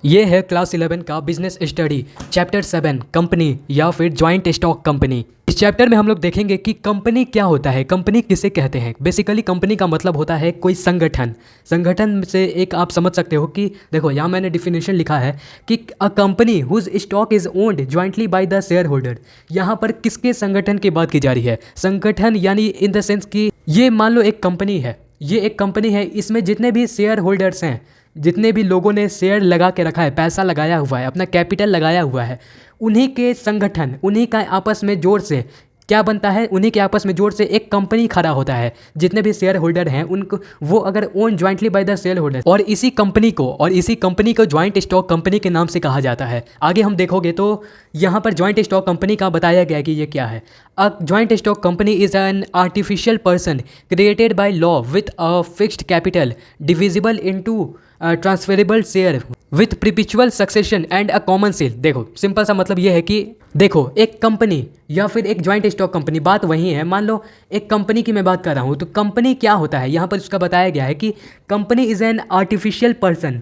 ये है क्लास 11 का बिजनेस स्टडी चैप्टर 7 कंपनी या फिर जॉइंट स्टॉक कंपनी। इस चैप्टर में हम लोग देखेंगे कि कंपनी क्या होता है, कंपनी किसे कहते हैं। बेसिकली कंपनी का मतलब होता है कोई संगठन। संगठन से एक आप समझ सकते हो कि देखो यहाँ मैंने डिफिनेशन लिखा है कि a company whose stock is owned jointly by the share holder. यहाँ पर किसके संगठन की बात की जा रही है? संगठन यानी इन द सेंस कि ये मान लो एक कंपनी है, ये एक कंपनी है, इसमें जितने भी शेयर होल्डर्स हैं, जितने भी लोगों ने शेयर लगा के रखा है, पैसा लगाया हुआ है, अपना कैपिटल लगाया हुआ है, उन्हीं के संगठन, उन्हीं का आपस में जोड़ से क्या बनता है, उन्हीं के आपस में जोड़ से एक कंपनी खड़ा होता है। जितने भी शेयर होल्डर हैं उनको वो अगर own jointly by the share holder, और इसी कंपनी को ज्वाइंट स्टॉक कंपनी के नाम से कहा जाता है। आगे हम देखोगे तो यहाँ पर ज्वाइंट स्टॉक कंपनी का बताया गया है कि ये क्या है। A joint stock company is an artificial person created by law with a fixed capital divisible into transferable share with perpetual succession and a common seal. देखो सिंपल सा मतलब ये है कि देखो एक कंपनी या फिर एक ज्वाइंट स्टॉक कंपनी, बात वही है। मान लो एक कंपनी की मैं बात कर रहा हूँ, तो कंपनी क्या होता है यहाँ पर उसका बताया गया है कि company is an artificial person.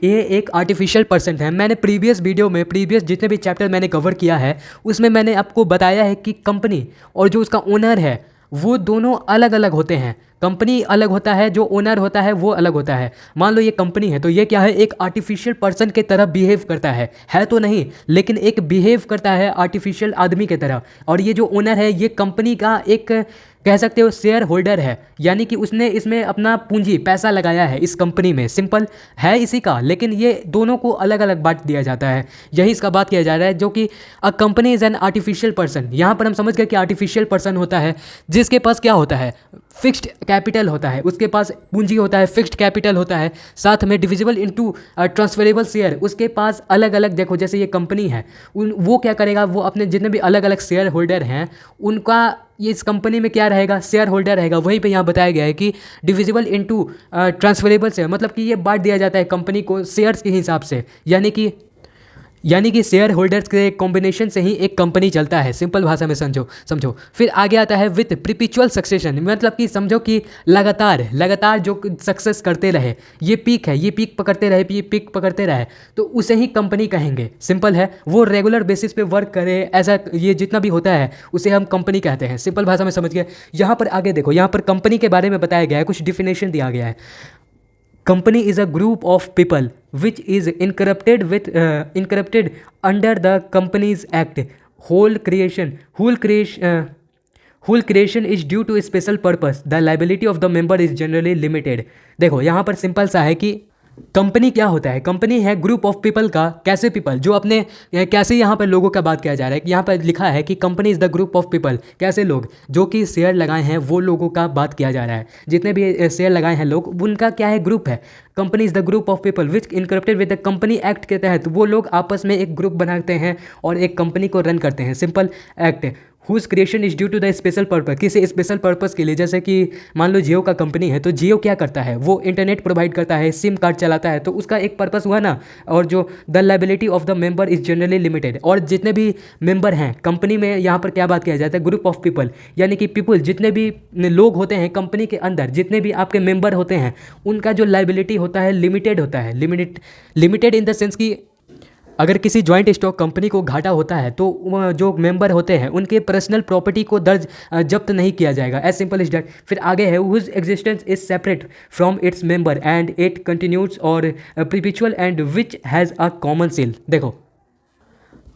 ये एक आर्टिफिशियल पर्सन है। मैंने प्रीवियस वीडियो में प्रीवियस जितने भी चैप्टर मैंने कवर किया है उसमें मैंने आपको बताया है कि कंपनी और जो उसका ओनर है वो दोनों अलग अलग होते हैं। कंपनी अलग होता है, जो ओनर होता है वो अलग होता है। मान लो ये कंपनी है तो ये क्या है, एक आर्टिफिशियल पर्सन के तरह बिहेव करता है तो नहीं, लेकिन एक बिहेव करता है आर्टिफिशियल आदमी के तरह। और ये जो ओनर है ये कंपनी का एक कह सकते हो शेयर होल्डर है, यानी कि उसने इसमें अपना पूंजी पैसा लगाया है इस कंपनी में। सिंपल है इसी का, लेकिन ये दोनों को अलग अलग बांट दिया जाता है। यही इसका बात किया जा रहा है, जो कि a company is an artificial person. यहाँ पर हम समझ गए कि आर्टिफिशियल पर्सन होता है जिसके पास क्या होता है, फिक्स्ड कैपिटल होता है, उसके पास पूंजी होता है, फिक्स्ड कैपिटल होता है, साथ में डिविजिबल इनटू ट्रांसफरेबल शेयर। उसके पास अलग अलग, देखो जैसे ये कंपनी है, वो क्या करेगा, वो अपने जितने भी अलग अलग शेयर होल्डर हैं उनका ये इस कंपनी में क्या रहेगा, शेयर होल्डर रहेगा। वहीं पे यहाँ बताया गया है कि डिविजिबल इनटू ट्रांसफरेबल शेयर, मतलब कि ये बांट दिया जाता है कंपनी को शेयर्स के हिसाब से। यानी कि शेयर होल्डर्स के कॉम्बिनेशन से ही एक कंपनी चलता है। सिंपल भाषा में समझो। फिर आगे आता है विथ प्रिपिचुअल सक्सेशन, मतलब कि समझो कि लगातार जो सक्सेस करते रहे, ये पीक है, ये पीक पकड़ते रहे, ये पीक पकड़ते रहे, तो उसे ही कंपनी कहेंगे। सिंपल है, वो रेगुलर बेसिस पे वर्क करे, ऐसा ये जितना भी होता है उसे हम कंपनी कहते हैं। सिंपल भाषा में समझ गए। यहाँ पर आगे देखो, यहाँ पर कंपनी के बारे में बताया गया है, कुछ डिफिनेशन दिया गया है। Company is a group of people which is incorporated under the Companies Act. Whole creation is due to a special purpose. The liability of the member is generally limited. देखो यहाँ पर सिंपल सा है कि company क्या होता है, company है ग्रुप ऑफ पीपल का। कैसे पीपल, जो अपने, कैसे यहाँ पर लोगों का बात किया जा रहा है कि यहाँ पर लिखा है कि company is the group of people. कैसे लोग, जो कि शेयर लगाए हैं वो लोगों का बात किया जा रहा है। जितने भी शेयर लगाए हैं लोग, उनका क्या है, ग्रुप है। Company is the group of people which incorporated with the company act के तहत वो लोग आपस में एक ग्रुप बनाते हैं और एक कंपनी को रन करते हैं। Simple act whose creation is due to the special purpose, किसी स्पेशल पर्पस के लिए। जैसे कि मान लो जियो का कंपनी है, तो जियो क्या करता है, वो इंटरनेट प्रोवाइड करता है, सिम कार्ड चलाता है, तो उसका एक पर्पस हुआ ना। और जो the liability of the member is generally limited, और जितने भी मेंबर हैं कंपनी में, यहाँ पर क्या बात किया जाता है, ग्रुप ऑफ पीपल, यानी कि पीपल जितने भी लोग होते हैं कंपनी के अंदर, जितने भी आपके मेंबर होते हैं, उनका जो लायबिलिटी होता है लिमिटेड होता है। लिमिटेड इन द सेंस कि अगर किसी ज्वाइंट स्टॉक कंपनी को घाटा होता है तो जो मेंबर होते हैं उनके पर्सनल प्रॉपर्टी को जब्त नहीं किया जाएगा। As simple is that. फिर आगे है whose existence is separate from its member and it continues और perpetual and which has a common seal. देखो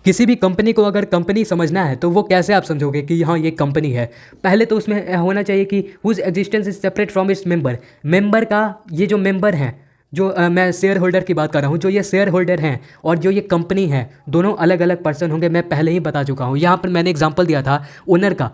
किसी भी कंपनी को अगर कंपनी समझना है तो वो कैसे आप समझोगे कि हाँ ये कंपनी है। पहले तो उसमें होना चाहिए कि whose existence is separate from its member का, ये जो मेंबर हैं, जो मैं शेयर होल्डर की बात कर रहा हूँ, जो ये शेयर होल्डर हैं और जो ये कंपनी है, दोनों अलग अलग पर्सन होंगे। मैं पहले ही बता चुका हूँ। यहाँ पर मैंने एग्जांपल दिया था ओनर का।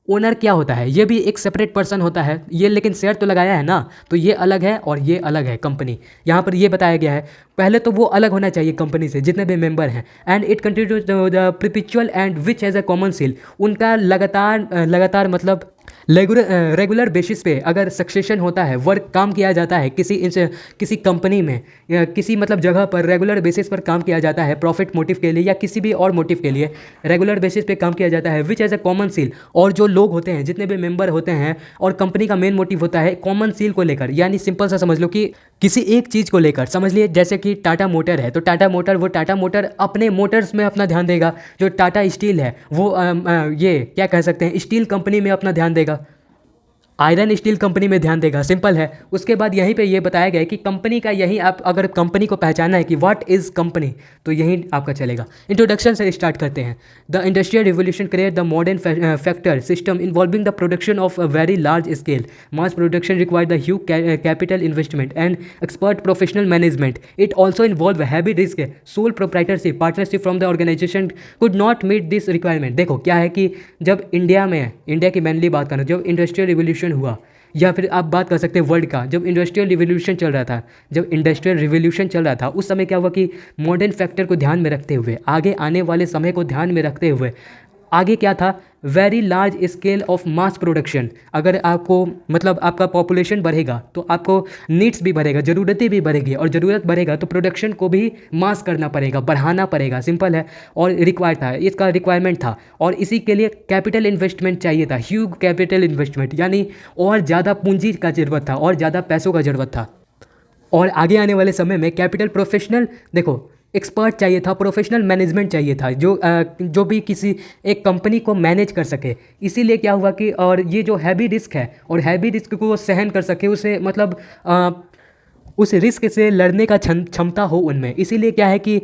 ओनर क्या होता है, ये भी एक सेपरेट पर्सन होता है, ये लेकिन शेयर तो लगाया है ना, तो ये अलग है और ये अलग है कंपनी। यहाँ पर ये बताया गया है, पहले तो वो अलग होना चाहिए कंपनी से जितने भी मेंबर हैं। And it continue the perpetual and which has a common seal, उनका लगातार मतलब रेगुलर बेसिस पे अगर सक्सेशन होता है, वर्क काम किया जाता है किसी कंपनी में या किसी मतलब जगह पर रेगुलर बेसिस पर काम किया जाता है, प्रॉफिट मोटिव के लिए या किसी भी और मोटिव के लिए रेगुलर बेसिस पे काम किया जाता है। विच एज अ कॉमन सील, और जो लोग होते हैं, जितने भी मेंबर होते हैं, और कंपनी का मेन मोटिव होता है कॉमन सील को लेकर। यानी सिंपल सा समझ लो कि किसी एक चीज़ को लेकर, समझ लिए जैसे कि टाटा मोटर है तो टाटा मोटर अपने मोटर्स में अपना ध्यान देगा। जो टाटा स्टील है वो ये क्या कह सकते हैं, स्टील कंपनी में अपना ध्यान देगा, आयरन स्टील कंपनी में ध्यान देगा। सिंपल है। उसके बाद यहीं पे ये बताया गया है कि कंपनी का, यहीं आप अगर कंपनी को पहचाना है कि व्हाट इज़ कंपनी, तो यहीं आपका चलेगा। इंट्रोडक्शन से स्टार्ट करते हैं। The industrial revolution create the modern factor system involving the production of a very large scale mass production require the huge capital investment and expert professional management. It also involve heavy risk, sole proprietorship, partnership from the organization could not meet this requirement. देखो क्या है कि जब India की mainly बात करें, जब industrial revolution हुआ, या फिर आप बात कर सकते हैं वर्ल्ड का, जब इंडस्ट्रियल रिवोल्यूशन चल रहा था, उस समय क्या हुआ कि मॉडर्न फैक्टर को ध्यान में रखते हुए, आगे आने वाले समय को ध्यान में रखते हुए, आगे क्या था, very large scale of mass production. अगर आपको मतलब आपका पॉपुलेशन बढ़ेगा तो आपको नीड्स भी बढ़ेगा, ज़रूरतें भी बढ़ेगी, और ज़रूरत बढ़ेगा तो प्रोडक्शन को भी मास करना पड़ेगा, बढ़ाना पड़ेगा। सिंपल है। और रिक्वायर था, इसका रिक्वायरमेंट था, और इसी के लिए कैपिटल इन्वेस्टमेंट चाहिए था, ह्यूज कैपिटल इन्वेस्टमेंट, यानी और ज़्यादा पूंजी का ज़रूरत था, और ज़्यादा पैसों का ज़रूरत था। और आगे आने वाले समय में कैपिटल प्रोफेशनल, देखो एक्सपर्ट चाहिए था, प्रोफेशनल मैनेजमेंट चाहिए था, जो भी किसी एक कंपनी को मैनेज कर सके। इसीलिए क्या हुआ कि, और ये जो हैवी रिस्क है, और हैवी रिस्क को वो सहन कर सके, उसे मतलब उस रिस्क से लड़ने का क्षमता हो उनमें। इसीलिए क्या है कि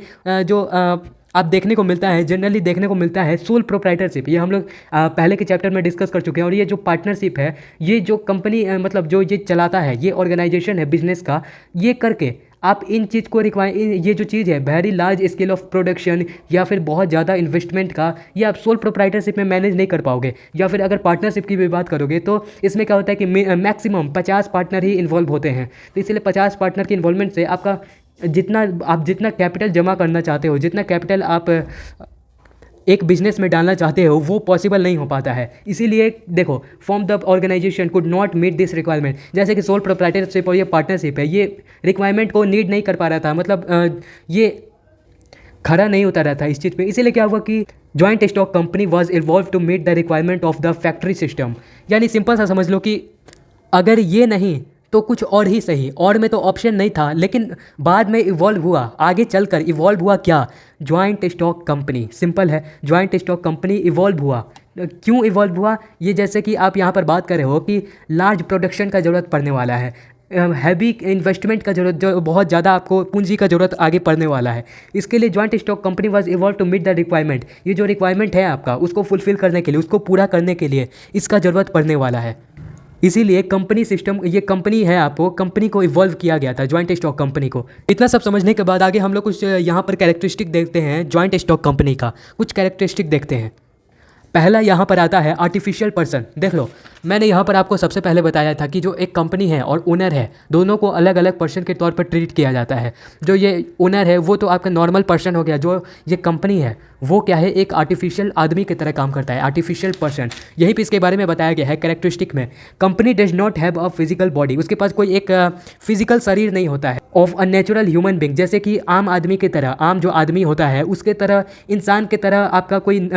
आप देखने को मिलता है, जनरली देखने को मिलता है सोल प्रोप्राइटरशिप। ये हम लोग पहले के चैप्टर में डिस्कस कर चुके हैं। और ये जो पार्टनरशिप है, ये जो कंपनी मतलब जो ये चलाता है, ये ऑर्गेनाइजेशन है बिजनेस का, ये करके आप इन चीज़ को ये जो चीज़ है very large scale of production, या फिर बहुत ज़्यादा इन्वेस्टमेंट का, ये आप सोल प्रोप्राइटरशिप में मैनेज नहीं कर पाओगे। या फिर अगर पार्टनरशिप की भी बात करोगे तो इसमें क्या होता है कि मैक्सिमम 50 पार्टनर ही इन्वॉल्व होते हैं। तो इसलिए 50 पार्टनर के इन्वॉल्वमेंट से आपका जितना कैपिटल जमा करना चाहते हो, जितना कैपिटल आप एक बिजनेस में डालना चाहते हो, वो पॉसिबल नहीं हो पाता है। इसीलिए देखो, form the organization could not meet this requirement. जैसे कि सोल प्रोप्राइटरशिप और ये पार्टनरशिप है, ये रिक्वायरमेंट को नीड नहीं कर पा रहा था, मतलब ये खरा नहीं उतर रहा था इस चीज़ पे। इसीलिए क्या हुआ कि joint stock company was evolve to meet the requirement of the factory system. यानी सिंपल सा समझ लो कि अगर ये नहीं तो कुछ और ही सही, और में तो ऑप्शन नहीं था, लेकिन बाद में इवॉल्व हुआ, आगे चलकर इवॉल्व हुआ क्या, जॉइंट स्टॉक कंपनी। सिंपल है, जॉइंट स्टॉक कंपनी इवॉल्व हुआ। क्यों इवॉल्व हुआ, ये जैसे कि आप यहाँ पर बात कर रहे हो कि लार्ज प्रोडक्शन का ज़रूरत पड़ने वाला है, हैवी इन्वेस्टमेंट का जरूरत, जो बहुत ज़्यादा आपको पूंजी का ज़रूरत आगे पड़ने वाला है। इसके लिए joint stock company was evolve to meet the requirement. ये जो रिक्वायरमेंट है आपका, उसको फुलफिल करने के लिए, उसको पूरा करने के लिए इसका ज़रूरत पड़ने वाला है। इसीलिए कंपनी सिस्टम, ये कंपनी है, आपको कंपनी को इवॉल्व किया गया था, जॉइंट स्टॉक कंपनी को। इतना सब समझने के बाद आगे हम लोग कुछ यहाँ पर कैरेक्टरिस्टिक देखते हैं जॉइंट स्टॉक कंपनी का। कुछ कैरेक्टरिस्टिक देखते हैं। पहला यहाँ पर आता है आर्टिफिशियल पर्सन। देख लो, मैंने यहाँ पर आपको सबसे पहले बताया था कि जो एक कंपनी है और ओनर है, दोनों को अलग अलग पर्सन के तौर पर ट्रीट किया जाता है। जो ये ओनर है वो तो आपका नॉर्मल पर्सन हो गया, जो ये कंपनी है वो क्या है, एक आर्टिफिशियल आदमी की तरह काम करता है, आर्टिफिशियल पर्सन। यहीं पे इसके बारे में बताया गया है कैरेक्टरिस्टिक में। Company does not have a physical body, उसके पास कोई एक फिजिकल शरीर नहीं होता है। Of a natural human being, जैसे कि आम आदमी की तरह, आम जो आदमी होता है उसके तरह, इंसान की तरह आपका कोई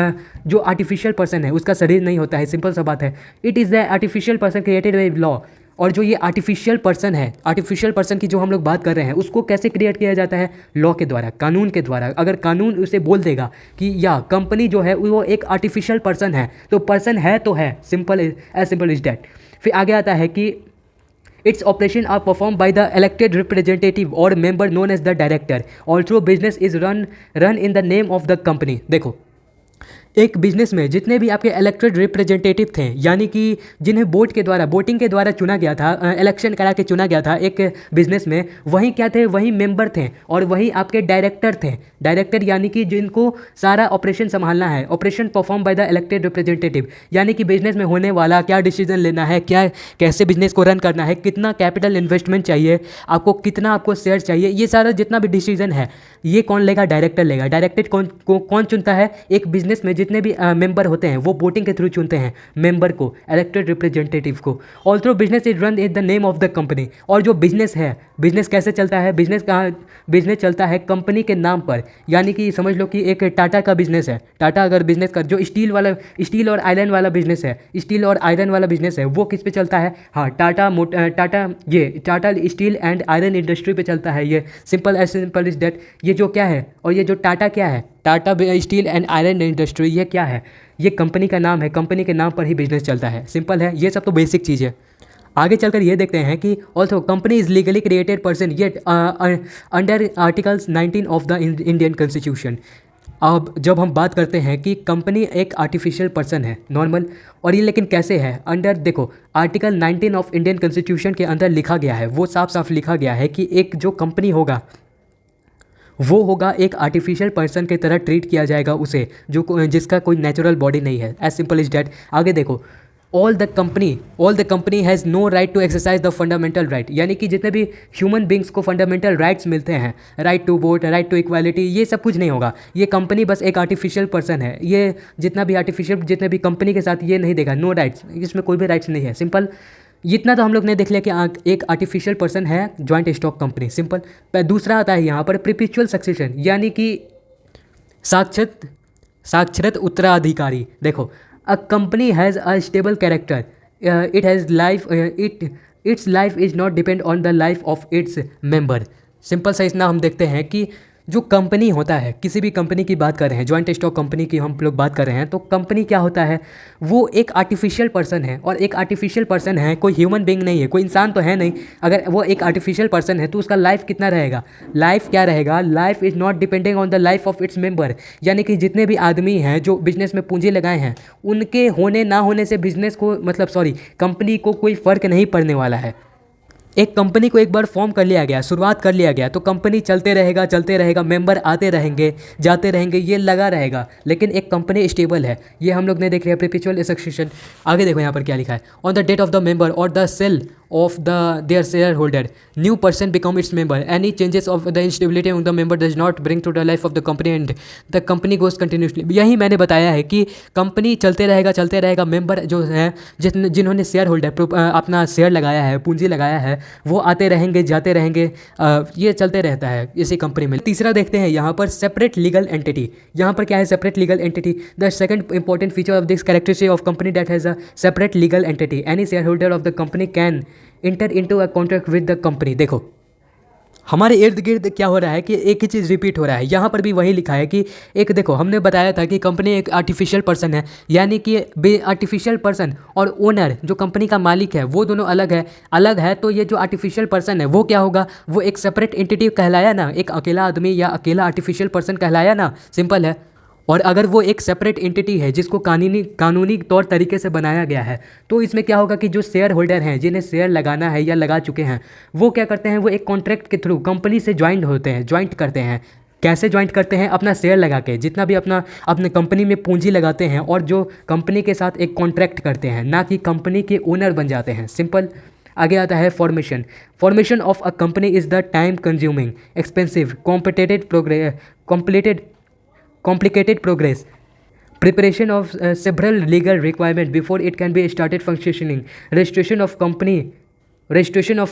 जो आर्टिफिशियल पर्सन है उसका शरीर नहीं होता है। सिंपल सा बात है। It is the artificial person created by law. और जो ये आर्टिफिशियल पर्सन है, आर्टिफिशियल पर्सन की जो हम लोग बात कर रहे हैं, उसको कैसे क्रिएट किया जाता है, लॉ के द्वारा, कानून के द्वारा। अगर कानून उसे बोल देगा कि या कंपनी जो है वो एक आर्टिफिशियल पर्सन है, तो पर्सन है तो है, simple as simple is that. फिर आगे आता है कि its operation are perform by the elected representative और member known as the director. Also business is run in the name of the company. देखो, एक बिजनेस में जितने भी आपके इलेक्टेड रिप्रेजेंटेटिव थे, यानी कि जिन्हें वोटिंग के द्वारा चुना गया था, इलेक्शन करा के चुना गया था एक बिजनेस में, वही क्या थे, वही मेंबर थे, और वही आपके डायरेक्टर थे। डायरेक्टर यानी कि जिनको सारा ऑपरेशन संभालना है, operation perform by the elected representative, यानी कि बिजनेस में होने वाला क्या डिसीजन लेना है, क्या कैसे बिजनेस को रन करना है, कितना कैपिटल इन्वेस्टमेंट चाहिए आपको, कितना आपको शेयर चाहिए, ये सारा जितना भी डिसीजन है ये कौन लेगा, डायरेक्टर लेगा। डायरेक्टर कौन चुनता है, एक बिजनेस में जितने भी मेंबर होते हैं वो वोटिंग के थ्रू चुनते हैं मेंबर को, इलेक्टेड रिप्रेजेंटेटिव को। Also business is run in the name of the company. और जो बिजनेस है, बिजनेस कैसे चलता है, बिजनेस चलता है कंपनी के नाम पर। यानी कि समझ लो कि एक टाटा का बिजनेस है, टाटा अगर बिजनेस कर, जो स्टील और आयरन वाला बिजनेस है, स्टील और आयरन वाला बिजनेस है, वो किस पे चलता है, हाँ Tata steel and iron industry पे चलता है। ये सिंपल इज दैट। ये जो क्या है, और ये जो टाटा क्या है, Tata steel and iron industry, ये क्या है, ये कंपनी का नाम है, कंपनी के नाम पर ही बिजनेस चलता है। सिंपल है, ये सब तो बेसिक चीज़ है। आगे चलकर ये देखते हैं कि also company is legally created person yet under articles 19 of the Indian constitution. अब जब हम बात करते हैं कि कंपनी एक आर्टिफिशियल पर्सन है नॉर्मल, और ये लेकिन कैसे है, अंडर देखो आर्टिकल 19 ऑफ इंडियन कॉन्स्टिट्यूशन के अंदर लिखा गया है, वो साफ साफ लिखा गया है कि एक जो कंपनी होगा वो होगा एक आर्टिफिशियल पर्सन की तरह ट्रीट किया जाएगा उसे, जिसका कोई नेचुरल बॉडी नहीं है। As simple is that. आगे देखो, all the company has no right to exercise the fundamental right. यानी कि जितने भी ह्यूमन बींग्स को फंडामेंटल राइट्स मिलते हैं, right to vote, right to equality, ये सब कुछ नहीं होगा। ये कंपनी बस एक आर्टिफिशियल पर्सन है, ये जितने भी कंपनी के साथ ये नहीं देगा, नो राइट्स, इसमें कोई भी राइट्स नहीं है। सिंपल इतना तो हम लोग ने देख लिया कि एक आर्टिफिशियल पर्सन है जॉइंट स्टॉक कंपनी। सिंपल। दूसरा आता है यहाँ पर प्रीपिचुअल सक्सेशन, यानी कि साक्षरत उत्तराधिकारी। देखो, a company has a stable character, it's life is not depend on the life of its member. Simple सा इतना हम देखते हैं कि जो कंपनी होता है, किसी भी कंपनी की बात कर रहे हैं, जॉइंट स्टॉक कंपनी की हम लोग बात कर रहे हैं, तो कंपनी क्या होता है, वो एक आर्टिफिशियल पर्सन है। और एक आर्टिफिशियल पर्सन है, कोई ह्यूमन बीइंग नहीं है, कोई इंसान तो है नहीं। अगर वो एक आर्टिफिशियल पर्सन है तो उसका लाइफ कितना रहेगा, लाइफ क्या रहेगा, life is not depending on the life of its member. यानी कि जितने भी आदमी हैं जो बिजनेस में पूंजी लगाए हैं, उनके होने ना होने से बिजनेस को कंपनी को कोई फ़र्क नहीं पड़ने वाला है। एक कंपनी को एक बार फॉर्म कर लिया गया, शुरुआत कर लिया गया, तो कंपनी चलते रहेगा, मेंबर आते रहेंगे, जाते रहेंगे, ये लगा रहेगा। लेकिन एक कंपनी स्टेबल है, ये हम लोग ने देख लिया परपेचुअल सक्सेशन। आगे देखो यहाँ पर क्या लिखा है, on the date of the member और the seal of their shareholder, new person become its member. Any changes of the instability among the member does not bring to the life of the company and the company goes continuously. यही मैंने बताया है कि company चलते रहेगा, member जो है जिन्होंने शेयर होल्डर अपना शेयर लगाया है, पूंजी लगाया है, वो आते रहेंगे, जाते रहेंगे, ये चलते रहता है इसी कंपनी में। तीसरा देखते हैं यहाँ पर सेपरेट लीगल एंटिटी। यहाँ पर क्या है, separate legal entity. The second important feature of this characteristic of company that has a separate legal entity, any share holder of the company can inter into a contract with the company. देखो, हमारे इर्द गिर्द क्या हो रहा है कि एक ही चीज़ रिपीट हो रहा है। यहाँ पर भी वही लिखा है कि एक देखो, हमने बताया था कि कंपनी एक आर्टिफिशियल पर्सन है, यानी कि आर्टिफिशियल पर्सन और ओनर जो कंपनी का मालिक है वो दोनों अलग है। तो ये जो आर्टिफिशियल पर्सन है वो क्या होगा, वो एक सेपरेट एंटिटी कहलाया ना, एक अकेला आदमी या अकेला आर्टिफिशियल पर्सन कहलाया ना। सिंपल है। और अगर वो एक सेपरेट एंटिटी है जिसको कानूनी तौर तरीके से बनाया गया है, तो इसमें क्या होगा कि जो शेयर होल्डर हैं, जिन्हें शेयर लगाना है या लगा चुके हैं, वो क्या करते हैं, वो एक कॉन्ट्रैक्ट के थ्रू कंपनी से ज्वाइंट करते हैं। कैसे ज्वाइंट करते हैं, अपना शेयर लगा के, जितना भी अपने कंपनी में पूंजी लगाते हैं और जो कंपनी के साथ एक कॉन्ट्रैक्ट करते हैं, ना कि कंपनी के ओनर बन जाते हैं। सिंपल। आगे आता है formation of a company is the time consuming, expensive, complicated progress, preparation of several legal requirements before it can be started functioning, registration of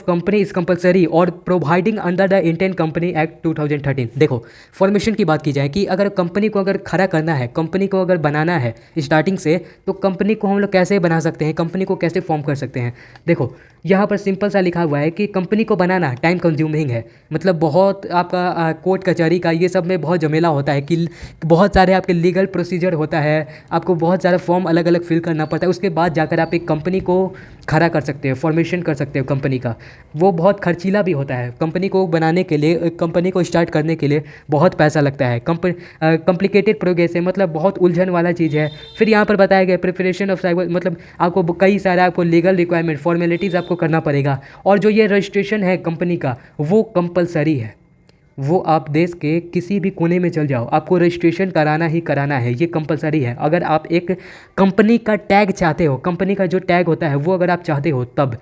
company is compulsory और providing under the Indian company act 2013। देखो, formation की बात की जाए कि अगर company को अगर खड़ा करना है, कंपनी को अगर बनाना है स्टार्टिंग से, तो कंपनी को हम लोग कैसे बना सकते हैं, कंपनी को कैसे फॉर्म कर सकते हैं। देखो, यहाँ पर सिंपल सा लिखा हुआ है कि कंपनी को बनाना टाइम कंज्यूमिंग है, मतलब बहुत आपका कोर्ट कचहरी का ये सब में बहुत झमेला होता है कि बहुत सारे आपके लीगल प्रोसीजर होता है, आपको बहुत सारा फॉर्म अलग अलग फिल करना पड़ता है, उसके बाद जाकर आप एक कंपनी को खड़ा कर सकते हो, फॉर्मेशन कर सकते हो कंपनी का। वो बहुत खर्चीला भी होता है, कंपनी को बनाने के लिए, कंपनी को स्टार्ट करने के लिए बहुत पैसा लगता है। कॉम्प्लिकेटेड प्रोग्रेस है, मतलब बहुत उलझन वाला चीज़ है। फिर यहाँ पर बताया गया प्रिपरेशन ऑफ साइबर, मतलब आपको कई सारे आपको लीगल रिक्वायरमेंट, फॉर्मेलिटीज़ आपको करना पड़ेगा। और जो ये रजिस्ट्रेशन है कंपनी का, वो कंपलसरी है। वो आप देश के किसी भी कोने में चल जाओ, आपको रजिस्ट्रेशन कराना ही कराना है, ये कंपलसरी है। अगर आप एक कंपनी का टैग चाहते हो, कंपनी का जो टैग होता है वो अगर आप चाहते हो तब।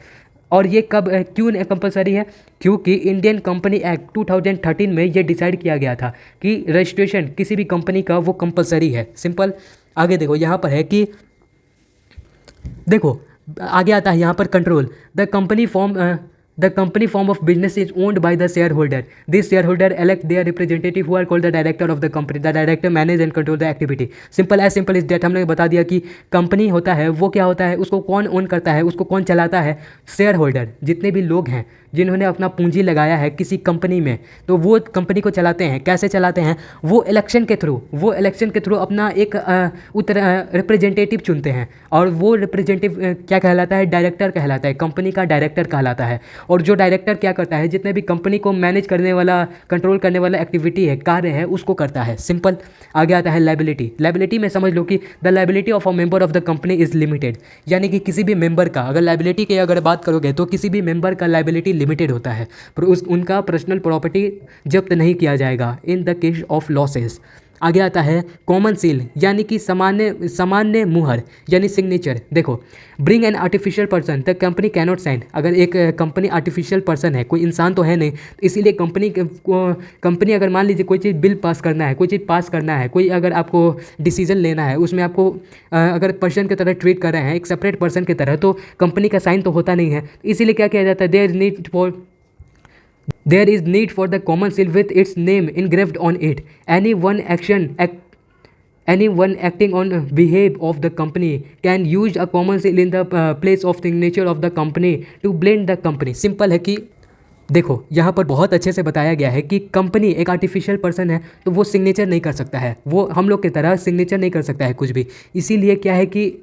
और ये कब क्यों कंपलसरी है, क्योंकि इंडियन कंपनी एक्ट 2013 में ये डिसाइड किया गया था कि रजिस्ट्रेशन किसी भी कंपनी का वो कंपलसरी है। सिंपल। आगे देखो यहाँ पर है कि देखो आगे आता है यहाँ पर control. The company form of business is owned by the share holder. This share holder elect their representative who are called the director of the company. The director manage and control the activity. Simple is that. हमने बता दिया कि company होता है वो क्या होता है, उसको कौन ओन करता है, उसको कौन चलाता है, शेयर होल्डर। जितने भी लोग हैं जिन्होंने अपना पूंजी लगाया है किसी कंपनी में, तो वो कंपनी को चलाते हैं। कैसे चलाते हैं? वो इलेक्शन के थ्रू अपना एक रिप्रेजेंटेटिव चुनते हैं, और वो रिप्रेजेंटेटिव क्या कहलाता है? डायरेक्टर कहलाता है, कंपनी का डायरेक्टर कहलाता है। और जो डायरेक्टर क्या करता है? जितने भी कंपनी को मैनेज करने वाला, कंट्रोल करने वाला एक्टिविटी है, कार्य है, उसको करता है। सिंपल। आगे आता है लाइबिलिटी में समझ लो कि the liability of a member of the company is limited. यानी कि किसी भी मेंबर का, अगर लाइबिलिटी की अगर बात करोगे तो किसी भी मेंबर का लाइबिलिटी लिमिटेड होता है, पर उनका पर्सनल प्रॉपर्टी जब्त नहीं किया जाएगा इन द केस ऑफ लॉसेस। आगे आता है कॉमन सील, यानी कि सामान्य मुहर यानी सिग्नेचर। देखो, bring an artificial person the company cannot sign. अगर एक कंपनी आर्टिफिशियल पर्सन है, कोई इंसान तो है नहीं, तो इसीलिए कंपनी अगर मान लीजिए कोई चीज़ बिल पास करना है, कोई चीज़ पास करना है, कोई अगर आपको डिसीजन लेना है, उसमें आपको अगर पर्सन की तरह ट्रीट कर रहे हैं, एक सेपरेट पर्सन की तरह, तो कंपनी का साइन तो होता नहीं है। इसीलिए क्या किया जाता है? There is need for the common seal with its name engraved on it. Anyone acting on behalf of the company can use a common seal in the place of signature of the company to blend the company. Simple है कि देखो यहाँ पर बहुत अच्छे से बताया गया है कि कंपनी एक आर्टिफिशियल पर्सन है, तो वो सिग्नेचर नहीं कर सकता है, वो हम लोग की तरह सिग्नेचर नहीं कर सकता है कुछ भी। इसीलिए क्या है कि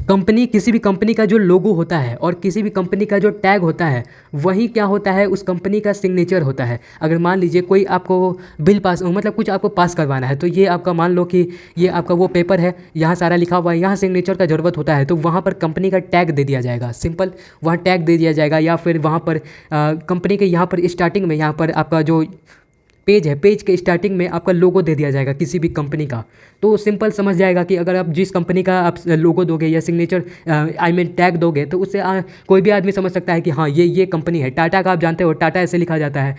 किसी भी कंपनी का जो लोगो होता है और किसी भी कंपनी का जो टैग होता है, वही क्या होता है? उस कंपनी का सिग्नेचर होता है। अगर मान लीजिए कोई आपको बिल पास, मतलब कुछ आपको पास करवाना है, तो ये आपका मान लो कि ये आपका वो पेपर है, यहाँ सारा लिखा हुआ है, यहाँ सिग्नेचर का ज़रूरत होता है, तो वहाँ पर कंपनी का टैग दे दिया जाएगा। सिंपल, वहाँ टैग दे दिया जाएगा, या फिर वहाँ पर कंपनी के यहाँ पर स्टार्टिंग में, यहाँ पर आपका जो पेज है, पेज के स्टार्टिंग में आपका लोगो दे दिया जाएगा किसी भी कंपनी का। तो सिंपल समझ जाएगा कि अगर आप जिस कंपनी का आप लोगो दोगे या सिग्नेचर टैग दोगे, तो उससे कोई भी आदमी समझ सकता है कि हाँ ये कंपनी है। टाटा का आप जानते हो, टाटा ऐसे लिखा जाता है,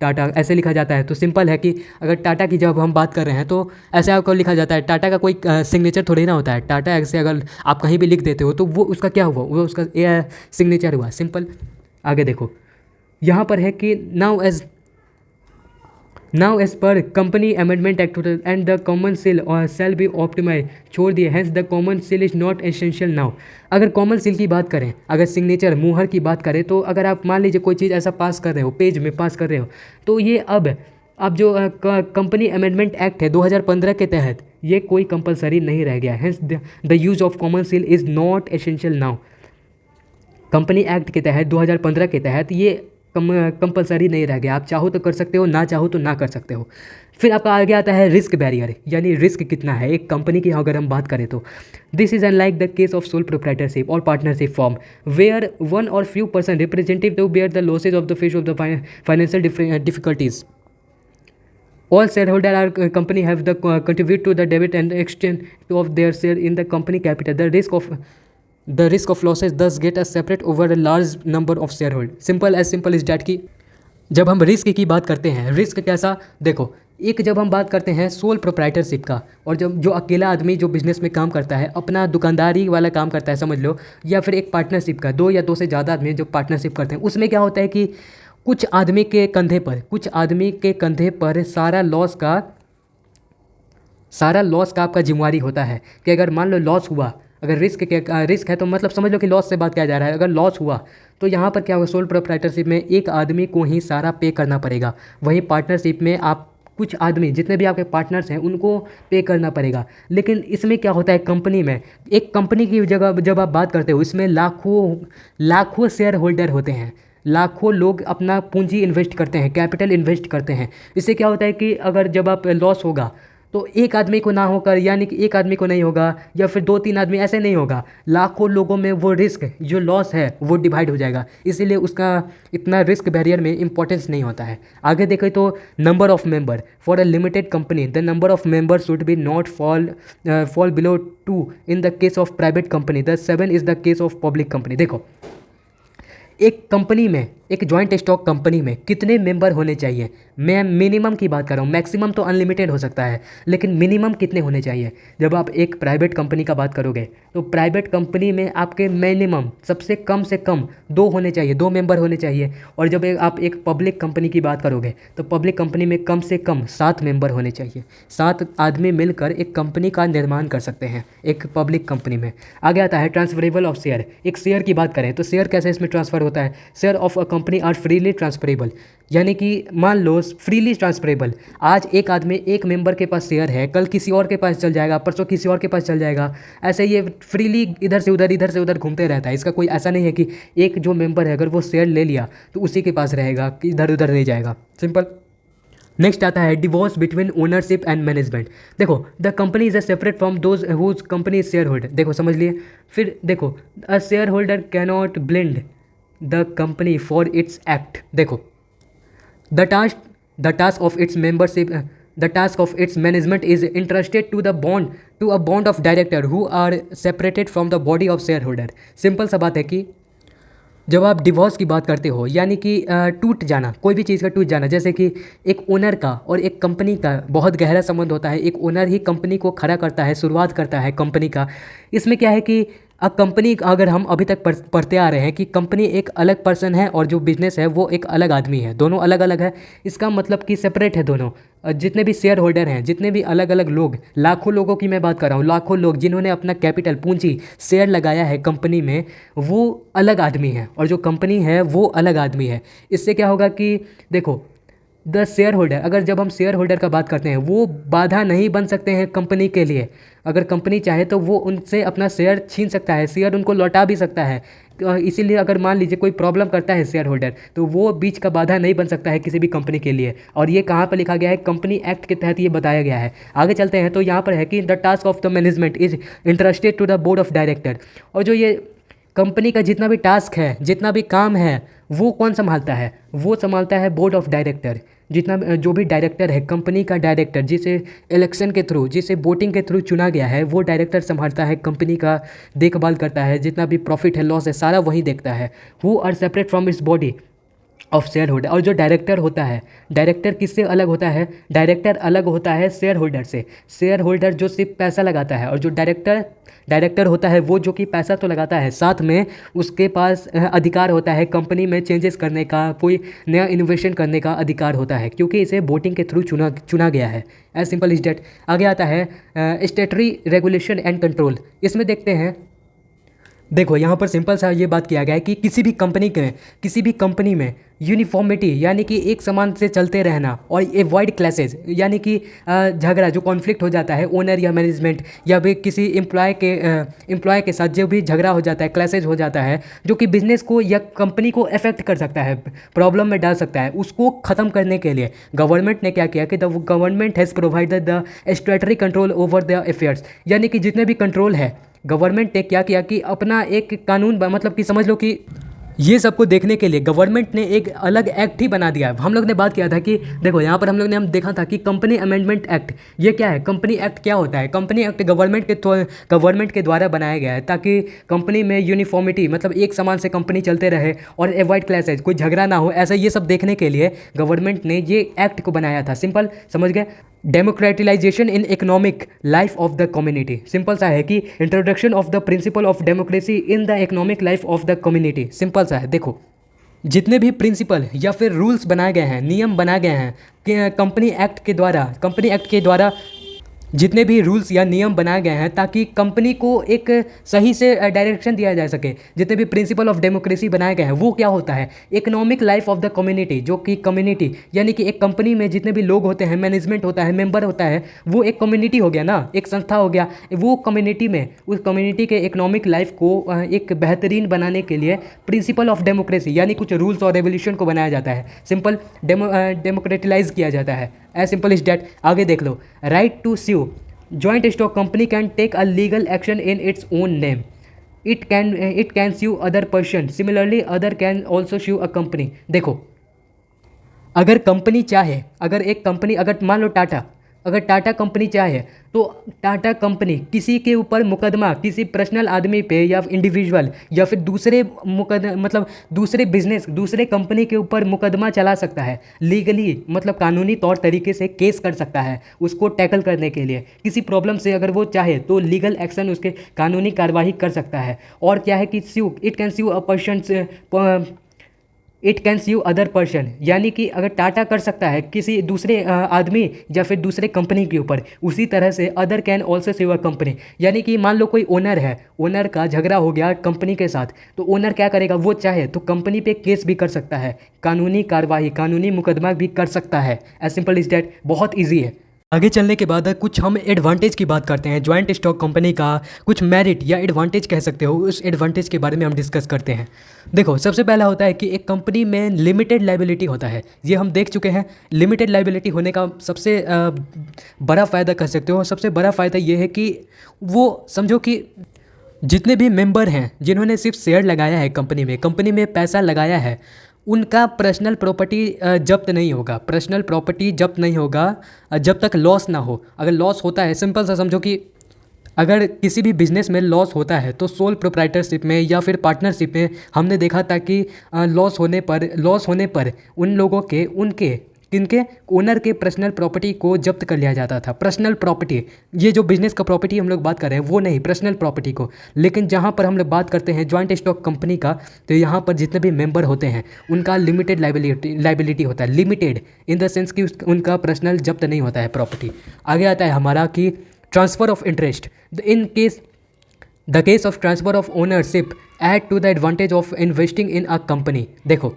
टाटा ऐसे लिखा जाता है। तो सिंपल है कि अगर टाटा की जब हम बात कर रहे हैं तो ऐसे आपको लिखा जाता है। टाटा का कोई सिग्नेचर थोड़ी ना होता है। टाटा ऐसे अगर आप कहीं भी लिख देते हो तो वो उसका क्या हुआ? वो उसका सिग्नेचर हुआ। सिंपल। आगे देखो, यहाँ पर है कि Now as per Company Amendment Act and the common seal shall be optimized, छोड़ दिए, hence the common seal is not essential now। अगर कॉमन सील की बात करें, अगर सिग्नेचर मुहर की बात करें, तो अगर आप मान लीजिए कोई चीज़ ऐसा पास कर रहे हो, पेज में पास कर रहे हो, तो ये अब जो कंपनी अमेंडमेंट एक्ट है 2015 के तहत ये कोई कंपलसरी नहीं रह गया। Hence the use of common seal is not essential now. Company act के तहत 2015 के तहत ये कंपलसरी नहीं रह गया। आप चाहो तो कर सकते हो, ना चाहो तो ना कर सकते हो। फिर आपका आगे आता है रिस्क बैरियर, यानी रिस्क कितना है एक कंपनी की अगर हम बात करें तो। This is unlike the case of sole proprietorship और partnership form where one or few person representative to bear the losses of the face of the financial difficulties. All shareholders are company have the contribute to the debit and exchange of their share in the company capital. The risk of losses thus get a separate over a large number of shareholders. Simple is that कि जब हम risk की बात करते हैं, risk कैसा? देखो, एक जब हम बात करते हैं सोल प्रोप्राइटरशिप का, और जब जो अकेला आदमी जो बिजनेस में काम करता है, अपना दुकानदारी वाला काम करता है समझ लो, या फिर एक पार्टनरशिप का, दो या दो से ज़्यादा आदमी जो पार्टनरशिप करते हैं, उसमें क्या होता है कि कुछ आदमी के कंधे पर सारा लॉस का आपका जिम्मेवारी होता है। कि अगर मान लो लॉस हुआ, अगर रिस्क है तो मतलब समझ लो कि लॉस से बात किया जा रहा है। अगर लॉस हुआ तो यहाँ पर क्या होगा? सोल प्रोप्राइटरशिप में एक आदमी को ही सारा पे करना पड़ेगा। वहीं पार्टनरशिप में आप कुछ आदमी, जितने भी आपके पार्टनर्स हैं, उनको पे करना पड़ेगा। लेकिन इसमें क्या होता है? कंपनी में, एक कंपनी की जगह जब आप बात करते हो, इसमें लाखों शेयर होल्डर होते हैं, लाखों लोग अपना पूंजी इन्वेस्ट करते हैं, कैपिटल इन्वेस्ट करते हैं। इससे क्या होता है कि अगर जब आप लॉस होगा तो एक आदमी को ना होकर, यानी कि एक आदमी को नहीं होगा, या फिर 2-3 आदमी, ऐसे नहीं होगा, लाखों लोगों में वो रिस्क जो लॉस है वो डिवाइड हो जाएगा। इसीलिए उसका इतना रिस्क बैरियर में इंपॉर्टेंस नहीं होता है। आगे देखें तो number of member for a limited company, the number of member should be not fall below 2 in the case of private company, the 7 is the case of public company. देखो, एक company में, एक जॉइंट स्टॉक कंपनी में कितने member होने चाहिए? मैं minimum की बात कर रहा हूँ, मैक्सिमम तो अनलिमिटेड हो सकता है, लेकिन मिनिमम कितने होने चाहिए? जब आप एक प्राइवेट कंपनी का बात करोगे तो प्राइवेट कंपनी में आपके मिनिमम सबसे कम से कम 2 होने चाहिए, 2 मेंबर होने चाहिए। और जब आप एक पब्लिक कंपनी की बात करोगे तो पब्लिक कंपनी में कम से कम 7 मेंबर होने चाहिए। 7 आदमी मिलकर एक कंपनी का निर्माण कर सकते हैं एक पब्लिक कंपनी में। आगे आता है ट्रांसफरेबल ऑफ शेयर। एक शेयर की बात करें तो शेयर कैसे इसमें ट्रांसफ़र होता है? Share of a company are freely transferable, यानी कि मान लो फ्रीली ट्रांसफरेबल, आज एक आदमी, एक मेंबर के पास शेयर है, कल किसी और के पास चल जाएगा, परसों किसी और के पास चल जाएगा, ऐसे ये फ्रीली इधर से उधर घूमते रहता है। इसका कोई ऐसा नहीं है कि एक जो मेंबर है अगर वो शेयर ले लिया तो उसी के पास रहेगा, कि इधर उधर नहीं जाएगा। सिंपल। नेक्स्ट आता है divorce between ownership and management. देखो, the company is a separate from those whose company is shareholder. देखो समझ लिए। फिर देखो, a shareholder cannot bind the company for its act. देखो, the task of its membership, the task of its management is interested to a board of director who are separated from the body of shareholder. Simple सा बात है कि जब आप divorce की बात करते हो, यानी कि टूट जाना, कोई भी चीज़ का टूट जाना, जैसे कि एक ओनर का और एक कंपनी का बहुत गहरा संबंध होता है। एक ओनर ही कंपनी को खड़ा करता है, शुरुआत करता है कंपनी का। इसमें क्या है कि कंपनी, अगर हम अभी तक पढ़ते आ रहे हैं कि कंपनी एक अलग पर्सन है और जो बिजनेस है वो एक अलग आदमी है, दोनों अलग अलग है। इसका मतलब कि सेपरेट है दोनों। जितने भी शेयर होल्डर हैं, जितने भी अलग अलग लोग, लाखों लोगों की मैं बात कर रहा हूँ, लाखों लोग जिन्होंने अपना कैपिटल, पूंजी, शेयर लगाया है कंपनी में, वो अलग आदमी है और जो कंपनी है वो अलग आदमी है। इससे क्या होगा कि देखो, द शेयर होल्डर, अगर जब हम शेयर होल्डर का बात करते हैं, वो बाधा नहीं बन सकते हैं कंपनी के लिए। अगर कंपनी चाहे तो वो उनसे अपना शेयर छीन सकता है, शेयर उनको लौटा भी सकता है। इसीलिए अगर मान लीजिए कोई प्रॉब्लम करता है शेयर होल्डर, तो वो बीच का बाधा नहीं बन सकता है किसी भी कंपनी के लिए। और ये कहाँ पर लिखा गया है? कंपनी एक्ट के तहत ये बताया गया है। आगे चलते हैं तो यहाँ पर है कि the task of the management is interested to the board of director. और जो ये कंपनी का जितना भी टास्क है, जितना भी काम है, वो कौन संभालता है? वो संभालता है बोर्ड ऑफ डायरेक्टर। जितना जो भी डायरेक्टर है, कंपनी का डायरेक्टर, जिसे इलेक्शन के थ्रू, जिसे वोटिंग के थ्रू चुना गया है, वो डायरेक्टर संभालता है, कंपनी का देखभाल करता है, जितना भी प्रॉफिट है, लॉस है, सारा वही देखता है। Who are separate from its body of share holder. और जो डायरेक्टर होता है, डायरेक्टर किससे अलग होता है? डायरेक्टर अलग होता है शेयर होल्डर से। शेयर होल्डर जो सिर्फ पैसा लगाता है, और जो डायरेक्टर होता है वो जो कि पैसा तो लगाता है, साथ में उसके पास अधिकार होता है कंपनी में चेंजेस करने का, कोई नया इनोवेशन करने का अधिकार होता है, क्योंकि इसे वोटिंग के थ्रू चुना गया है। As simple is that. आगे आता है स्टेटरी रेगुलेशन एंड कंट्रोल। इसमें देखते हैं, देखो यहाँ पर सिंपल सा ये बात किया गया है कि किसी भी कंपनी में यूनिफॉर्मिटी, यानी कि एक समान से चलते रहना, और एवॉइड क्लैशेज, यानी कि झगड़ा, जो कॉन्फ्लिक्ट हो जाता है ओनर या मैनेजमेंट या भी किसी एम्प्लॉय के साथ, जो भी झगड़ा हो जाता है, क्लैशेज हो जाता है, जो कि बिजनेस को या कंपनी को अफेक्ट कर सकता है, प्रॉब्लम में डाल सकता है, उसको ख़त्म करने के लिए गवर्नमेंट ने क्या किया कि the government has provided the statutory control over the affairs. यानी कि जितने भी कंट्रोल है, गवर्नमेंट ने क्या किया कि अपना एक कानून, मतलब कि समझ लो कि ये सबको देखने के लिए गवर्नमेंट ने एक अलग एक्ट ही बना दिया है। हम लोग ने बात किया था कि देखो यहाँ पर हम देखा था कि कंपनी अमेंडमेंट एक्ट, ये क्या है? कंपनी एक्ट क्या होता है? कंपनी एक्ट गवर्नमेंट के द्वारा बनाया गया है ताकि कंपनी में यूनिफॉर्मिटी, मतलब एक समान से कंपनी चलते रहे और एवॉइड क्लैशेज, कोई झगड़ा ना हो, ऐसा ये सब देखने के लिए गवर्नमेंट ने ये एक्ट को बनाया था। सिंपल, समझ गए? Democratization in economic life of the community. Simple सा है कि introduction of the principle of democracy in the economic life of the community. Simple सा है। देखो, जितने भी प्रिंसिपल या फिर रूल्स बनाए गए हैं, नियम बनाए गए हैं कंपनी एक्ट के द्वारा जितने भी रूल्स या नियम बनाए गए हैं ताकि कंपनी को एक सही से डायरेक्शन दिया जा सके, जितने भी प्रिंसिपल ऑफ डेमोक्रेसी बनाए गए हैं, वो क्या होता है? Economic life of the community. जो कि कम्युनिटी, यानी कि एक कंपनी में जितने भी लोग होते हैं, मैनेजमेंट होता है, मेंबर होता है, वो एक कम्युनिटी हो गया ना, एक संस्था हो गया। वो कम्युनिटी में, उस कम्युनिटी के इकोनॉमिक लाइफ को एक बेहतरीन बनाने के लिए प्रिंसिपल ऑफ डेमोक्रेसी, यानी कुछ रूल्स और रेवोल्यूशन को बनाया जाता है। सिंपल, डेमोक्रेटिलाइज किया जाता है। As simple is that. आगे देख लो, right to sue. Joint stock company can take a legal action in its own name. It can sue other person. Similarly other can also sue a company. देखो, अगर company चाहे, अगर एक company, अगर मान लो अगर टाटा कंपनी चाहे तो टाटा कंपनी किसी के ऊपर मुकदमा, किसी पर्सनल आदमी पे या इंडिविजुअल या फिर दूसरे मतलब दूसरे बिजनेस, दूसरे कंपनी के ऊपर मुकदमा चला सकता है लीगली, मतलब कानूनी तौर तरीके से केस कर सकता है उसको टैकल करने के लिए। किसी प्रॉब्लम से अगर वो चाहे तो लीगल एक्शन, उसके कानूनी कार्यवाही कर सकता है। और क्या है कि it can sue a person, it can sue other person, यानी कि अगर टाटा कर सकता है किसी दूसरे आदमी या फिर दूसरे कंपनी के ऊपर, उसी तरह से other can also sue a company. यानी कि मान लो कोई ओनर है, ओनर का झगड़ा हो गया कंपनी के साथ, तो ओनर क्या करेगा, वो चाहे तो कंपनी पे केस भी कर सकता है, कानूनी कार्यवाही, कानूनी मुकदमा भी कर सकता है। एज सिंपल इज डैट, बहुत ईजी है। आगे चलने के बाद कुछ हम एडवांटेज की बात करते हैं ज्वाइंट स्टॉक कंपनी का, कुछ मेरिट या एडवांटेज कह सकते हो, उस एडवांटेज के बारे में हम डिस्कस करते हैं। देखो, सबसे पहला होता है कि एक कंपनी में लिमिटेड लायबिलिटी होता है। ये हम देख चुके हैं। लिमिटेड लायबिलिटी होने का सबसे बड़ा फ़ायदा कह सकते हो। सबसे बड़ा फ़ायदा ये है कि वो समझो कि जितने भी मेंबर हैं जिन्होंने सिर्फ शेयर लगाया है कंपनी में पैसा लगाया है, उनका पर्सनल प्रॉपर्टी जब्त नहीं होगा। पर्सनल प्रॉपर्टी जब्त नहीं होगा जब तक लॉस ना हो। अगर लॉस होता है, सिंपल सा समझो कि अगर किसी भी बिजनेस में लॉस होता है तो सोल प्रोप्राइटरशिप में या फिर पार्टनरशिप में हमने देखा था कि लॉस होने पर उन लोगों के, उनके किनके, ओनर के पर्सनल प्रॉपर्टी को जब्त कर लिया जाता था। पर्सनल प्रॉपर्टी, ये जो बिजनेस का प्रॉपर्टी हम लोग बात कर रहे हैं वो नहीं, पर्सनल प्रॉपर्टी को। लेकिन जहाँ पर हम लोग बात करते हैं जॉइंट स्टॉक कंपनी का, तो यहाँ पर जितने भी मेंबर होते हैं उनका लिमिटेड लाइबिलिटी होता है। लिमिटेड इन द सेंस कि उनका पर्सनल जब्त नहीं होता है प्रॉपर्टी। आगे आता है हमारा कि transfer of interest. The case of transfer of ownership add to the advantage of investing in a company. देखो,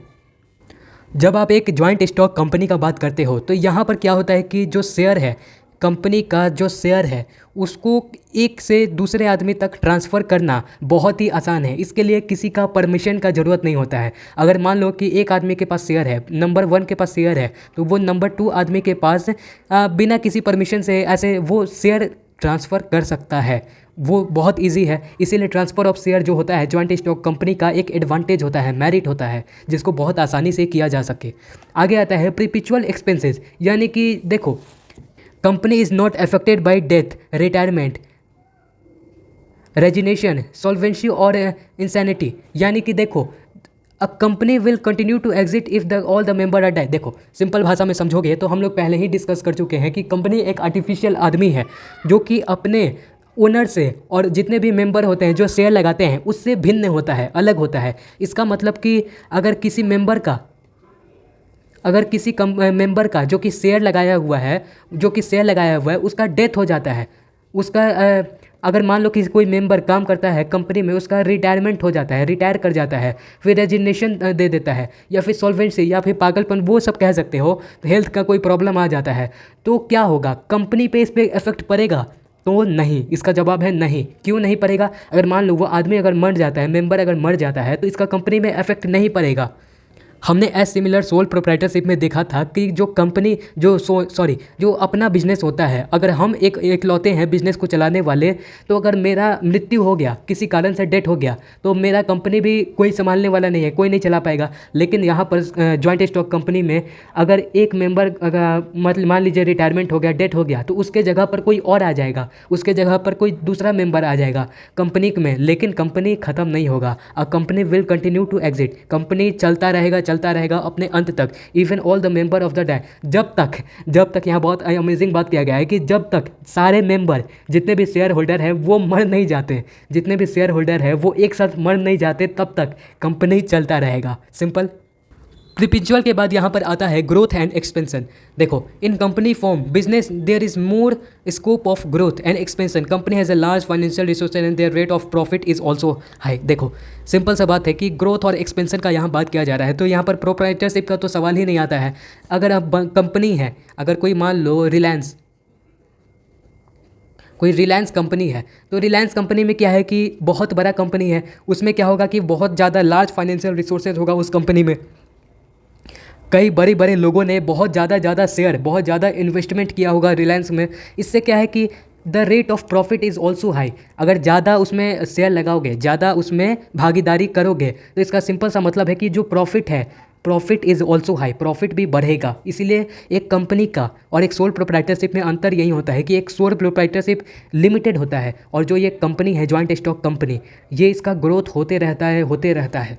जब आप एक जॉइंट स्टॉक कंपनी का बात करते हो तो यहाँ पर क्या होता है कि जो शेयर है, कंपनी का जो शेयर है, उसको एक से दूसरे आदमी तक ट्रांसफ़र करना बहुत ही आसान है। इसके लिए किसी का परमिशन का ज़रूरत नहीं होता है। अगर मान लो कि एक आदमी के पास शेयर है, नंबर 1 के पास शेयर है, तो वो नंबर 2 आदमी के पास बिना किसी परमिशन से ऐसे वो शेयर ट्रांसफ़र कर सकता है। वो बहुत इजी है। इसीलिए ट्रांसफ़र ऑफ शेयर जो होता है जॉइंट स्टॉक कंपनी का एक एडवांटेज होता है, मेरिट होता है, जिसको बहुत आसानी से किया जा सके। आगे आता है परपेचुअल एक्सपेंसेस, यानी कि देखो, company is not affected by death, retirement, resignation, solvency और इंसैनिटी। यानी कि देखो, a company will continue to exit if the all the member are dead. देखो, सिंपल भाषा में समझोगे तो हम लोग पहले ही डिस्कस कर चुके हैं कि कंपनी एक आर्टिफिशियल आदमी है जो कि अपने ओनर से और जितने भी मेंबर होते हैं जो शेयर लगाते हैं उससे भिन्न होता है, अलग होता है। इसका मतलब कि अगर किसी मेंबर का जो कि शेयर लगाया हुआ है उसका डेथ हो जाता है, उसका अगर मान लो कि कोई मेंबर काम करता है कंपनी में, उसका रिटायरमेंट हो जाता है, रिटायर कर जाता है, फिर रेजिग्नेशन दे देता है, या फिर सॉल्वेंसी या फिर पागलपन, वो सब कह सकते हो, हेल्थ का कोई प्रॉब्लम आ जाता है, तो क्या होगा, कंपनी पे इस पर इफेक्ट पड़ेगा? तो नहीं, इसका जवाब है नहीं। क्यों नहीं पड़ेगा? अगर मान लो वो आदमी अगर मर जाता है, मेंबर अगर मर जाता है, तो इसका कंपनी में इफेक्ट नहीं पड़ेगा। हमने एज सिमिलर सोल प्रोप्राइटरशिप में देखा था कि जो कंपनी जो अपना बिजनेस होता है, अगर हम एक इकलौते हैं बिजनेस को चलाने वाले, तो अगर मेरा मृत्यु हो गया, किसी कारण से डेथ हो गया, तो मेरा कंपनी भी कोई संभालने वाला नहीं है, कोई नहीं चला पाएगा। लेकिन यहाँ पर जॉइंट स्टॉक कंपनी में अगर एक मेंबर मतलब मान लीजिए रिटायरमेंट हो गया, डेथ हो गया, तो उसके जगह पर कोई और आ जाएगा, उसके जगह पर कोई दूसरा मेंबर आ जाएगा कंपनी में, लेकिन कंपनी ख़त्म नहीं होगा। A company will continue to exit, company चलता रहेगा अपने अंत तक, even all the member of the day, जब तक यहाँ बहुत अमेजिंग बात किया गया है कि जब तक सारे मेंबर, जितने भी शेयर होल्डर हैं वो मर नहीं जाते, जितने भी शेयर होल्डर हैं वो एक साथ मर नहीं जाते, तब तक कंपनी चलता रहेगा। सिंपल। परपेचुअल के बाद यहाँ पर आता है ग्रोथ एंड एक्सपेंशन। देखो, in company form business there is more scope of growth and expansion, company has a large financial resource and their rate of profit is also high. देखो, simple सा बात है कि ग्रोथ और expansion का यहाँ बात किया जा रहा है, तो यहाँ पर प्रोप्राइटरशिप का तो सवाल ही नहीं आता है। अगर आप कंपनी है, अगर कोई मान लो रिलायंस कंपनी है, तो रिलायंस कंपनी में क्या है कि बहुत बड़ा कंपनी है, उसमें क्या होगा कि बहुत ज़्यादा लार्ज फाइनेंशियल रिसोर्सेज होगा उस कंपनी में, कई बड़े बड़े लोगों ने बहुत ज़्यादा शेयर, बहुत ज़्यादा इन्वेस्टमेंट किया होगा रिलायंस में। इससे क्या है कि the rate of profit is also high, अगर ज़्यादा उसमें शेयर लगाओगे, ज़्यादा उसमें भागीदारी करोगे, तो इसका सिंपल सा मतलब है कि जो प्रॉफिट है profit is also high, profit भी बढ़ेगा। इसीलिए एक कंपनी का और एक सोल प्रोप्राइटरशिप में अंतर यही होता है कि एक सोल प्रोप्राइटरशिप लिमिटेड होता है और जो ये कंपनी है जॉइंट स्टॉक कंपनी, ये इसका ग्रोथ होते रहता है।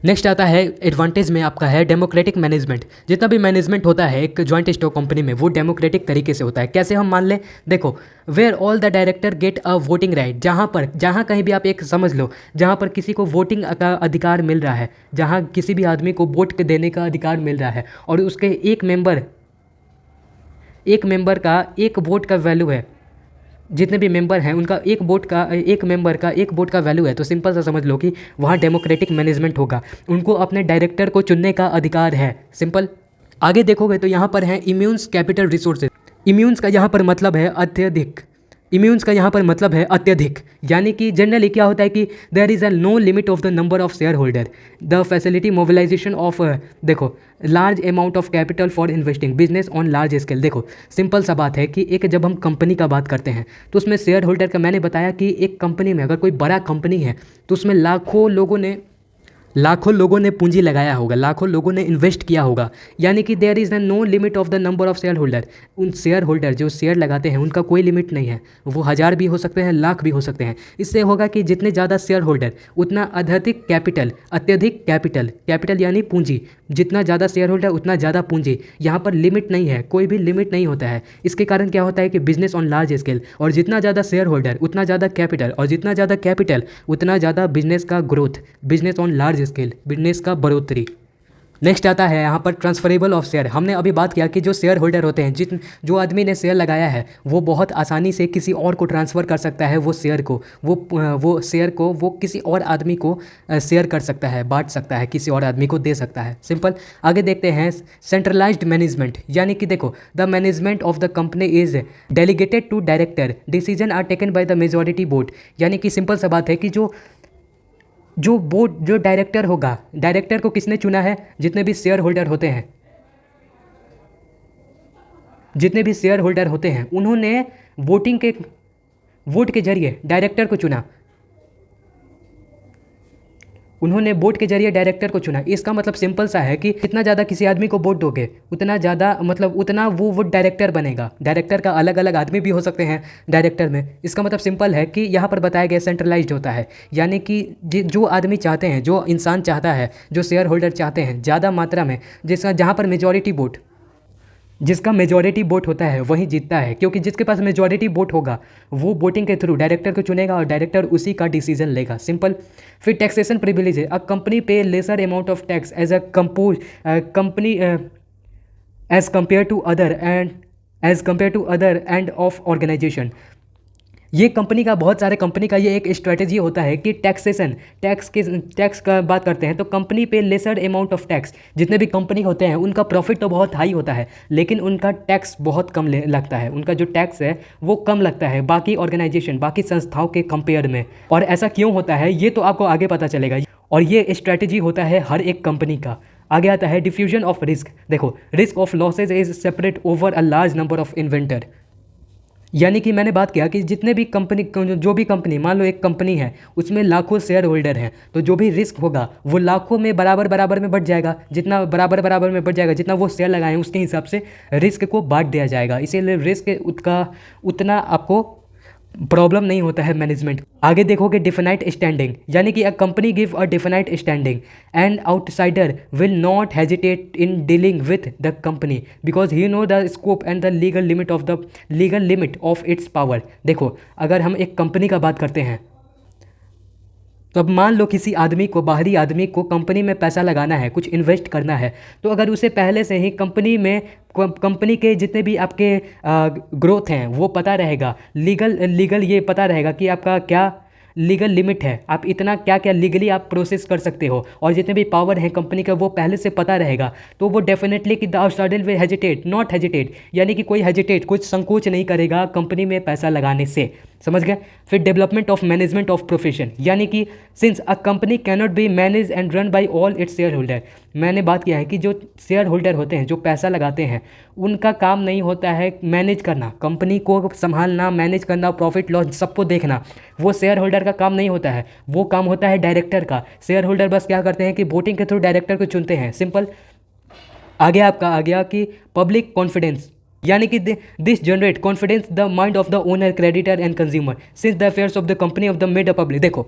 नेक्स्ट आता है एडवांटेज में आपका है डेमोक्रेटिक मैनेजमेंट। जितना भी मैनेजमेंट होता है एक जॉइंट स्टॉक कंपनी में वो डेमोक्रेटिक तरीके से होता है। कैसे हम मान लें, देखो, where all the director get a voting right, जहाँ कहीं भी आप एक समझ लो जहाँ पर किसी को वोटिंग का अधिकार मिल रहा है, जहाँ किसी भी आदमी को वोट देने का अधिकार मिल रहा है और उसके एक मेंबर का एक वोट का वैल्यू है, जितने भी मेंबर हैं उनका एक मेंबर का एक वोट का वैल्यू है, तो सिंपल सा समझ लो कि वहाँ डेमोक्रेटिक मैनेजमेंट होगा। उनको अपने डायरेक्टर को चुनने का अधिकार है, सिंपल। आगे देखोगे तो यहाँ पर है इम्यून्स कैपिटल रिसोर्सेज। इम्यून्स का यहाँ पर मतलब है अत्यधिक, यानी कि जनरली क्या होता है कि there is a no limit of the number of shareholder, the facility mobilization of देखो large amount of capital for investing business on large scale. देखो सिंपल सा बात है कि एक जब हम कंपनी का बात करते हैं तो उसमें शेयर होल्डर का, मैंने बताया कि एक कंपनी में अगर कोई बड़ा कंपनी है तो उसमें लाखों लोगों ने पूंजी लगाया होगा, लाखों लोगों ने इन्वेस्ट किया होगा, यानी कि there is no limit of the number of shareholder. उन शेयर होल्डर जो शेयर लगाते हैं उनका कोई लिमिट नहीं है, वो 1000 भी हो सकते हैं, लाख भी हो सकते हैं। इससे होगा कि जितने ज़्यादा शेयर होल्डर उतना अत्यधिक कैपिटल यानी पूंजी, जितना ज़्यादा शेयर होल्डर उतना ज़्यादा पूंजी। यहाँ पर लिमिट नहीं है, कोई भी लिमिट नहीं होता है। इसके कारण क्या होता है कि बिजनेस ऑन लार्ज स्केल, और जितना ज़्यादा शेयर होल्डर उतना ज़्यादा कैपिटल, और जितना ज़्यादा कैपिटल उतना ज़्यादा बिजनेस का growth, business on large scale, business का बढ़ोतरी। नेक्स्ट आता है यहाँ पर ट्रांसफरेबल ऑफ शेयर। हमने अभी बात किया कि जो शेयर होल्डर होते हैं, जो आदमी ने शेयर लगाया है वो बहुत आसानी से किसी और को ट्रांसफ़र कर सकता है, वो शेयर को वो किसी और आदमी को शेयर कर सकता है, बांट सकता है, किसी और आदमी को दे सकता है, सिंपल। आगे देखते हैं सेंट्रलाइज्ड मैनेजमेंट, यानी कि देखो the management of the company is delegated to director, decision are taken by the majority board. यानी कि सिंपल सा बात है कि जो डायरेक्टर होगा, डायरेक्टर को किसने चुना है, जितने भी शेयर होल्डर होते हैं उन्होंने वोट के जरिए डायरेक्टर को चुना, इसका मतलब सिंपल सा है कि जितना ज़्यादा किसी आदमी को वोट दोगे उतना वो डायरेक्टर बनेगा। डायरेक्टर का अलग अलग आदमी भी हो सकते हैं डायरेक्टर में। इसका मतलब सिंपल है कि यहाँ पर बताया गया सेंट्रलाइज्ड होता है, यानी कि जो आदमी चाहते हैं, जो इंसान चाहता है, जो शेयर होल्डर चाहते हैं ज़्यादा मात्रा में, जिसका मेजॉरिटी वोट होता है वही जीतता है, क्योंकि जिसके पास मेजॉरिटी वोट होगा वो वोटिंग के थ्रू डायरेक्टर को चुनेगा और डायरेक्टर उसी का डिसीजन लेगा, सिंपल। फिर टैक्सेशन प्रिविलेज है, a company pay lesser amount of tax as a company as compare to other end of organization. ये बहुत सारे कंपनी का ये एक स्ट्रेटेजी होता है कि टैक्स का बात करते हैं तो company pay lesser amount of tax, जितने भी कंपनी होते हैं उनका प्रॉफिट तो बहुत हाई होता है लेकिन उनका टैक्स बहुत कम लगता है, उनका जो टैक्स है वो कम लगता है बाकी संस्थाओं के कंपेयर में। और ऐसा क्यों होता है ये तो आपको आगे पता चलेगा, और ये स्ट्रेटेजी होता है हर एक कंपनी का। आगे आता है डिफ्यूजन ऑफ रिस्क। देखो risk of losses is separate over a large number of inventor, यानी कि मैंने बात किया कि जो भी कंपनी मान लो एक कंपनी है उसमें लाखों शेयर होल्डर हैं, तो जो भी रिस्क होगा वो लाखों में बराबर में बढ़ जाएगा, जितना बराबर में बढ़ जाएगा जितना वो शेयर लगाए हैं उसके हिसाब से रिस्क को बांट दिया जाएगा, इसीलिए रिस्क का उतना आपको प्रॉब्लम नहीं होता है मैनेजमेंट। आगे देखोगे डिफाइनाइट स्टैंडिंग, यानी कि a company give a definite standing and outsider will not hesitate in dealing with the company because he know the scope and the legal limit of its power. देखो अगर हम एक company का बात करते हैं तो अब मान लो किसी बाहरी आदमी को कंपनी में पैसा लगाना है, कुछ इन्वेस्ट करना है, तो अगर उसे पहले से ही कंपनी के जितने भी आपके ग्रोथ हैं वो पता रहेगा, लीगल ये पता रहेगा कि आपका क्या लीगल लिमिट है, आप इतना क्या लीगली आप प्रोसेस कर सकते हो, और जितने भी पावर हैं कंपनी का वो पहले से पता रहेगा, तो वो डेफिनेटली कि the outsider will not hesitate, यानी कि कुछ संकोच नहीं करेगा कंपनी में पैसा लगाने से। समझ गए। फिर development of management of profession, यानी कि since a company cannot be manage and run by all its share holder, मैंने बात किया है कि जो शेयर होल्डर होते हैं, जो पैसा लगाते हैं, उनका काम नहीं होता है मैनेज करना, कंपनी को संभालना, मैनेज करना, प्रॉफिट लॉस सबको देखना, वो शेयर होल्डर का काम नहीं होता है, वो काम होता है डायरेक्टर का। शेयर होल्डर बस क्या करते हैं कि वोटिंग के थ्रू डायरेक्टर को चुनते हैं, सिंपल। आगे आपका आ गया कि पब्लिक कॉन्फिडेंस, यानी कि this generate confidence the mind of the owner, creditor and consumer since the affairs of the company of the made a public. देखो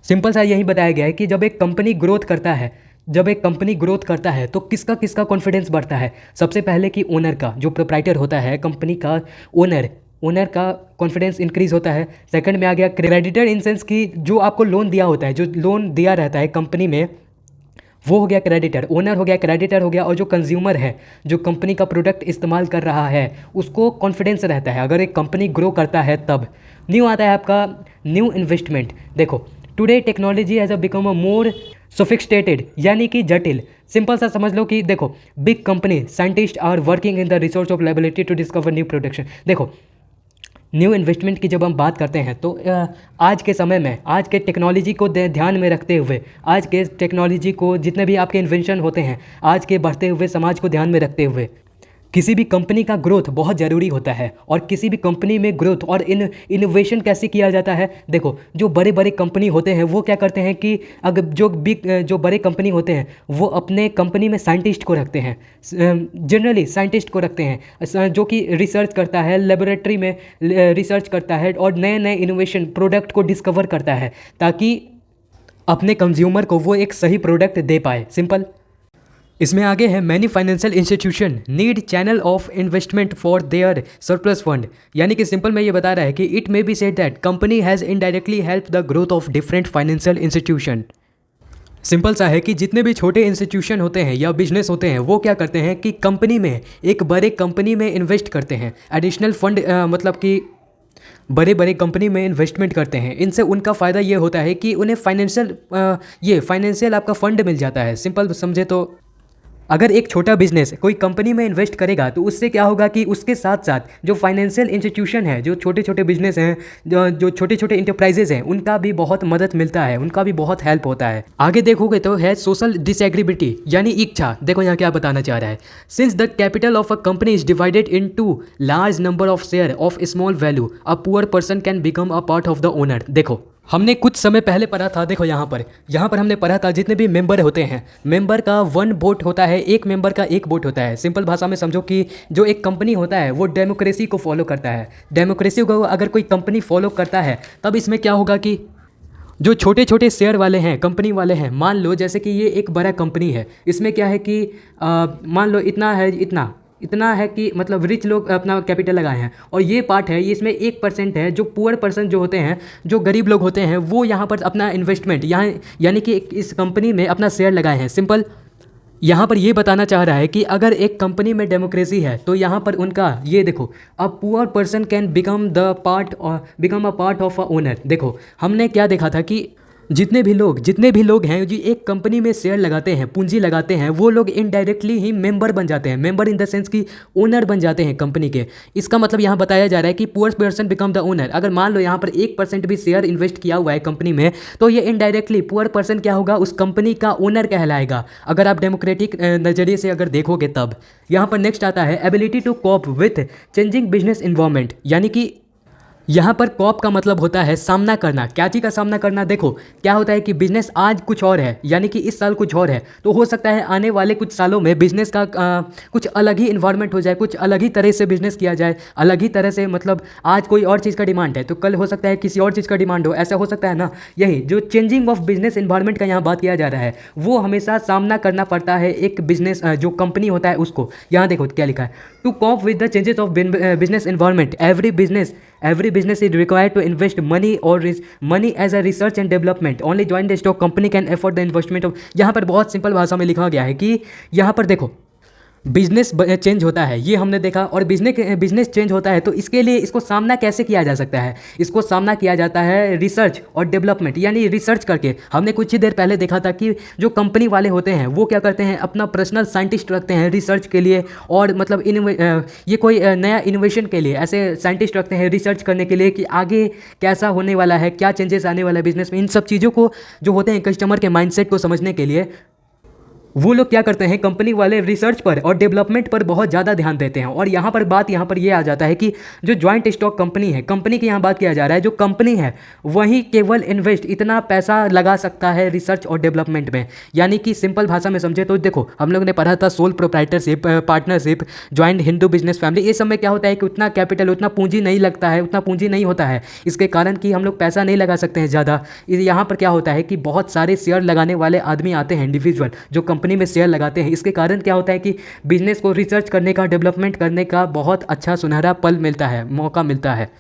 सिंपल सा यही बताया गया है कि जब एक कंपनी ग्रोथ करता है, जब एक कंपनी ग्रोथ करता है तो किसका किसका कॉन्फिडेंस बढ़ता है? सबसे पहले कि ओनर का, जो प्रोप्राइटर होता है कंपनी का, ओनर का कॉन्फिडेंस इंक्रीज होता है। सेकंड में आ गया क्रेडिटर, इन सेंस कि जो आपको लोन दिया होता है, जो लोन दिया रहता है कंपनी में, वो हो गया क्रेडिटर, ओनर हो गया, क्रेडिटर हो गया। और जो कंज्यूमर है, जो कंपनी का प्रोडक्ट इस्तेमाल कर रहा है, उसको कॉन्फिडेंस रहता है अगर एक कंपनी ग्रो करता है तब। न्यू आता है आपका न्यू इन्वेस्टमेंट। देखो today technology has become a more sophisticated, यानी कि जटिल। सिंपल सा समझ लो कि देखो big company scientist are working in the resource of liability to discover new production. देखो न्यू इन्वेस्टमेंट की जब हम बात करते हैं तो आज के समय में, आज के टेक्नोलॉजी को ध्यान में रखते हुए, आज के टेक्नोलॉजी को, जितने भी आपके इन्वेंशन होते हैं, आज के बढ़ते हुए समाज को ध्यान में रखते हुए किसी भी कंपनी का ग्रोथ बहुत ज़रूरी होता है। और किसी भी कंपनी में ग्रोथ और इनोवेशन कैसे किया जाता है? देखो जो बड़े बड़े कंपनी होते हैं वो क्या करते हैं कि अगर जो बड़े कंपनी होते हैं वो अपने कंपनी में साइंटिस्ट को रखते हैं, जनरली साइंटिस्ट को रखते हैं जो कि रिसर्च करता है, लेबोरेटरी में रिसर्च करता है और नए नए इनोवेशन प्रोडक्ट को डिस्कवर करता है, ताकि अपने कंज्यूमर को वो एक सही प्रोडक्ट दे पाए, सिंपल। इसमें आगे है many financial institution need channel of investment for their surplus fund, यानी कि सिंपल में ये बता रहा है कि it may be said that company has indirectly help the growth of different financial institution. Simple सा है कि जितने भी छोटे इंस्टीट्यूशन होते हैं या बिजनेस होते हैं वो क्या करते हैं कि कंपनी में, एक बड़े कंपनी में इन्वेस्ट करते हैं, एडिशनल फंड मतलब कि बड़े बड़े कंपनी में इन्वेस्टमेंट करते हैं। इनसे उनका फ़ायदा ये होता है कि उन्हें फाइनेंशियल आपका फंड मिल जाता है। सिंपल समझे तो अगर एक छोटा बिजनेस कोई कंपनी में इन्वेस्ट करेगा तो उससे क्या होगा कि उसके साथ साथ जो फाइनेंशियल इंस्टीट्यूशन है, जो छोटे छोटे बिजनेस हैं, जो छोटे छोटे इंटरप्राइजेज हैं, उनका भी बहुत मदद मिलता है, उनका भी बहुत हेल्प होता है। आगे देखोगे तो है सोशल डिसएग्रीबिलिटी, यानी इच्छा। देखो यहाँ क्या बताना चाह रहा है, since the capital of a company is divided into large number of share of small value, a poor person can become a part of the owner. देखो हमने कुछ समय पहले पढ़ा था, देखो यहाँ पर हमने पढ़ा था जितने भी मेंबर होते हैं, मेंबर का 1 वोट होता है, एक मेंबर का 1 वोट होता है। सिंपल भाषा में समझो कि जो एक कंपनी होता है वो डेमोक्रेसी को फॉलो करता है। डेमोक्रेसी को अगर कोई कंपनी फॉलो करता है तब इसमें क्या होगा कि जो छोटे छोटे शेयर वाले हैं, कंपनी वाले हैं, मान लो जैसे कि ये एक बड़ा कंपनी है, इसमें क्या है कि मान लो इतना है कि मतलब रिच लोग अपना कैपिटल लगाए हैं, और ये पार्ट है, ये इसमें 1% है जो पुअर पर्सन जो होते हैं, जो गरीब लोग होते हैं, वो यहाँ पर अपना इन्वेस्टमेंट यहाँ यानी कि इस कंपनी में अपना शेयर लगाए हैं। सिंपल यहाँ पर ये बताना चाह रहा है कि अगर एक कंपनी में डेमोक्रेसी है तो यहाँ पर उनका ये देखो, अ poor person can become a part of a owner. देखो हमने क्या देखा था कि जितने भी लोग हैं जो एक कंपनी में शेयर लगाते हैं, पूंजी लगाते हैं, वो लोग इनडायरेक्टली ही मेंबर बन जाते हैं, मेंबर इन द सेंस कि ओनर बन जाते हैं कंपनी के। इसका मतलब यहाँ बताया जा रहा है कि poor person become the owner. अगर मान लो यहाँ पर 1% भी शेयर इन्वेस्ट किया हुआ है कंपनी में, तो ये इनडायरेक्टली पुअर पर्सन क्या होगा, उस कंपनी का ओनर कहलाएगा, अगर आप डेमोक्रेटिक नज़रिए से अगर देखोगे तब। यहाँ पर नेक्स्ट आता है ability to cope with changing business environment, यानी कि यहाँ पर कॉप का मतलब होता है सामना करना। क्या चीज़ का सामना करना? देखो क्या होता है कि बिजनेस आज कुछ और है, यानी कि इस साल कुछ और है, तो हो सकता है आने वाले कुछ सालों में बिजनेस का कुछ अलग ही इन्वायरमेंट हो जाए, कुछ अलग ही तरह से बिजनेस किया जाए, अलग ही तरह से। मतलब आज कोई और चीज़ का डिमांड है तो कल हो सकता है किसी और चीज़ का डिमांड हो, ऐसा हो सकता है ना। यही जो चेंजिंग ऑफ बिजनेस इन्वायरमेंट का यहाँ बात किया जा रहा है, वो हमेशा सामना करना पड़ता है एक बिजनेस जो कंपनी होता है उसको। यहाँ देखो क्या लिखा है, to cope with the changes of business environment every business is required to invest money as a research and development. Only join the stock company can afford the investment of। यहाँ पर बहुत सिंपल भाषा में लिखा गया है कि यहाँ पर देखो बिजनेस चेंज होता है, ये हमने देखा। और बिजनेस चेंज होता है तो इसके लिए इसको सामना कैसे किया जा सकता है? इसको सामना किया जाता है रिसर्च और डेवलपमेंट, यानी रिसर्च करके। हमने कुछ ही देर पहले देखा था कि जो कंपनी वाले होते हैं वो क्या करते हैं, अपना पर्सनल साइंटिस्ट रखते हैं रिसर्च के लिए, और मतलब ये कोई नया इनोवेशन के लिए ऐसे साइंटिस्ट रखते हैं रिसर्च करने के लिए कि आगे कैसा होने वाला है, क्या चेंजेस आने वाला है बिजनेस में। इन सब चीज़ों को जो होते हैं कस्टमर के माइंडसेट को समझने के लिए वो लोग क्या करते हैं, कंपनी वाले रिसर्च पर और डेवलपमेंट पर बहुत ज़्यादा ध्यान देते हैं। और यहाँ पर बात यहाँ पर ये आ जाता है कि जो जॉइंट स्टॉक कंपनी है, कंपनी की यहाँ बात किया जा रहा है, जो कंपनी है वही केवल इन्वेस्ट इतना पैसा लगा सकता है रिसर्च और डेवलपमेंट में। यानी कि सिंपल भाषा में समझे तो देखो, हम लोग ने पढ़ा था soul proprietorship, partnership, joint Hindu business family. इस समय क्या होता है कि उतना कैपिटल, उतना पूंजी नहीं लगता है, उतना पूंजी नहीं होता है, इसके कारण कि हम लोग पैसा नहीं लगा सकते हैं ज़्यादा। यहाँ पर क्या होता है कि बहुत सारे शेयर लगाने वाले आदमी आते हैं, इंडिविजुअल जो कंपनी में शेयर लगाते हैं। इसके कारण क्या होता है कि बिजनेस को रिसर्च करने का, डेवलपमेंट करने का बहुत अच्छा सुनहरा पल मिलता है, मौका मिलता है।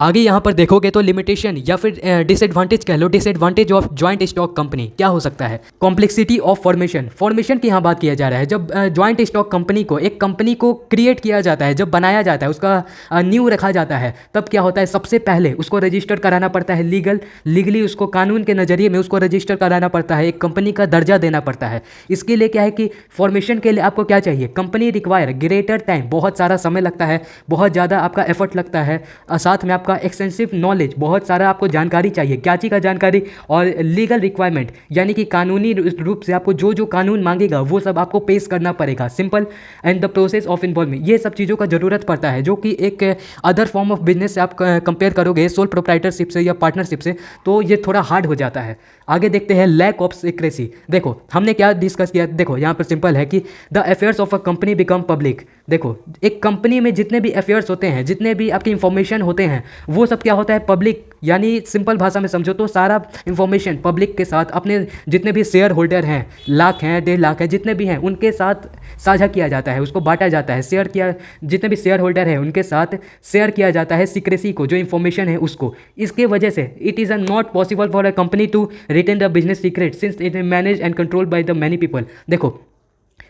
आगे यहाँ पर देखोगे तो लिमिटेशन या फिर डिसएडवांटेज कह लो, disadvantage of joint stock company क्या हो सकता है? कॉम्प्लेक्सिटी ऑफ फॉर्मेशन की यहाँ बात किया जा रहा है। जब जॉइंट स्टॉक कंपनी को, एक कंपनी को क्रिएट किया जाता है, जब बनाया जाता है, उसका न्यू रखा जाता है, तब क्या होता है, सबसे पहले उसको रजिस्टर कराना पड़ता है, लीगली उसको कानून के नज़रिए में उसको रजिस्टर कराना पड़ता है, एक कंपनी का दर्जा देना पड़ता है। इसके लिए क्या है कि फॉर्मेशन के लिए आपको क्या चाहिए, कंपनी रिक्वायर ग्रेटर टाइम, बहुत सारा समय लगता है, बहुत ज़्यादा आपका एफर्ट लगता है, साथ में आपका एक्सटेंसिव नॉलेज, बहुत सारा आपको जानकारी चाहिए। क्या चीज़ का जानकारी? और लीगल रिक्वायरमेंट, यानी कि कानूनी रूप से आपको जो जो कानून मांगेगा वो सब आपको पेश करना पड़ेगा। Simple and the process of involvement, ये सब चीज़ों का ज़रूरत पड़ता है, जो कि एक अदर फॉर्म ऑफ बिजनेस से आप कंपेयर करोगे सोल प्रोप्राइटरशिप से या पार्टनरशिप से, तो ये थोड़ा हार्ड हो जाता है। आगे देखते हैं लैक ऑफ सीक्रेसी। देखो हमने क्या डिस्कस किया, देखो यहाँ पर सिंपल है कि the affairs of a company become public. देखो एक कंपनी में जितने भी अफेयर्स होते हैं, जितने भी आपकी इंफॉर्मेशन होते हैं, वो सब क्या होता है, पब्लिक। यानी सिंपल भाषा में समझो तो सारा इंफॉर्मेशन पब्लिक के साथ, अपने जितने भी शेयर होल्डर हैं, लाख हैं, 1.5 लाख हैं, जितने भी हैं, उनके साथ साझा किया जाता है, उसको बांटा जाता है, शेयर किया, जितने भी शेयर होल्डर हैं उनके साथ शेयर किया जाता है सीक्रेसी को, जो इन्फॉर्मेशन है उसको। इसके वजह से it is not possible for a company to retain the business secret since it is manage and control by the many people. देखो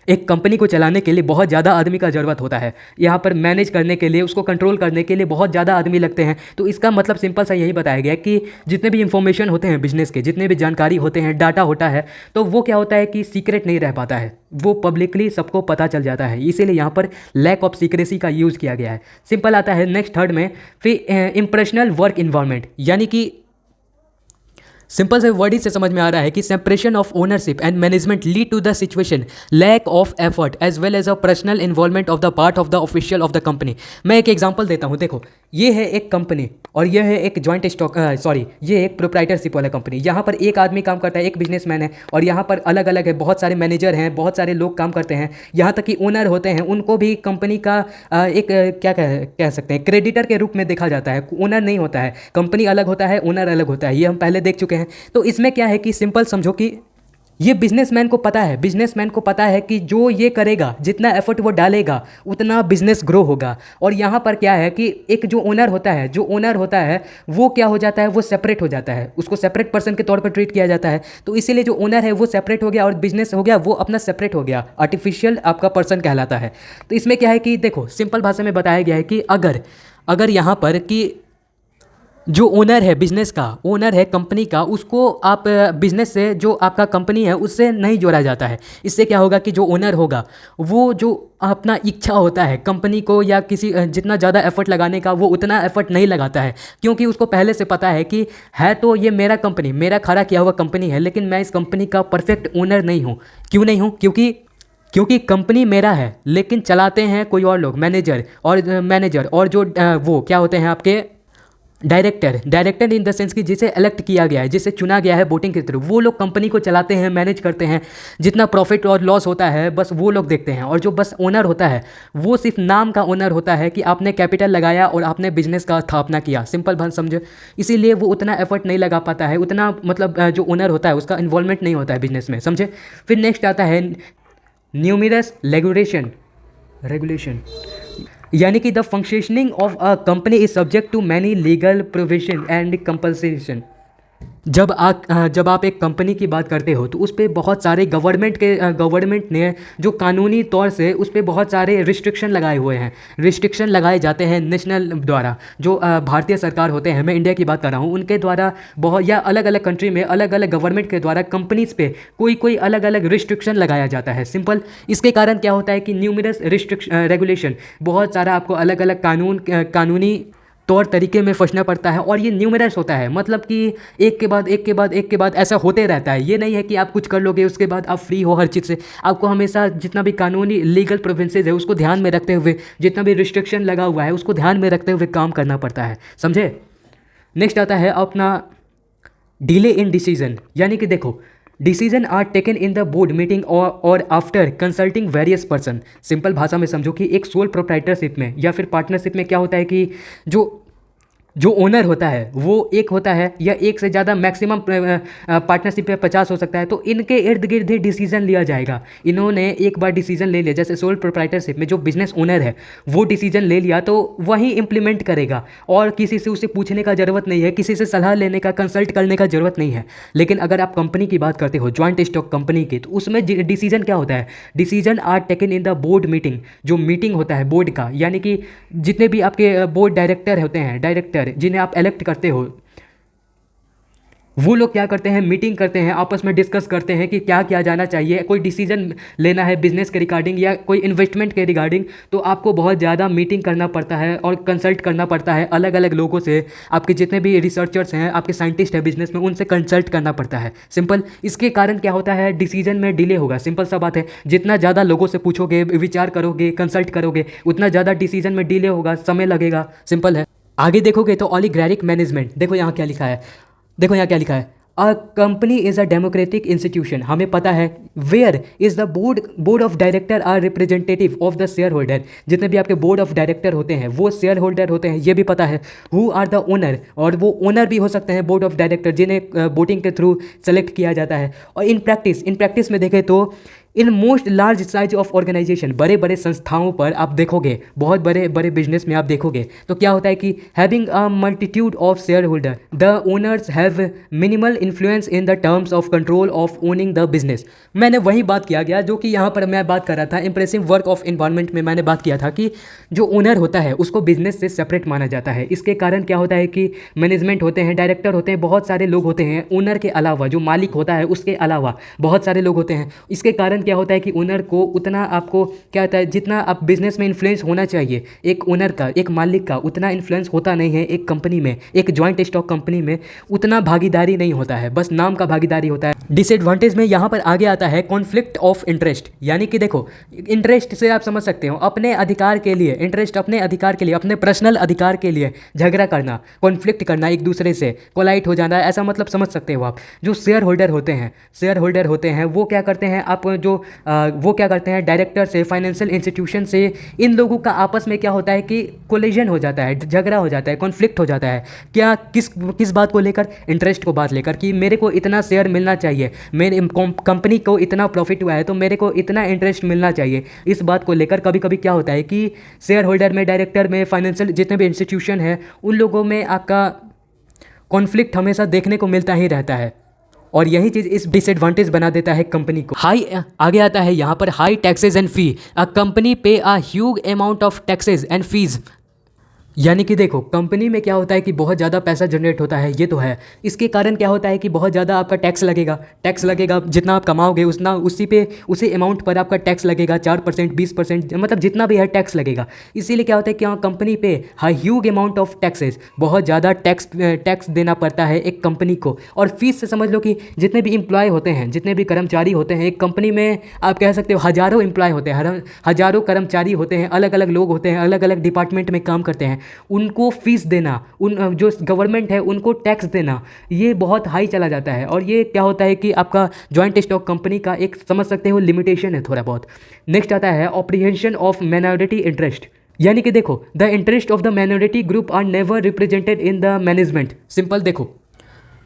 एक कंपनी को चलाने के लिए बहुत ज़्यादा आदमी का ज़रूरत होता है, यहाँ पर मैनेज करने के लिए, उसको कंट्रोल करने के लिए बहुत ज़्यादा आदमी लगते हैं। तो इसका मतलब सिंपल सा यही बताया गया कि जितने भी इंफॉर्मेशन होते हैं बिजनेस के, जितने भी जानकारी होते हैं, डाटा होता है, तो वो क्या होता है कि सीक्रेट नहीं रह पाता है, वो पब्लिकली सबको पता चल जाता है। इसीलिए यहाँ पर लैक ऑफ सीक्रेसी का यूज़ किया गया है। सिंपल आता है नेक्स्ट थर्ड में, फिर इम्प्रेशनल वर्क इन्वायरमेंट, यानी कि सिंपल से वर्ड ही से समझ में आ रहा है कि separation of ownership and management lead to the situation lack of effort as well as a personal involvement of the part of the official of the company. मैं एक एग्जांपल देता हूं। देखो ये है एक कंपनी और ये है एक जॉइंट स्टॉक, ये एक प्रोप्राइटरशिप वाला कंपनी। यहाँ पर एक आदमी काम करता है, एक बिजनेसमैन है, और यहाँ पर अलग अलग है, बहुत सारे मैनेजर हैं, बहुत सारे लोग काम करते हैं, यहाँ तक कि ओनर होते हैं, उनको भी कंपनी का एक क्या कह सकते हैं, क्रेडिटर के रूप में देखा जाता है। ओनर नहीं होता है, कंपनी अलग होता है, ओनर अलग होता है, ये हम पहले देख चुके हैं। तो इसमें क्या है कि सिंपल समझो कि ये बिजनेसमैन को पता है कि जो ये करेगा, जितना एफर्ट वो डालेगा, उतना बिजनेस ग्रो होगा। और यहाँ पर क्या है कि एक जो ओनर होता है वो क्या हो जाता है, वो सेपरेट हो जाता है, उसको सेपरेट पर्सन के तौर पर ट्रीट किया जाता है। तो इसीलिए जो ओनर है वो सेपरेट हो गया और बिजनेस हो गया वो अपना सेपरेट हो गया, आर्टिफिशियल आपका पर्सन कहलाता है। तो इसमें क्या है कि देखो सिंपल भाषा में बताया गया है कि अगर यहाँ पर कि जो ओनर है, बिजनेस का ओनर है कंपनी का, उसको आप बिजनेस से, जो आपका कंपनी है उससे नहीं जोड़ा जाता है। इससे क्या होगा कि जो ओनर होगा वो जो अपना इच्छा होता है कंपनी को या किसी जितना ज़्यादा एफर्ट लगाने का, वो उतना एफर्ट नहीं लगाता है, क्योंकि उसको पहले से पता है कि है तो ये मेरा कंपनी, मेरा खड़ा किया हुआ कंपनी है, लेकिन मैं इस कंपनी का परफेक्ट ओनर नहीं हूँ। क्यों नहीं हूँ? क्योंकि कंपनी मेरा है, लेकिन चलाते हैं कोई और लोग, मैनेजर और जो वो क्या होते हैं आपके डायरेक्टर इन द सेंस कि जिसे इलेक्ट किया गया है, जिसे चुना गया है वोटिंग के थ्रू, वो लोग कंपनी को चलाते हैं, मैनेज करते हैं। जितना प्रॉफिट और लॉस होता है बस वो लोग देखते हैं। और जो बस ओनर होता है वो सिर्फ नाम का ओनर होता है कि आपने कैपिटल लगाया और आपने बिजनेस का स्थापना किया, सिंपल बात समझो। इसीलिए वो उतना एफर्ट नहीं लगा पाता है, उतना मतलब जो ओनर होता है उसका इन्वॉल्वमेंट नहीं होता है बिजनेस में, समझे। फिर नेक्स्ट आता है न्यूमरस रेगुलेशन, यानी कि the functioning of a company is subject to many legal provision and compulsion. जब आप एक कंपनी की बात करते हो तो उस पे बहुत सारे गवर्नमेंट ने जो कानूनी तौर से उस पे बहुत सारे रिस्ट्रिक्शन लगाए हुए हैं। रिस्ट्रिक्शन लगाए जाते हैं नेशनल द्वारा, जो भारतीय सरकार होते हैं, मैं इंडिया की बात कर रहा हूँ, उनके द्वारा बहुत, या अलग अलग कंट्री में अलग अलग गवर्नमेंट के द्वारा कंपनीज पे कोई कोई अलग अलग रिस्ट्रिक्शन लगाया जाता है। सिंपल, इसके कारण क्या होता है कि न्यूमरस रिस्ट्रिक्शन रेगुलेशन, बहुत सारा आपको अलग अलग कानूनी तौर तरीके में फंसना पड़ता है, और ये न्यूमरस होता है, मतलब कि एक के बाद एक के बाद एक के बाद ऐसा होते रहता है। ये नहीं है कि आप कुछ कर लोगे उसके बाद आप फ्री हो हर चीज़ से। आपको हमेशा जितना भी कानूनी लीगल प्रोविंसेस है उसको ध्यान में रखते हुए, जितना भी रिस्ट्रिक्शन लगा हुआ है उसको ध्यान में रखते हुए काम करना पड़ता है, समझे। नेक्स्ट आता है अपना डिले इन डिसीजन, यानी कि देखो, decision are taken in the board meeting और आफ्टर कंसल्टिंग वेरियस पर्सन। सिंपल भाषा में समझो कि एक सोल प्रोप्राइटरशिप में या फिर पार्टनरशिप में क्या होता है कि जो ओनर होता है वो एक होता है, या एक से ज़्यादा मैक्सिमम पार्टनरशिप पे 50 हो सकता है, तो इनके इर्द गिर्द ही डिसीजन लिया जाएगा। इन्होंने एक बार डिसीजन ले लिया, जैसे सोल प्रोप्राइटरशिप में जो बिजनेस ओनर है वो डिसीजन ले लिया तो वही इंप्लीमेंट करेगा, और किसी से उसे पूछने का ज़रूरत नहीं है, किसी से सलाह लेने का, कंसल्ट करने का ज़रूरत नहीं है। लेकिन अगर आप कंपनी की बात करते हो, ज्वाइंट स्टॉक कंपनी की, तो उसमें डिसीजन क्या होता है, decision are taken in the board meeting. जो मीटिंग होता है बोर्ड का, यानी कि जितने भी आपके बोर्ड डायरेक्टर होते हैं, डायरेक्टर जिन्हें आप इलेक्ट करते हो, वो लोग क्या करते हैं, मीटिंग करते हैं, आपस में डिस्कस करते हैं कि क्या किया जाना चाहिए। कोई डिसीजन लेना है बिजनेस के रिगार्डिंग या कोई इन्वेस्टमेंट के रिगार्डिंग, तो आपको बहुत ज़्यादा मीटिंग करना पड़ता है और कंसल्ट करना पड़ता है अलग अलग लोगों से। आपके जितने भी रिसर्चर्स हैं, आपके साइंटिस्ट हैं बिजनेस में, उनसे कंसल्ट करना पड़ता है। सिंपल, इसके कारण क्या होता है, डिसीजन में डिले होगा। सिंपल सा बात है, जितना ज़्यादा लोगों से पूछोगे, विचार करोगे, कंसल्ट करोगे, उतना ज़्यादा डिसीजन में डिले होगा, समय लगेगा। सिंपल है। आगे देखोगे तो ऑलिगार्किक मैनेजमेंट, देखो यहाँ क्या लिखा है, देखो यहाँ क्या लिखा है, a company is a democratic institution, हमें पता है। Where is the board of director are representative of the shareholder, जितने भी आपके बोर्ड ऑफ डायरेक्टर होते हैं वो शेयर होल्डर होते हैं, ये भी पता है। हु आर द ओनर, और वो ओनर भी हो सकते हैं बोर्ड ऑफ डायरेक्टर, जिन्हें वोटिंग के थ्रू सेलेक्ट किया जाता है। और इन प्रैक्टिस में देखें तो in most large size of organization, बड़े बड़े संस्थाओं पर आप देखोगे, बहुत बड़े बड़े बिजनेस में आप देखोगे तो क्या होता है कि having a multitude of shareholder, the owners have minimal influence in the terms of control of owning the business. मैंने वही बात किया गया जो कि यहाँ पर मैं बात कर रहा था, इंप्रेसिव वर्क ऑफ इन्वायरमेंट में मैंने बात किया था कि जो ओनर होता है उसको बिजनेस से सेपरेट माना जाता है। इसके कारण क्या होता है कि मैनेजमेंट होते हैं, डायरेक्टर होते हैं, बहुत सारे लोग होते हैं, ओनर के अलावा जो मालिक होता है उसके अलावा बहुत सारे लोग होते हैं। इसके कारण क्या होता है कि ओनर को उतना, आपको क्या होता है, जितना आप बिजनेस में इन्फ्लुएंस होना चाहिए एक ओनर का, एक मालिक का, उतना इन्फ्लुएंस होता नहीं है एक कंपनी में, एक ज्वाइंट स्टॉक कंपनी में उतना भागीदारी नहीं होता है, बस नाम का भागीदारी होता है। डिसएडवांटेज में यहाँ पर आगे आता है कॉन्फ्लिक्ट ऑफ इंटरेस्ट, यानी कि देखो, इंटरेस्ट से आप समझ सकते हो अपने अधिकार के लिए, इंटरेस्ट अपने अधिकार के लिए, अपने पर्सनल अधिकार के लिए झगड़ा करना, कॉन्फ्लिक्ट करना, एक दूसरे से कोलाइट हो जाना, ऐसा मतलब समझ सकते हो आप। जो शेयर होल्डर होते हैं वो क्या करते हैं, आप जो वो क्या करते हैं, डायरेक्टर से, फाइनेंशियल इंस्टीट्यूशन से, इन लोगों का आपस में क्या होता है कि कोलिजन हो जाता है, झगड़ा हो जाता है, कॉन्फ्लिक्ट हो जाता है। क्या, किस बात को लेकर, इंटरेस्ट को बात लेकर कि मेरे को इतना शेयर मिलना चाहिए, मेरे कंपनी को इतना प्रॉफिट हुआ है तो मेरे को इतना इंटरेस्ट मिलना चाहिए। इस बात को लेकर कभी कभी क्या होता है कि शेयर होल्डर में, डायरेक्टर में, फाइनेंशियल जितने भी इंस्टीट्यूशन है उन लोगों में आपका कॉन्फ्लिक्ट हमेशा देखने को मिलता ही रहता है, और यही चीज़ इस डिसएडवांटेज बना देता है कंपनी को। हाई आगे आता है यहाँ पर, high taxes and fee, a company pay a huge amount of taxes and fees, यानी कि देखो, कंपनी में क्या होता है कि बहुत ज़्यादा पैसा जनरेट होता है, ये तो है। इसके कारण क्या होता है कि बहुत ज़्यादा आपका टैक्स लगेगा, जितना आप कमाओगे उसी अमाउंट पर आपका टैक्स लगेगा, 4%, 20%, मतलब जितना भी है टैक्स लगेगा। इसीलिए क्या होता है कि कंपनी पे ह्यूज अमाउंट ऑफ टैक्सेस, बहुत ज़्यादा टैक्स देना पड़ता है एक कंपनी को। और फीस से समझ लो कि जितने भी एम्प्लॉय होते हैं, जितने भी कर्मचारी होते हैं एक कंपनी में, आप कह सकते हो हज़ारों एम्प्लॉय होते हैं, हज़ारों कर्मचारी होते हैं, अलग अलग लोग होते हैं, अलग अलग डिपार्टमेंट में काम करते हैं, उनको फीस देना, उन जो गवर्नमेंट है उनको टैक्स देना, ये बहुत हाई चला जाता है। और ये क्या होता है कि आपका जॉइंट स्टॉक कंपनी का एक, समझ सकते हो, लिमिटेशन है थोड़ा बहुत। नेक्स्ट आता है ऑप्रिहेंशन ऑफ माइनॉरिटी इंटरेस्ट, यानी कि देखो, the interest of the minority group are never represented in the management. Simple देखो,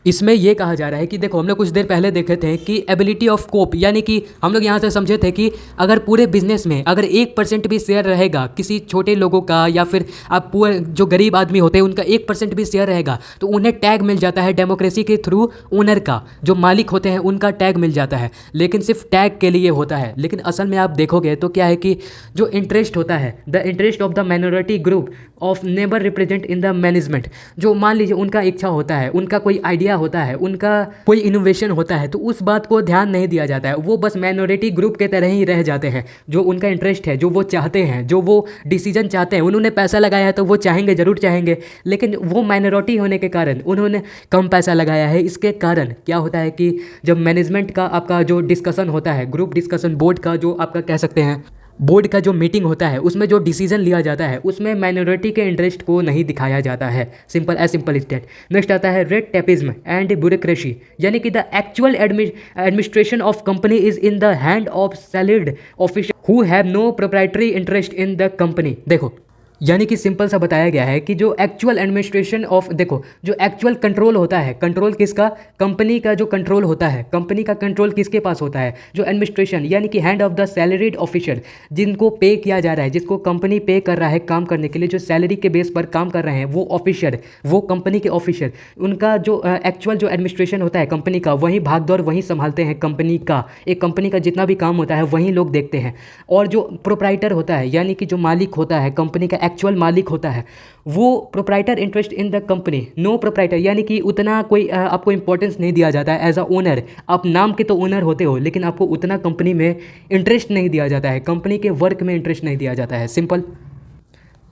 इसमें यह कहा जा रहा है कि देखो हम लोग कुछ देर पहले देखे थे कि एबिलिटी ऑफ कोप, यानी कि हम लोग यहाँ से समझे थे कि अगर पूरे बिजनेस में अगर 1% भी शेयर रहेगा किसी छोटे लोगों का, या फिर आप पूरे जो गरीब आदमी होते हैं उनका 1% भी शेयर रहेगा, तो उन्हें टैग मिल जाता है डेमोक्रेसी के थ्रू। ओनर का जो मालिक होते हैं उनका टैग मिल जाता है, लेकिन सिर्फ टैग के लिए होता है। लेकिन असल में आप देखोगे तो क्या है कि जो इंटरेस्ट होता है, the interest of the minority group of neighbour represent in the management, जो मान लीजिए उनका इच्छा होता है, उनका कोई आइडिया होता है, उनका कोई इनोवेशन होता है, तो उस बात को ध्यान नहीं दिया जाता है। वो बस माइनॉरिटी ग्रुप के तरह ही रह जाते हैं। जो उनका इंटरेस्ट है, जो वो चाहते हैं, जो वो डिसीजन चाहते हैं, उन्होंने पैसा लगाया है तो वो चाहेंगे, ज़रूर चाहेंगे, लेकिन वो माइनॉरिटी होने के कारण उन्होंने कम पैसा लगाया है। इसके कारण क्या होता है कि जब मैनेजमेंट का आपका जो डिस्कशन होता है, ग्रुप डिस्कशन, बोर्ड का जो आपका कह सकते हैं बोर्ड का जो मीटिंग होता है, उसमें जो डिसीजन लिया जाता है उसमें माइनॉरिटी के इंटरेस्ट को नहीं दिखाया जाता है। Simple is that. नेक्स्ट आता है रेड टेपिज्म एंड ब्यूरोक्रेसी, यानी कि the actual administration of company is in the hand of salaried official who have no proprietary interest in the company. देखो यानी कि सिंपल सा बताया गया है कि जो एक्चुअल एडमिनिस्ट्रेशन ऑफ, देखो जो एक्चुअल कंट्रोल होता है, कंट्रोल किसका, कंपनी का जो कंट्रोल होता है, कंपनी का कंट्रोल किसके पास होता है, जो एडमिनिस्ट्रेशन यानी कि hand of the salaried official, जिनको पे किया जा रहा है, जिसको कंपनी पे कर रहा है काम करने के लिए, जो सैलरी के बेस पर काम कर रहे हैं, वो ऑफिशियल, वो कंपनी के ऑफिशियल, उनका जो एक्चुअल जो एडमिनिस्ट्रेशन होता है कंपनी का, वही भाग दौड़ वही संभालते हैं कंपनी का। एक कंपनी का जितना भी काम होता है वही लोग देखते हैं। और जो प्रोप्राइटर होता है, यानी कि जो मालिक होता है कंपनी का, एक्चुअल मालिक होता है, वो proprietor interest in the company, no proprietor, यानी कि उतना कोई आपको इंपॉर्टेंस नहीं दिया जाता है एज अ ओनर। आप नाम के तो ओनर होते हो, लेकिन आपको उतना कंपनी में इंटरेस्ट नहीं दिया जाता है, कंपनी के वर्क में इंटरेस्ट नहीं दिया जाता है। सिंपल।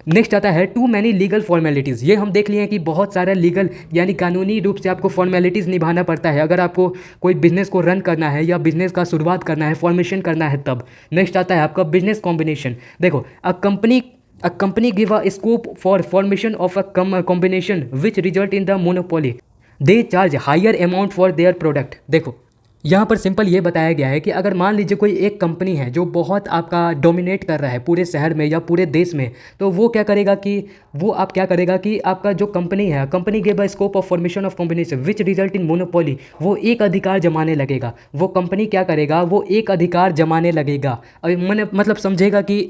नेक्स्ट आता है टू मैनी लीगल फॉर्मेलिटीज़। ये हम देख लिए हैं कि बहुत सारा लीगल यानी कानूनी रूप से आपको फॉर्मेलिटीज़ निभाना पड़ता है अगर आपको कोई बिजनेस को रन करना है या बिजनेस का शुरुआत करना है, फॉर्मेशन करना है तब। नेक्स्ट आता है आपका बिजनेस कॉम्बिनेशन। देखो A company give a scope for formation of a combination which result in the monopoly. They charge higher amount for their product. देखो यहाँ पर सिंपल ये बताया गया है कि अगर मान लीजिए कोई एक कंपनी है जो बहुत आपका डोमिनेट कर रहा है पूरे शहर में या पूरे देश में, तो वो क्या करेगा कि आपका जो कंपनी है, company give a scope of formation of combination which result in monopoly, वो एक अधिकार जमाने लगेगा। वो कंपनी क्या करेगा, वो एक अधिकार जमाने लगेगा। और मैंने मतलब समझेगा कि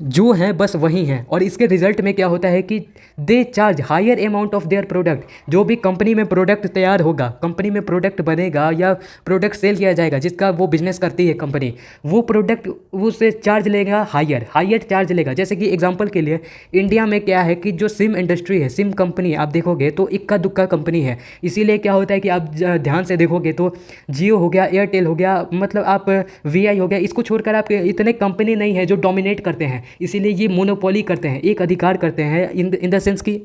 जो हैं बस वही हैं, और इसके रिजल्ट में क्या होता है कि they charge higher amount of their product. जो भी कंपनी में प्रोडक्ट तैयार होगा, कंपनी में प्रोडक्ट बनेगा या प्रोडक्ट सेल किया जाएगा, जिसका वो बिजनेस करती है कंपनी, वो प्रोडक्ट उससे चार्ज लेगा, हायर चार्ज लेगा। जैसे कि एग्जांपल के लिए इंडिया में क्या है कि जो सिम इंडस्ट्री है, सिम कंपनी आप देखोगे तो इक्का दुक्का कंपनी है। इसीलिए क्या होता है कि आप ध्यान से देखोगे तो जियो हो गया, एयरटेल हो गया, मतलब आप वीआई हो गया, इसको छोड़कर आप इतने कंपनी नहीं है जो डोमिनेट करते हैं। इसीलिए ये मोनोपोली करते हैं, एक अधिकार करते हैं इन द सेंस कि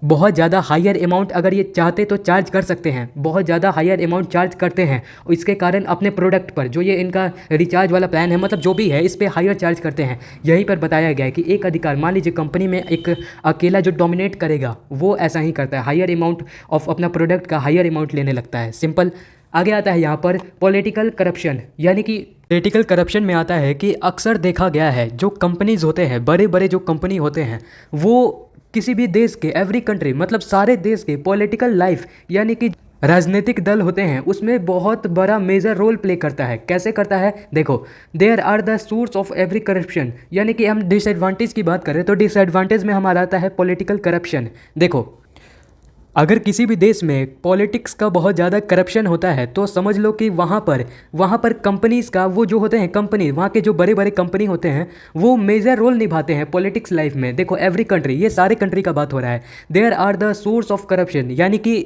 बहुत ज़्यादा हायर अमाउंट अगर ये चाहते तो चार्ज कर सकते हैं, बहुत ज़्यादा हायर अमाउंट चार्ज करते हैं। और इसके कारण अपने प्रोडक्ट पर जो ये इनका रिचार्ज वाला प्लान है, मतलब जो भी है, इस पर हायर चार्ज करते हैं। यहीं पर बताया गया है कि एक अधिकार, मान लीजिए कंपनी में एक अकेला जो डोमिनेट करेगा वो ऐसा ही करता है, हायर अमाउंट ऑफ अपना प्रोडक्ट का हायर अमाउंट लेने लगता है। सिंपल। आगे आता है यहाँ पर पॉलिटिकल करप्शन, यानी कि पॉलिटिकल करप्शन में आता है कि अक्सर देखा गया है जो कंपनीज होते हैं, बड़े बड़े जो कंपनी होते हैं, वो किसी भी देश के, एवरी कंट्री मतलब सारे देश के पॉलिटिकल लाइफ यानी कि राजनीतिक दल होते हैं, उसमें बहुत बड़ा मेजर रोल प्ले करता है। कैसे करता है, देखो there are the source of every corruption, यानी कि हम डिसएडवांटेज की बात करें तो डिसएडवांटेज में हमारा आता है पॉलिटिकल करप्शन। देखो अगर किसी भी देश में पॉलिटिक्स का बहुत ज़्यादा करप्शन होता है तो समझ लो कि वहाँ पर कंपनीज़ का वो जो होते हैं, कंपनी वहाँ के जो बड़े बड़े कंपनी होते हैं वो मेजर रोल निभाते हैं पॉलिटिक्स लाइफ में। देखो एवरी कंट्री, ये सारे कंट्री का बात हो रहा है। There are the source of corruption, यानी कि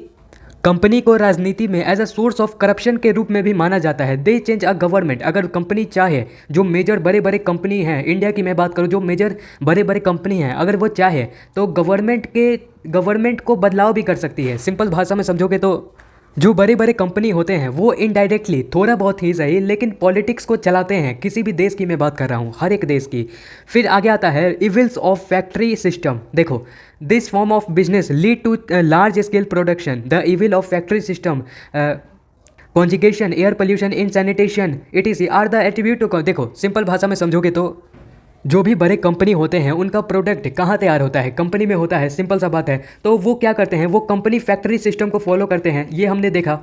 कंपनी को राजनीति में as a source of corruption के रूप में भी माना जाता है। दे चेंज अ गवर्नमेंट, अगर कंपनी चाहे, जो मेजर बड़े बड़े कंपनी हैं, इंडिया की मैं बात करूँ, जो मेजर बड़े बड़े कंपनी हैं, अगर वो चाहे तो गवर्नमेंट को बदलाव भी कर सकती है। सिंपल भाषा में समझोगे तो जो बड़े बड़े कंपनी होते हैं वो इनडायरेक्टली, थोड़ा बहुत ही सही, लेकिन पॉलिटिक्स को चलाते हैं। किसी भी देश की मैं बात कर रहा हूँ, हर एक देश की। फिर आगे आता है इविल्स ऑफ फैक्ट्री सिस्टम। देखो this form of business lead to large scale production, the evil of factory system, congestion, air pollution, insanitation, it is are the attribute to. देखो सिंपल भाषा में समझोगे तो जो भी बड़े कंपनी होते हैं उनका प्रोडक्ट कहाँ तैयार होता है, कंपनी में होता है, सिंपल सा बात है। तो वो क्या करते हैं, वो कंपनी फैक्ट्री सिस्टम को फॉलो करते हैं, ये हमने देखा।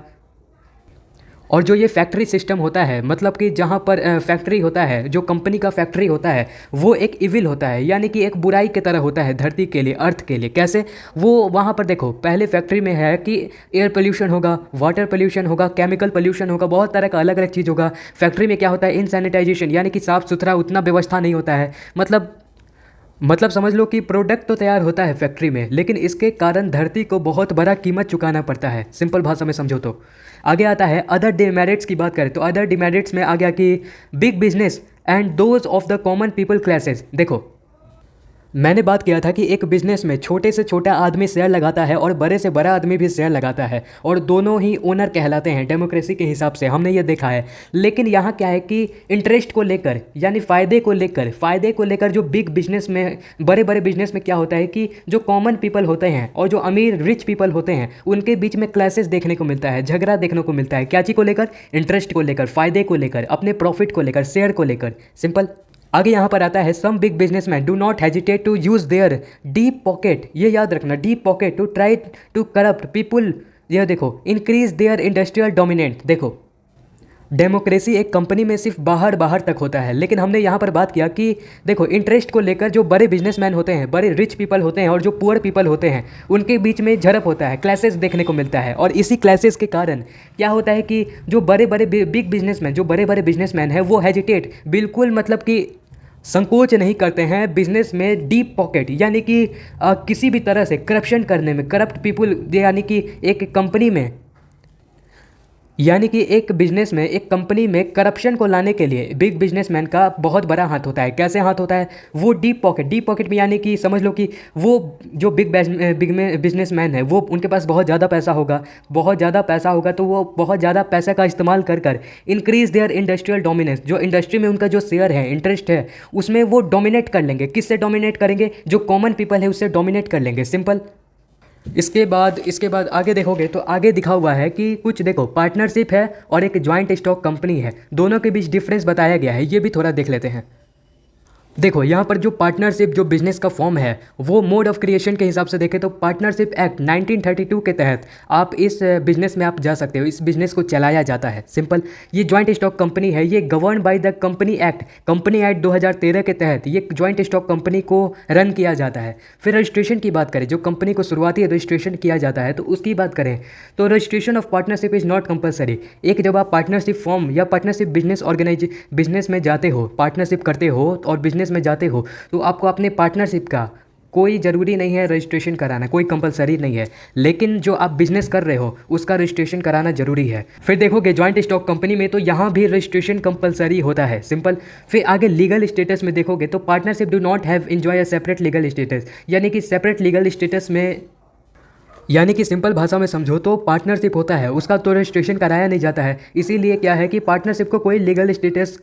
और जो ये फैक्ट्री सिस्टम होता है, मतलब कि जहाँ पर फैक्ट्री होता है, जो कंपनी का फैक्ट्री होता है, वो एक इविल होता है, यानी कि एक बुराई की तरह होता है धरती के लिए, अर्थ के लिए। कैसे? वो वहाँ पर देखो, पहले फैक्ट्री में है कि एयर पोल्यूशन होगा, वाटर पोल्यूशन होगा, केमिकल पोल्यूशन होगा, बहुत तरह का अलग अलग चीज़ होगा। फैक्ट्री में क्या होता है, इनसैनिटाइजेशन, यानी कि साफ़ सुथरा उतना व्यवस्था नहीं होता है। मतलब समझ लो कि प्रोडक्ट तो तैयार होता है फैक्ट्री में, लेकिन इसके कारण धरती को बहुत बड़ा कीमत चुकाना पड़ता है, सिंपल भाषा में समझो तो। आगे आता है अदर डिमेरिट्स की बात करें तो अदर डिमेरिट्स में आ गया कि big business and those of the common people classes. देखो, मैंने बात किया था कि एक बिजनेस में छोटे से छोटा आदमी शेयर लगाता है और बड़े से बड़ा आदमी भी शेयर लगाता है, और दोनों ही ओनर कहलाते हैं डेमोक्रेसी के हिसाब से, हमने ये देखा है। लेकिन यहाँ क्या है कि इंटरेस्ट को लेकर, यानी फ़ायदे को लेकर जो बिग बिजनेस में, बड़े बड़े बिजनेस में क्या होता है कि जो कॉमन पीपल होते हैं और जो अमीर रिच पीपल होते हैं, उनके बीच में क्लैशेस देखने को मिलता है, झगड़ा देखने को मिलता है। क्या चीज़ को लेकर? इंटरेस्ट को लेकर, फ़ायदे को लेकर, अपने प्रॉफिट को लेकर, शेयर को लेकर, सिंपल। आगे यहाँ पर आता है some big businessman do not hesitate to use their deep pocket, ये याद रखना, deep pocket to try to corrupt people. यह देखो, इंक्रीज देयर इंडस्ट्रियल डोमिनेंट। देखो, डेमोक्रेसी एक कंपनी में सिर्फ बाहर बाहर तक होता है, लेकिन हमने यहाँ पर बात किया कि देखो, इंटरेस्ट को लेकर जो बड़े बिजनेसमैन होते हैं, बड़े रिच पीपल होते हैं और जो पुअर पीपल होते हैं, उनके बीच में झड़प होता है, क्लैशेस देखने को मिलता है। और इसी क्लैशेस के कारण क्या होता है कि जो बड़े बड़े बिग बिजनेसमैन, जो बड़े बड़े बिजनेसमैन हैं, वो हेजिटेट, बिल्कुल मतलब कि संकोच नहीं करते हैं बिजनेस में डीप पॉकेट, यानी कि किसी भी तरह से करप्शन करने में, करप्ट पीपुल, यानी कि एक कंपनी में, यानी कि एक बिजनेस में, एक कंपनी में करप्शन को लाने के लिए बिग बिजनेसमैन का बहुत बड़ा हाथ होता है। कैसे हाथ होता है? वो डीप पॉकेट में, यानी कि समझ लो कि वो जो बिग बिजनेसमैन है, वो उनके पास बहुत ज़्यादा पैसा होगा, तो वो बहुत ज़्यादा पैसा का इस्तेमाल कर इंक्रीज देयर इंडस्ट्रियल डोमिनेंस, जो इंडस्ट्री में उनका जो शेयर है, इंटरेस्ट है, उसमें वो डोमिनेट कर लेंगे। किससे डोमिनेट करेंगे? जो कॉमन पीपल है उससे डोमिनेट कर लेंगे, सिंपल। इसके बाद आगे देखोगे तो आगे दिखा हुआ है कि कुछ देखो, पार्टनरशिप है और एक ज्वाइंट स्टॉक कंपनी है, दोनों के बीच डिफरेंस बताया गया है, ये भी थोड़ा देख लेते हैं। देखो, यहाँ पर जो पार्टनरशिप, जो बिजनेस का फॉर्म है, वो मोड ऑफ क्रिएशन के हिसाब से देखें तो पार्टनरशिप एक्ट 1932 के तहत आप इस बिजनेस में आप जा सकते हो, इस बिजनेस को चलाया जाता है, सिंपल। ये ज्वाइंट स्टॉक कंपनी है, ये govern by the company act 2013 के तहत ये ज्वाइंट स्टॉक कंपनी को रन किया जाता है। फिर रजिस्ट्रेशन की बात करें, जो कंपनी को शुरुआती रजिस्ट्रेशन किया जाता है, तो उसकी बात करें तो registration of partnership is not compulsory. एक जब आप पार्टनरशिप फॉर्म या पार्टनरशिप बिजनेस में जाते हो, पार्टनरशिप करते हो और बिजनेस में जाते हो, तो आपको अपने पार्टनरशिप का कोई ज़रूरी नहीं है रजिस्ट्रेशन कराना, कोई कंपलसरी नहीं है, लेकिन जो आप बिजनेस कर रहे हो उसका रजिस्ट्रेशन कराना जरूरी है। फिर देखोगे ज्वाइंट स्टॉक कंपनी में तो यहाँ भी रजिस्ट्रेशन कंपलसरी होता है, सिंपल। फिर आगे लीगल स्टेटस में देखोगे तो partnership do not have enjoy a separate legal status, यानी कि सेपरेट लीगल स्टेटस में, यानी कि सिंपल भाषा में समझो तो पार्टनरशिप होता है उसका तो रजिस्ट्रेशन कराया नहीं जाता है। इसीलिए क्या है कि पार्टनरशिप को कोई लीगल स्टेटस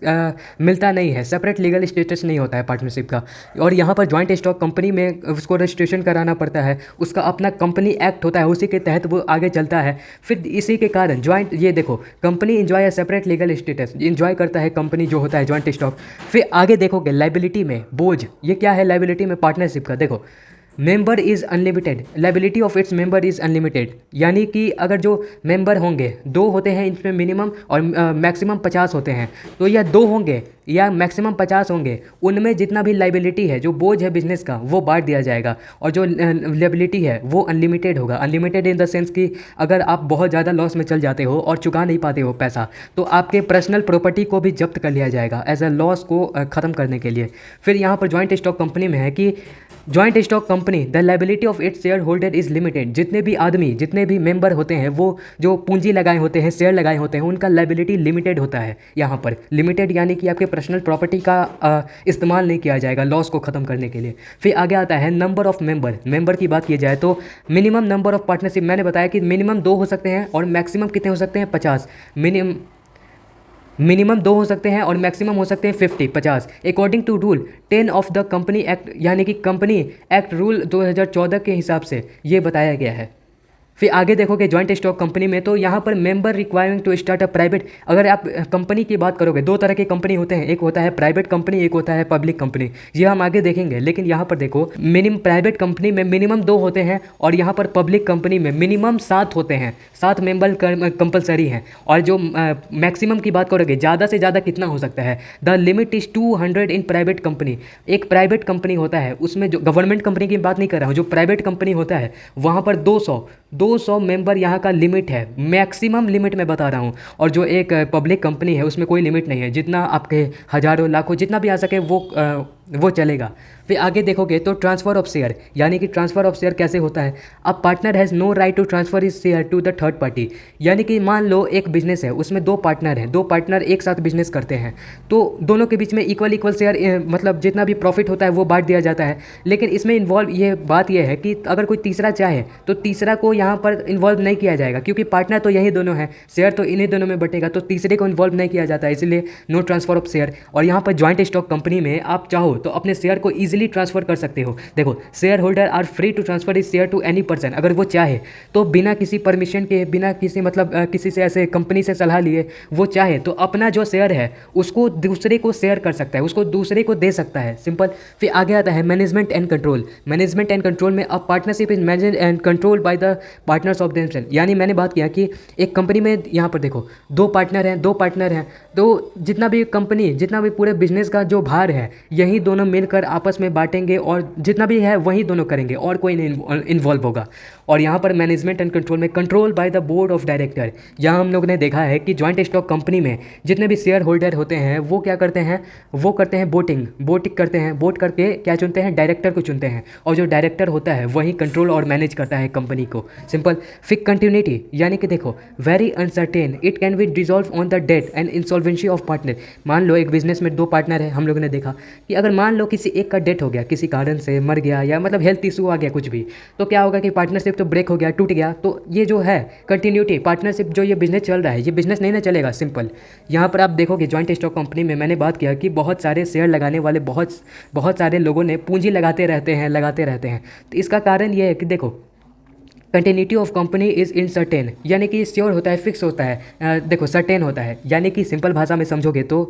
मिलता नहीं है, सेपरेट लीगल स्टेटस नहीं होता है पार्टनरशिप का। और यहाँ पर ज्वाइंट स्टॉक कंपनी में उसको रजिस्ट्रेशन कराना पड़ता है, उसका अपना कंपनी एक्ट होता है, उसी के तहत वो आगे चलता है। फिर इसी के कारण ज्वाइंट, ये देखो, company enjoy a separate legal status, enjoy करता है कंपनी जो होता है ज्वाइंट स्टॉक। फिर आगे देखोगे लाइबिलिटी में बोझ, ये क्या है लाइबिलिटी में पार्टनरशिप का? देखो, member is unlimited, liability of its member is unlimited, यानी कि अगर जो मेंबर होंगे, दो होते हैं इसमें मिनिमम और मैक्सिमम 50 होते हैं, तो या दो होंगे या मैक्सिमम 50 होंगे, उनमें जितना भी लाइबिलिटी है, जो बोझ है बिजनेस का, वो बांट दिया जाएगा। और जो लाइबिलिटी है वो अनलिमिटेड होगा, अनलिमिटेड इन द सेंस कि अगर आप बहुत ज़्यादा लॉस में चल जाते हो और चुका नहीं पाते हो पैसा, तो आपके पर्सनल प्रॉपर्टी को भी जब्त कर लिया जाएगा एज अ लॉस को ख़त्म करने के लिए। फिर यहाँ पर ज्वाइंट स्टॉक कंपनी में है कि joint stock company the liability of its share holder is limited, जितने भी आदमी, जितने भी मेंबर होते हैं, वो जो पूंजी लगाए होते हैं, शेयर लगाए होते हैं, उनका लाइबिलिटी लिमिटेड होता है। यहाँ पर लिमिटेड यानी कि आपके पर्सनल प्रॉपर्टी का इस्तेमाल नहीं किया जाएगा लॉस को ख़त्म करने के लिए। फिर आगे आता है नंबर ऑफ मेंबर की बात की जाए तो मिनिमम नंबर ऑफ पार्टनरशिप, मैंने बताया कि मिनिमम 2 हो सकते हैं और मैक्सिमम कितने हो सकते हैं? 50। मिनिमम 2 हो सकते हैं और मैक्सिमम हो सकते हैं 50। According to rule 10 of the company act, यानी कि कंपनी एक्ट रूल 2014 के हिसाब से ये बताया गया है। फिर आगे देखोगे जॉइंट स्टॉक कंपनी में, तो यहाँ पर member requiring to start a private, अगर आप कंपनी की बात करोगे, दो तरह के कंपनी होते हैं, एक होता है प्राइवेट कंपनी, एक होता है पब्लिक कंपनी, ये हम आगे देखेंगे। लेकिन यहाँ पर देखो मिनिमम प्राइवेट कंपनी में मिनिमम 2 होते हैं और यहाँ पर पब्लिक कंपनी में मिनिमम 7 होते हैं, 7 मेंबर कंपलसरी हैं। और जो मैक्सिमम की बात करोगे ज़्यादा से ज़्यादा कितना हो सकता है, the limit is 200 in private company. एक प्राइवेट कंपनी होता है उसमें, जो गवर्नमेंट कंपनी की बात नहीं कर रहा हूँ, जो प्राइवेट कंपनी होता है वहाँ पर 200 मेंबर यहाँ का लिमिट है, मैक्सिमम लिमिट मैं बता रहा हूँ। और जो एक पब्लिक कंपनी है उसमें कोई लिमिट नहीं है, जितना आपके हज़ारों लाखों जितना भी आ सके वो चलेगा। फिर आगे देखोगे तो ट्रांसफ़र ऑफ शेयर, यानी कि ट्रांसफ़र ऑफ शेयर कैसे होता है। अब partner has no right to transfer is share to the third party, यानी कि मान लो एक बिजनेस है, उसमें 2 पार्टनर हैं, 2 पार्टनर एक साथ बिजनेस करते हैं, तो दोनों के बीच में इक्वल शेयर, मतलब जितना भी प्रॉफिट होता है वो बांट दिया जाता है। लेकिन इसमें इन्वॉल्व ये बात यह है कि अगर कोई तीसरा चाहे तो तीसरा को यहाँ पर इन्वॉल्व नहीं किया जाएगा, क्योंकि पार्टनर तो यही दोनों हैं, शेयर तो इन्हीं दोनों में बटेगा, तो तीसरे को इन्वॉल्व नहीं किया जाता है, इसलिए नो ट्रांसफ़र ऑफ शेयर। और यहाँ पर जॉइंट स्टॉक कंपनी में आप चाहो तो अपने शेयर को ईजिली ट्रांसफ़र कर सकते हो। देखो, share holder are free to transfer is share to any person, अगर वो चाहे तो बिना किसी परमिशन के, बिना किसी किसी से ऐसे कंपनी से सलाह लिए वो चाहे तो अपना जो शेयर है उसको दूसरे को शेयर कर सकता है, उसको दूसरे को दे सकता है, सिंपल। फिर आगे आता है management and control. Management and control में अब partnership is manage and control by the partners of themselves, यानी मैंने बात किया कि एक कंपनी में यहाँ पर देखो 2 पार्टनर हैं, तो जितना भी कंपनी, जितना भी पूरे बिजनेस का जो भार है यही दोनों मिलकर आपस में बांटेंगे और जितना भी है वही दोनों करेंगे और कोई नहीं इन्वॉल्व होगा। और यहाँ पर मैनेजमेंट एंड कंट्रोल में control by the board of director, यहाँ हम लोग ने देखा है कि जॉइंट स्टॉक कंपनी में जितने भी शेयर होल्डर होते हैं वो क्या करते हैं, वो करते हैं वोटिंग करते हैं, वोट करके क्या चुनते हैं, डायरेक्टर को चुनते हैं, और जो डायरेक्टर होता है वही कंट्रोल और मैनेज करता है कंपनी को, सिंपल। फिर कंटिन्यूटी, यानी कि देखो very uncertain, it can be dissolve on the death and insolvency of partner. मान लो एक बिजनेस में 2 पार्टनर है, हम लोगों ने देखा कि अगर मान लो किसी एक का डेथ हो गया, किसी कारण से मर गया या मतलब हेल्थ इशू आ गया कुछ भी, तो क्या होगा कि पार्टनरशिप तो ब्रेक हो गया, टूट गया, तो ये जो है कंटिन्यूटी, पार्टनरशिप जो ये बिजनेस चल रहा है ये बिजनेस नहीं ना चलेगा, सिंपल। यहाँ पर आप देखोगे जॉइंट स्टॉक कंपनी में मैंने बात किया कि बहुत सारे शेयर लगाने वाले बहुत सारे लोगों ने पूंजी लगाते रहते हैं। तो इसका कारण ये है कि देखो कंटिन्यूटी ऑफ कंपनी इज़ इनसर्टेन, यानी कि श्योर होता है, फिक्स होता है, देखो सर्टेन होता है, यानी कि सिंपल भाषा में समझोगे तो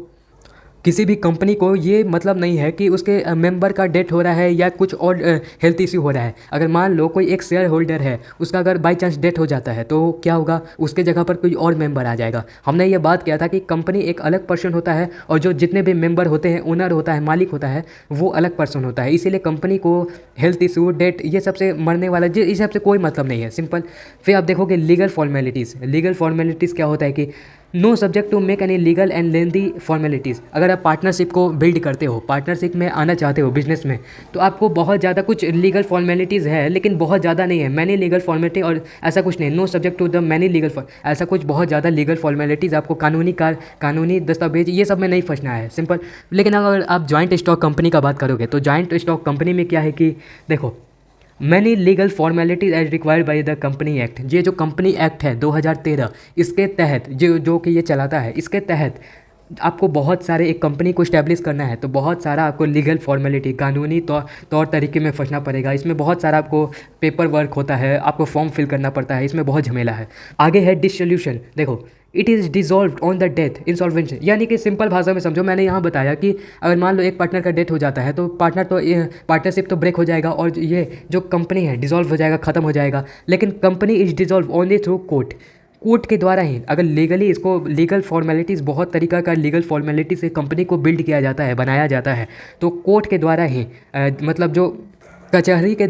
किसी भी कंपनी को ये मतलब नहीं है कि उसके मेंबर का डेथ हो रहा है या कुछ और हेल्थ इश्यू हो रहा है। अगर मान लो कोई एक शेयर होल्डर है, उसका अगर बाई चांस डेथ हो जाता है तो क्या होगा, उसके जगह पर कोई और मेंबर आ जाएगा। हमने ये बात किया था कि कंपनी एक अलग पर्सन होता है और जो जितने भी मेंबर होते हैं, ओनर होता है, मालिक होता है, वो अलग पर्सन होता है। इसीलिए कंपनी को हेल्थ इशू, डेथ, ये सबसे मरने वाला इस सबसे कोई मतलब नहीं है, सिंपल। फिर आप देखोगे लीगल फॉर्मेलिटीज़ क्या होता है कि no subject to make any legal and lengthy formalities. अगर आप पार्टनरशिप को बिल्ड करते हो, पार्टनरशिप में आना चाहते हो बिजनेस में, तो आपको बहुत ज़्यादा कुछ लीगल फॉर्मेलिटीज़ है, लेकिन बहुत ज़्यादा नहीं है, मैनी लीगल फॉर्मेलिटी और ऐसा कुछ नहीं, no subject to the many legal, ऐसा कुछ बहुत ज़्यादा लीगल फॉर्मेलिटीज़ आपको कानूनी दस्तावेज ये सब में नहीं फंसना है, सिंपल। लेकिन अगर आप जॉइंट स्टॉक कंपनी का बात करोगे तो जॉइंट स्टॉक कंपनी में क्या है कि देखो many legal formalities as required by the company act, ये जो कंपनी एक्ट है 2013, इसके तहत जो कि ये चलाता है, इसके तहत आपको बहुत सारे, एक कंपनी को इस्टेब्लिश करना है तो बहुत सारा आपको लीगल फॉर्मेलिटी, कानूनी तौर तरीके में फंसना पड़ेगा। इसमें बहुत सारा आपको पेपर वर्क होता है, आपको फॉर्म फिल करना पड़ता है, इसमें बहुत झमेला है। आगे है डिसोल्यूशन, देखो it is dissolve on the death, insolvency, यानी कि सिंपल भाषा में समझो, मैंने यहाँ बताया कि अगर मान लो एक पार्टनर का डेथ हो जाता है तो पार्टनरशिप तो ब्रेक हो जाएगा और ये जो कंपनी है डिजॉल्व हो जाएगा, ख़त्म हो जाएगा। लेकिन company is dissolve only through court के द्वारा ही। अगर लीगली इसको लीगल फॉर्मेलिटीज़, बहुत तरीका का लीगल फॉर्मेलिटी से कंपनी को बिल्ड किया जाता है, बनाया जाता है, तो कोर्ट के द्वारा ही, मतलब जो कचहरी के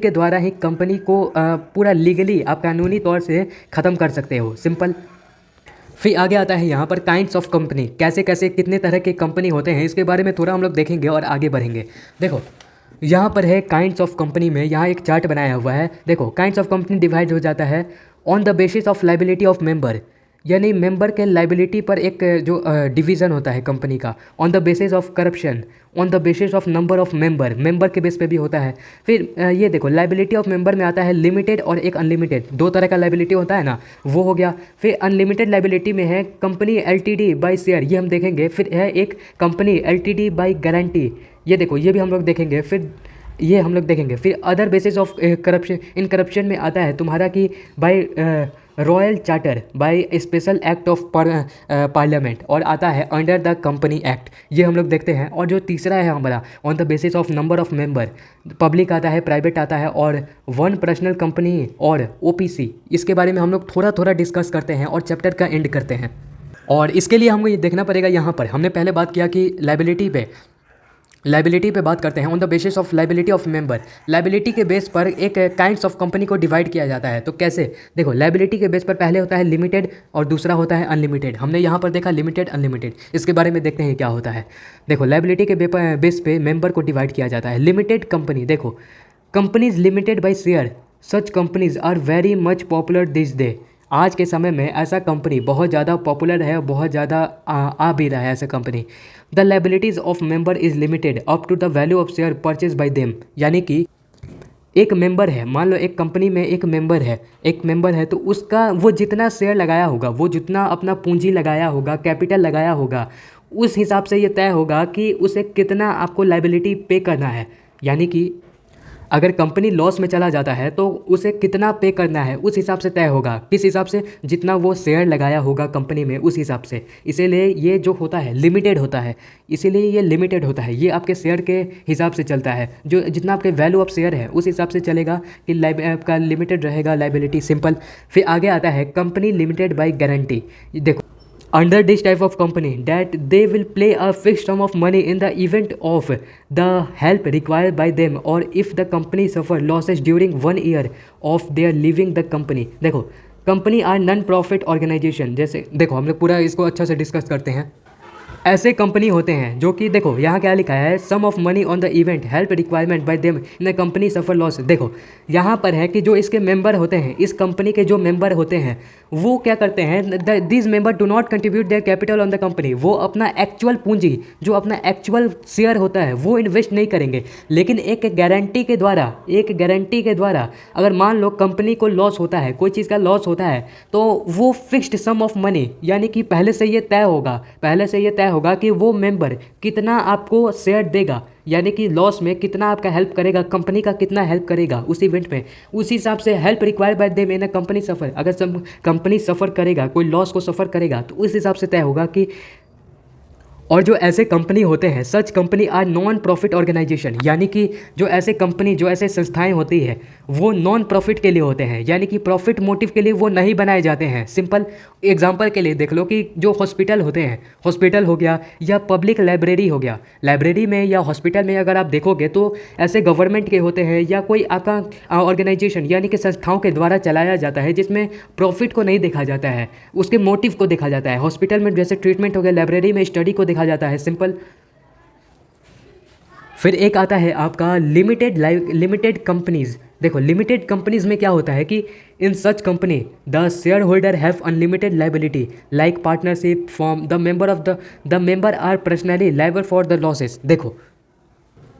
द्वारा ही कंपनी को पूरा लीगली आप कानूनी तौर से ख़त्म कर सकते हो, सिंपल। फिर आगे आता है यहाँ पर काइंड्स ऑफ कंपनी, कैसे कैसे कितने तरह के कंपनी होते हैं, इसके बारे में थोड़ा हम लोग देखेंगे और आगे बढ़ेंगे। देखो यहाँ पर है काइंड्स ऑफ कंपनी में, यहाँ एक चार्ट बनाया हुआ है। देखो काइंड्स ऑफ कंपनी डिवाइड हो जाता है on the basis of liability of member, यानी मेंबर के लाइबिलिटी पर एक जो डिवीज़न होता है कंपनी का। On the basis of corruption, on the basis of number of member के बेस पे भी होता है। फिर ये देखो लाइबिलिटी ऑफ मेंबर में आता है लिमिटेड और एक अनलिमिटेड, 2 तरह का लाइबिलिटी होता है ना, वो हो गया। फिर अनलिमिटेड लाइबिलिटी में है कंपनी एलटीडी बाय शेयर, ये हम देखेंगे। फिर है एक कंपनी एलटीडी बाय गारंटी, ये देखो ये भी हम लोग देखेंगे। फिर ये हम लोग देखेंगे। फिर अदर बेसिस ऑफ करप्शन, इन करप्शन में आता है तुम्हारा कि by royal charter, by special act of parliament, और आता है अंडर द कंपनी एक्ट, ये हम लोग देखते हैं। और जो तीसरा है हमारा on the basis of number of member, public आता है, प्राइवेट आता है, और वन पर्सनल कंपनी और ओपीसी, इसके बारे में हम लोग थोड़ा थोड़ा डिस्कस करते हैं और चैप्टर का एंड करते हैं। और इसके लिए हमको ये देखना पड़ेगा, यहाँ पर हमने पहले बात किया कि लाइबिलिटी पे बात करते हैं on the basis of liability of member. Liability के बेस पर एक काइंड्स ऑफ कंपनी को डिवाइड किया जाता है। तो कैसे, देखो लाइबिलिटी के बेस पर पहले होता है लिमिटेड और दूसरा होता है अनलिमिटेड। हमने यहाँ पर देखा लिमिटेड अनलिमिटेड, इसके बारे में देखते हैं क्या होता है। देखो लाइबिलिटी के बेस पे मेंबर को डिवाइड किया जाता है। लिमिटेड कंपनी, देखो companies limited by share, such companies are very much popular this day. आज के समय में ऐसा कंपनी बहुत ज़्यादा पॉपुलर है, बहुत ज़्यादा आ भी रहा है ऐसा company. The liabilities of member is limited up to the value of share purchase by them. यानी कि एक मेंबर है, मान लो एक कंपनी में एक मेंबर है तो उसका वो जितना शेयर लगाया होगा, वो जितना अपना पूंजी लगाया होगा, कैपिटल लगाया होगा, उस हिसाब से ये तय होगा कि उसे कितना आपको लाइबिलिटी पे करना है। यानी कि अगर कंपनी लॉस में चला जाता है तो उसे कितना पे करना है उस हिसाब से तय होगा। किस हिसाब से, जितना वो शेयर लगाया होगा कंपनी में उस हिसाब से। इसीलिए ये जो होता है लिमिटेड होता है, इसीलिए ये लिमिटेड होता है। ये आपके शेयर के हिसाब से चलता है, जो जितना आपके वैल्यू ऑफ शेयर है उस हिसाब से चलेगा कि आपका लिमिटेड रहेगा लाइबिलिटी, सिंपल। फिर आगे आता है कंपनी लिमिटेड बाई गारंटी। देखो under this type of company that they will play a fixed sum of money in the event of the help required by them or if the company suffer losses during 1 year of their leaving the company। देखो company are non profit organization, जैसे देखो हम लोग पूरा इसको अच्छा से discuss करते हैं। ऐसे कंपनी होते हैं जो कि देखो यहाँ क्या लिखा है, sum of money on the event help requirement by them in the company suffer loss. देखो यहाँ पर है कि जो इसके मेंबर होते हैं, इस कंपनी के जो मेंबर होते हैं वो क्या करते हैं, this member do not contribute their capital on the company. वो अपना एक्चुअल पूंजी, जो अपना एक्चुअल शेयर होता है वो इन्वेस्ट नहीं करेंगे, लेकिन एक गारंटी के द्वारा अगर मान लो कंपनी को लॉस होता है, कोई चीज़ का लॉस होता है, तो वो फिक्स्ड सम ऑफ मनी, यानी कि पहले से ये तय होगा कि वो मेंबर कितना आपको शेयर देगा, यानी कि लॉस में कितना आपका हेल्प करेगा, कंपनी का कितना हेल्प करेगा उस इवेंट में। उसी हिसाब से help required by them in a company suffer, अगर कंपनी सफ़र करेगा, कोई लॉस को सफ़र करेगा, तो उस हिसाब से तय होगा कि। और जो ऐसे कंपनी होते हैं, such company are non profit organization, यानी कि जो ऐसे संस्थाएं होती है वो नॉन प्रॉफिट के लिए होते हैं, यानी कि प्रॉफिट मोटिव के लिए वो नहीं बनाए जाते हैं। सिंपल एग्जांपल के लिए देख लो कि जो हॉस्पिटल होते हैं, हॉस्पिटल हो गया या पब्लिक लाइब्रेरी हो गया, लाइब्रेरी में या हॉस्पिटल में अगर आप देखोगे तो ऐसे गवर्नमेंट के होते हैं या कोई आपका ऑर्गेनाइजेशन यानी कि संस्थाओं के द्वारा चलाया जाता है, जिसमें प्रॉफिट को नहीं देखा जाता है, उसके मोटिव को देखा जाता है। हॉस्पिटल में जैसे ट्रीटमेंट हो गया, लाइब्रेरी में स्टडी को देखा जाता है, सिंपल। फिर एक आता है आपका लिमिटेड कंपनीज। देखो लिमिटेड कंपनीज में क्या होता है कि in such company the shareholder have unlimited liability like partnership form the member are personally liable for the losses. देखो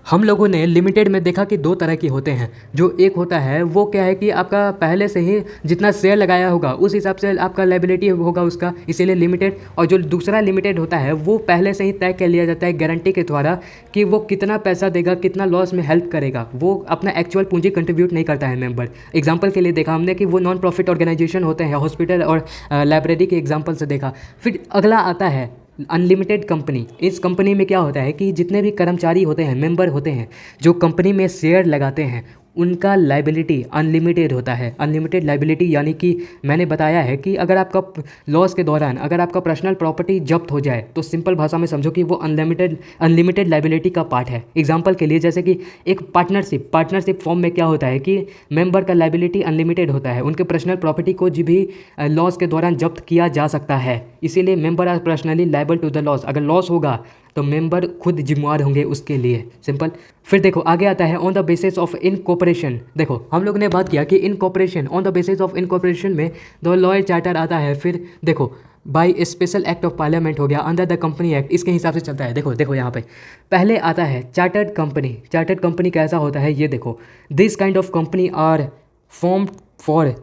हम लोगों ने लिमिटेड में देखा कि दो तरह के होते हैं। जो एक होता है वो क्या है कि आपका पहले से ही जितना शेयर लगाया होगा उस हिसाब से आपका लाइबिलिटी होगा उसका, इसीलिए लिमिटेड। और जो दूसरा लिमिटेड होता है वो पहले से ही तय कर लिया जाता है गारंटी के द्वारा कि वो कितना पैसा देगा, कितना लॉस में हेल्प करेगा, वो अपना एक्चुअल पूंजी कंट्रीब्यूट नहीं करता है मेंबर। एग्जाम्पल के लिए देखा हमने कि वो नॉन प्रॉफिट ऑर्गेनाइजेशन होते हैं, हॉस्पिटल और लाइब्रेरी के एग्जाम्पल से देखा। फिर अगला आता है अनलिमिटेड कंपनी। इस कंपनी में क्या होता है कि जितने भी कर्मचारी होते हैं, मेंबर होते हैं, जो कंपनी में शेयर लगाते हैं, उनका लाइबिलिटी अनलिमिटेड होता है। अनलिमिटेड लाइबिलिटी यानी कि मैंने बताया है कि अगर आपका लॉस के दौरान अगर आपका पर्सनल प्रॉपर्टी जब्त हो जाए तो सिंपल भाषा में समझो कि वो अनलिमिटेड लाइबिलिटी का पार्ट है। एग्जांपल के लिए जैसे कि एक पार्टनरशिप फॉर्म में क्या होता है कि मेंबर का लाइबिलिटी अनलिमिटेड होता है, उनके पर्सनल प्रॉपर्टी को जो भी लॉस के दौरान जब्त किया जा सकता है, इसीलिए member are personally liable to the loss. अगर लॉस होगा तो मेंबर खुद जिम्मेवार होंगे उसके लिए, सिंपल। फिर देखो आगे आता है on the basis of incorporation. देखो हम लोग ने बात किया कि incorporation, on the basis of incorporation में द लॉयर चार्टर आता है। फिर देखो bye special act of parliament हो गया, अंडर द कंपनी एक्ट, इसके हिसाब से चलता है। देखो यहाँ पे पहले आता है चार्टर्ड कंपनी। चार्टर्ड कंपनी कैसा होता है ये देखो, this kind of company are formed for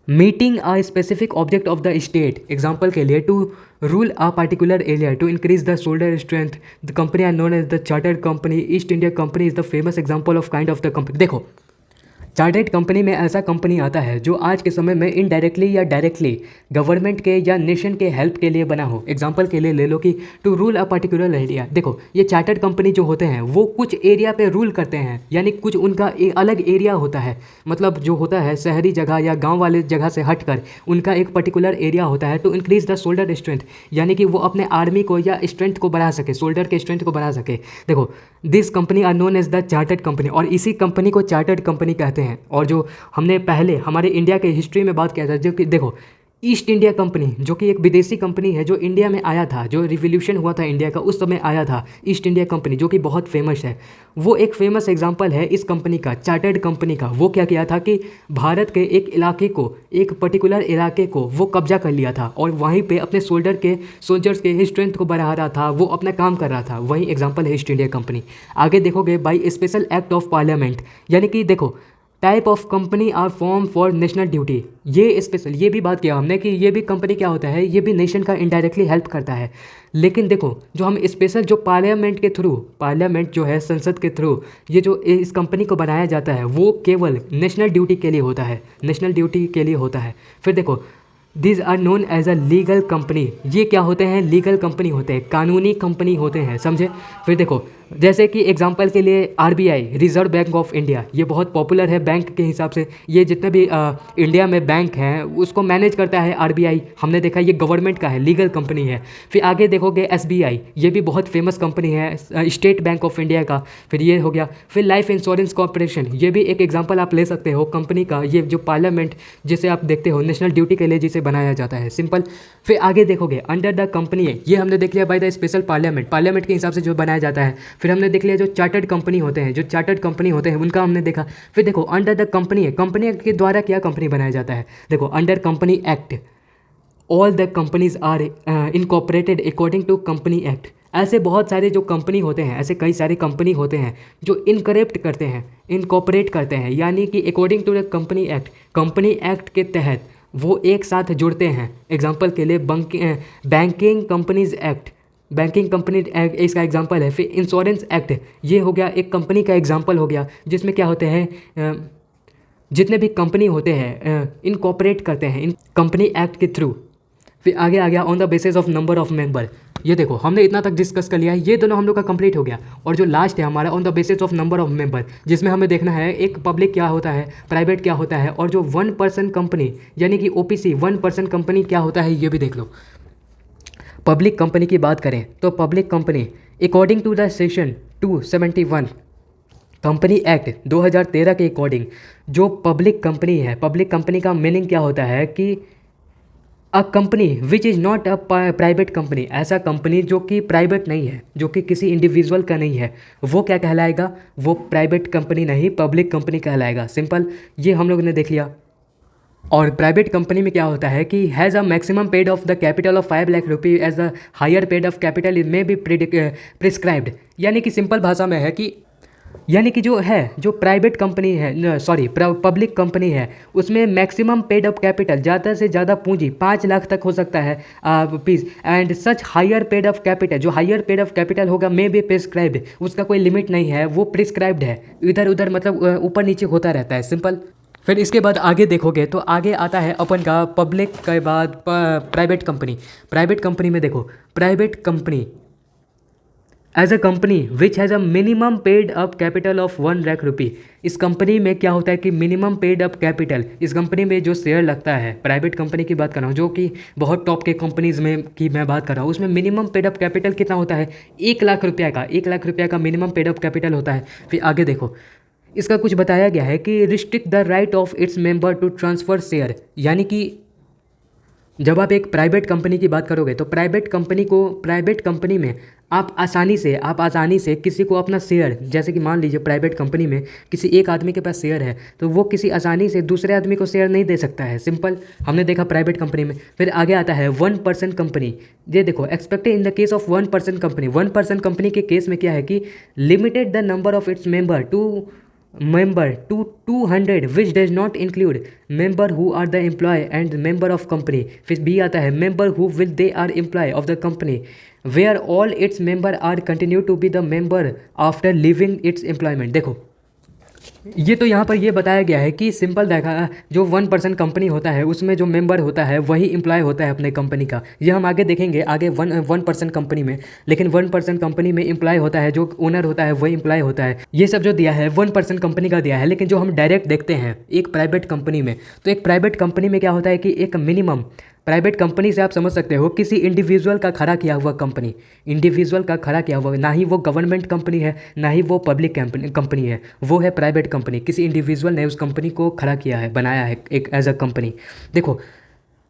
meeting a specific object of the state, example के लिए to rule a particular area, to increase the shoulder strength, the company are known as the chartered company, East India Company is the famous example of kind of the company. देखो, chartered company में ऐसा company आता है जो आज के समय में इनडायरेक्टली या डायरेक्टली गवर्नमेंट के या नेशन के हेल्प के लिए बना हो। एग्जांपल के लिए ले लो कि to rule a particular area. देखो, ये चार्टर्ड कंपनी जो होते हैं वो कुछ एरिया पे रूल करते हैं, यानी कुछ उनका एक अलग एरिया होता है, मतलब जो होता है शहरी जगह या गाँव वाले जगह से हटकर उनका एक पर्टिकुलर एरिया होता है to increase the shoulder strength, यानी कि वो अपने आर्मी को या स्ट्रेंथ को बढ़ा सके, शोल्डर के स्ट्रेंथ को बढ़ा सके। देखो, this company are known as the chartered company, और इसी कंपनी को चार्टर्ड कंपनी कहते हैं। और जो हमने पहले हमारे इंडिया के हिस्ट्री में बात किया था, जो कि देखो ईस्ट इंडिया कंपनी जो कि एक विदेशी कंपनी है जो इंडिया में आया था, जो रिवॉल्यूशन हुआ था इंडिया का उस समय आया था, ईस्ट इंडिया कंपनी जो कि बहुत फेमस है, वो एक फेमस एग्जांपल है इस कंपनी का, चार्टर्ड कंपनी का। वो क्या किया था कि भारत के एक इलाके को, एक पर्टिकुलर इलाके को वो कब्जा कर लिया था और वहीं पे अपने सोल्जर्स के स्ट्रेंथ को बढ़ा रहा था, वो अपना काम कर रहा था। वही एग्जांपल है ईस्ट इंडिया कंपनी। आगे देखोगे by special act of parliament, यानी कि देखो type of company are form for national duty. ये स्पेशल, ये भी बात किया हमने कि ये भी कंपनी क्या होता है, ये भी नेशन का इनडायरेक्टली हेल्प करता है। लेकिन देखो, जो हम स्पेशल जो पार्लियामेंट के थ्रू, पार्लियामेंट जो है संसद के थ्रू ये जो इस कंपनी को बनाया जाता है वो केवल नेशनल ड्यूटी के लिए होता है, नेशनल ड्यूटी के लिए होता है। फिर देखो, these are known as a legal company. ये क्या होते हैं, लीगल कंपनी होते हैं, कानूनी कंपनी होते हैं, समझे। फिर देखो, जैसे कि एग्जांपल के लिए RBI, reserve bank of India, ये बहुत पॉपुलर है बैंक के हिसाब से। ये जितने भी इंडिया में बैंक हैं उसको मैनेज करता है आरबीआई। हमने देखा ये गवर्नमेंट का है, लीगल कंपनी है। फिर आगे देखोगे एसबीआई, ये भी बहुत फेमस कंपनी है, स्टेट बैंक ऑफ इंडिया का। फिर ये हो गया। फिर लाइफ इंश्योरेंस कॉर्पोरेशन, ये भी एक एग्जाम्पल आप ले सकते हो कंपनी का, ये जो पार्लियामेंट जिसे आप देखते हो नेशनल ड्यूटी के लिए जिसे बनाया जाता है, सिंपल। फिर आगे देखोगे अंडर द कंपनी है, ये हमने देख लिया by the special parliament, parliament के हिसाब से जो बनाया जाता है। फिर हमने देख लिया जो चार्टर्ड कंपनी होते हैं, जो चार्टर्ड कंपनी होते हैं उनका हमने देखा। फिर देखो अंडर द कंपनी है, कंपनी एक्ट के द्वारा क्या कंपनी बनाया जाता है। देखो under company act all the companies are incorporated according to company act. ऐसे बहुत सारे जो कंपनी होते हैं, ऐसे कई सारे कंपनी होते हैं जो इनकरेप्ट करते हैं, इनकॉर्पोरेट करते हैं, यानी कि according to the company act, company act के तहत वो एक साथ जुड़ते हैं। एग्जांपल के लिए banking companies act, banking company act इसका एग्जांपल है। फिर इंश्योरेंस एक्ट, ये हो गया एक कंपनी का एग्जांपल हो गया, जिसमें क्या होते हैं, जितने भी कंपनी होते हैं इनकॉर्पोरेट करते हैं इन कंपनी एक्ट के थ्रू। फिर आगे आ गया on the basis of number of member. ये देखो हमने इतना तक डिस्कस कर लिया है, ये दोनों हम लोग का कंप्लीट हो गया। और जो लास्ट है हमारा on the basis of number of member, जिसमें हमें देखना है एक पब्लिक क्या होता है, प्राइवेट क्या होता है, और जो 1 पर्सन कंपनी यानी कि ओपीसी 1 पर्सन कंपनी क्या होता है ये भी देख लो। पब्लिक कंपनी की बात करें तो public company according to the section 271 company act 2013 के अकॉर्डिंग जो पब्लिक कंपनी है, पब्लिक कंपनी का मीनिंग क्या होता है कि a company which is not a private company, ऐसा कंपनी जो कि प्राइवेट नहीं है, जो कि किसी इंडिविजुअल का नहीं है, वो क्या कहलाएगा, वो प्राइवेट कंपनी नहीं पब्लिक कंपनी कहलाएगा, सिंपल। ये हम लोग ने देख लिया। और प्राइवेट कंपनी में क्या होता है कि has a maximum paid of the capital of 5 lakh rupee as the higher paid of capital it may be prescribed, यानी कि सिंपल भाषा में है कि यानी कि जो है जो प्राइवेट कंपनी है, सॉरी पब्लिक कंपनी है, उसमें मैक्सिमम पेड अप कैपिटल, ज़्यादा से ज़्यादा पूंजी 5 लाख तक हो सकता है पीस, and such higher paid of capital, जो हायर पेड ऑफ कैपिटल होगा मे बी प्रिस्क्राइब्ड, उसका कोई लिमिट नहीं है, वो प्रिस्क्राइब्ड है, इधर उधर मतलब ऊपर नीचे होता रहता है, सिंपल। फिर इसके बाद आगे देखोगे तो आगे आता है अपन का पब्लिक के बाद प्राइवेट कंपनी। प्राइवेट कंपनी में देखो private company as a company which has a minimum paid up capital of 1 lakh rupee. इस कंपनी में क्या होता है कि मिनिमम पेड अप कैपिटल, इस कंपनी में जो शेयर लगता है, प्राइवेट कंपनी की बात कर रहा हूँ जो कि बहुत टॉप के कंपनीज में की मैं बात कर रहा हूँ, उसमें मिनिमम पेड अप कैपिटल कितना होता है, 1 लाख रुपया का, 1 लाख रुपया का मिनिमम पेड अप कैपिटल होता है। फिर आगे देखो इसका कुछ बताया गया है कि restrict the right of its member to transfer share, यानी कि जब आप एक प्राइवेट कंपनी की बात करोगे तो प्राइवेट कंपनी में आप आसानी से किसी को अपना शेयर, जैसे कि मान लीजिए प्राइवेट कंपनी में किसी एक आदमी के पास शेयर है तो वो किसी आसानी से दूसरे आदमी को शेयर नहीं दे सकता है, सिंपल। हमने देखा प्राइवेट कंपनी में। फिर आगे आता है 1 पर्सन कंपनी। ये देखो expected in the case of 1 person company, 1 person company के केस में क्या है कि limited the number of its member to member to 200 which does not include member who are the employee and member of company। फिर B आता है member who will they are employee of the company where all its member are continue to be the member after leaving its employment। देखो ये तो यहाँ पर ये बताया गया है कि सिंपल देखा जो 1% कंपनी होता है उसमें जो मेंबर होता है वही एम्प्लॉय होता है अपने कंपनी का। ये हम आगे देखेंगे आगे 1% कंपनी में, लेकिन 1% कंपनी में एम्प्लॉय होता है, जो ओनर होता है वही एम्प्लॉय होता है। ये सब जो दिया है 1% कंपनी का दिया है। लेकिन जो हम डायरेक्ट देखते हैं एक प्राइवेट कंपनी में, तो एक प्राइवेट कंपनी में क्या होता है कि एक मिनिमम प्राइवेट कंपनी से आप समझ सकते हो किसी इंडिविजुअल का खड़ा किया हुआ कंपनी, इंडिविजुअल का खड़ा किया हुआ, ना ही वो गवर्नमेंट कंपनी है ना ही वो पब्लिक कंपनी है, वो है प्राइवेट कंपनी। किसी इंडिविजुअल ने उस कंपनी को खड़ा किया है, बनाया है एक एज अ कंपनी। देखो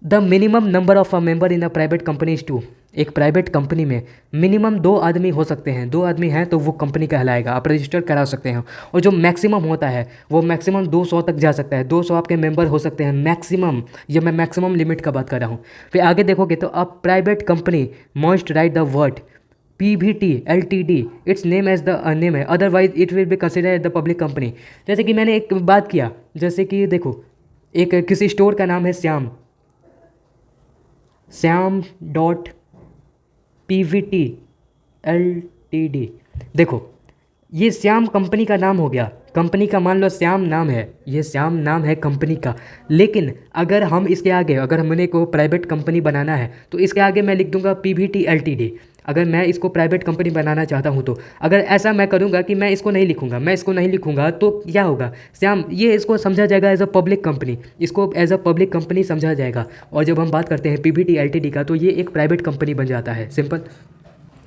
the minimum number of a member in a private company is 2। एक प्राइवेट कंपनी में मिनिमम 2 आदमी हो सकते हैं, 2 आदमी हैं तो वो कंपनी कहलाएगा, आप रजिस्टर करा सकते हैं। और जो मैक्सिमम होता है वो मैक्सिमम 200 तक जा सकता है, 200 आपके मेंबर हो सकते हैं मैक्सिमम। ये मैं मैक्सिमम लिमिट का बात कर रहा हूँ। फिर आगे देखोगे तो a private company must write the word PVT LTD its name as the name है, otherwise it will be consider as the public company. जैसे कि मैंने एक बात किया, जैसे कि देखो एक किसी स्टोर का नाम है श्याम डॉट PVT LTD। देखो ये श्याम कंपनी का नाम हो गया, कंपनी का मान लो श्याम नाम है, ये श्याम नाम है कंपनी का। लेकिन अगर हम इसके आगे, अगर हमने को प्राइवेट कंपनी बनाना है तो इसके आगे मैं लिख दूंगा PVT LTD। अगर मैं इसको प्राइवेट कंपनी बनाना चाहता हूँ तो अगर ऐसा मैं करूँगा कि मैं इसको नहीं लिखूँगा तो क्या होगा, श्याम ये इसको समझा जाएगा एज अ पब्लिक कंपनी, इसको एज अ पब्लिक कंपनी समझा जाएगा। और जब हम बात करते हैं PVT LTD का तो ये एक प्राइवेट कंपनी बन जाता है, सिंपल।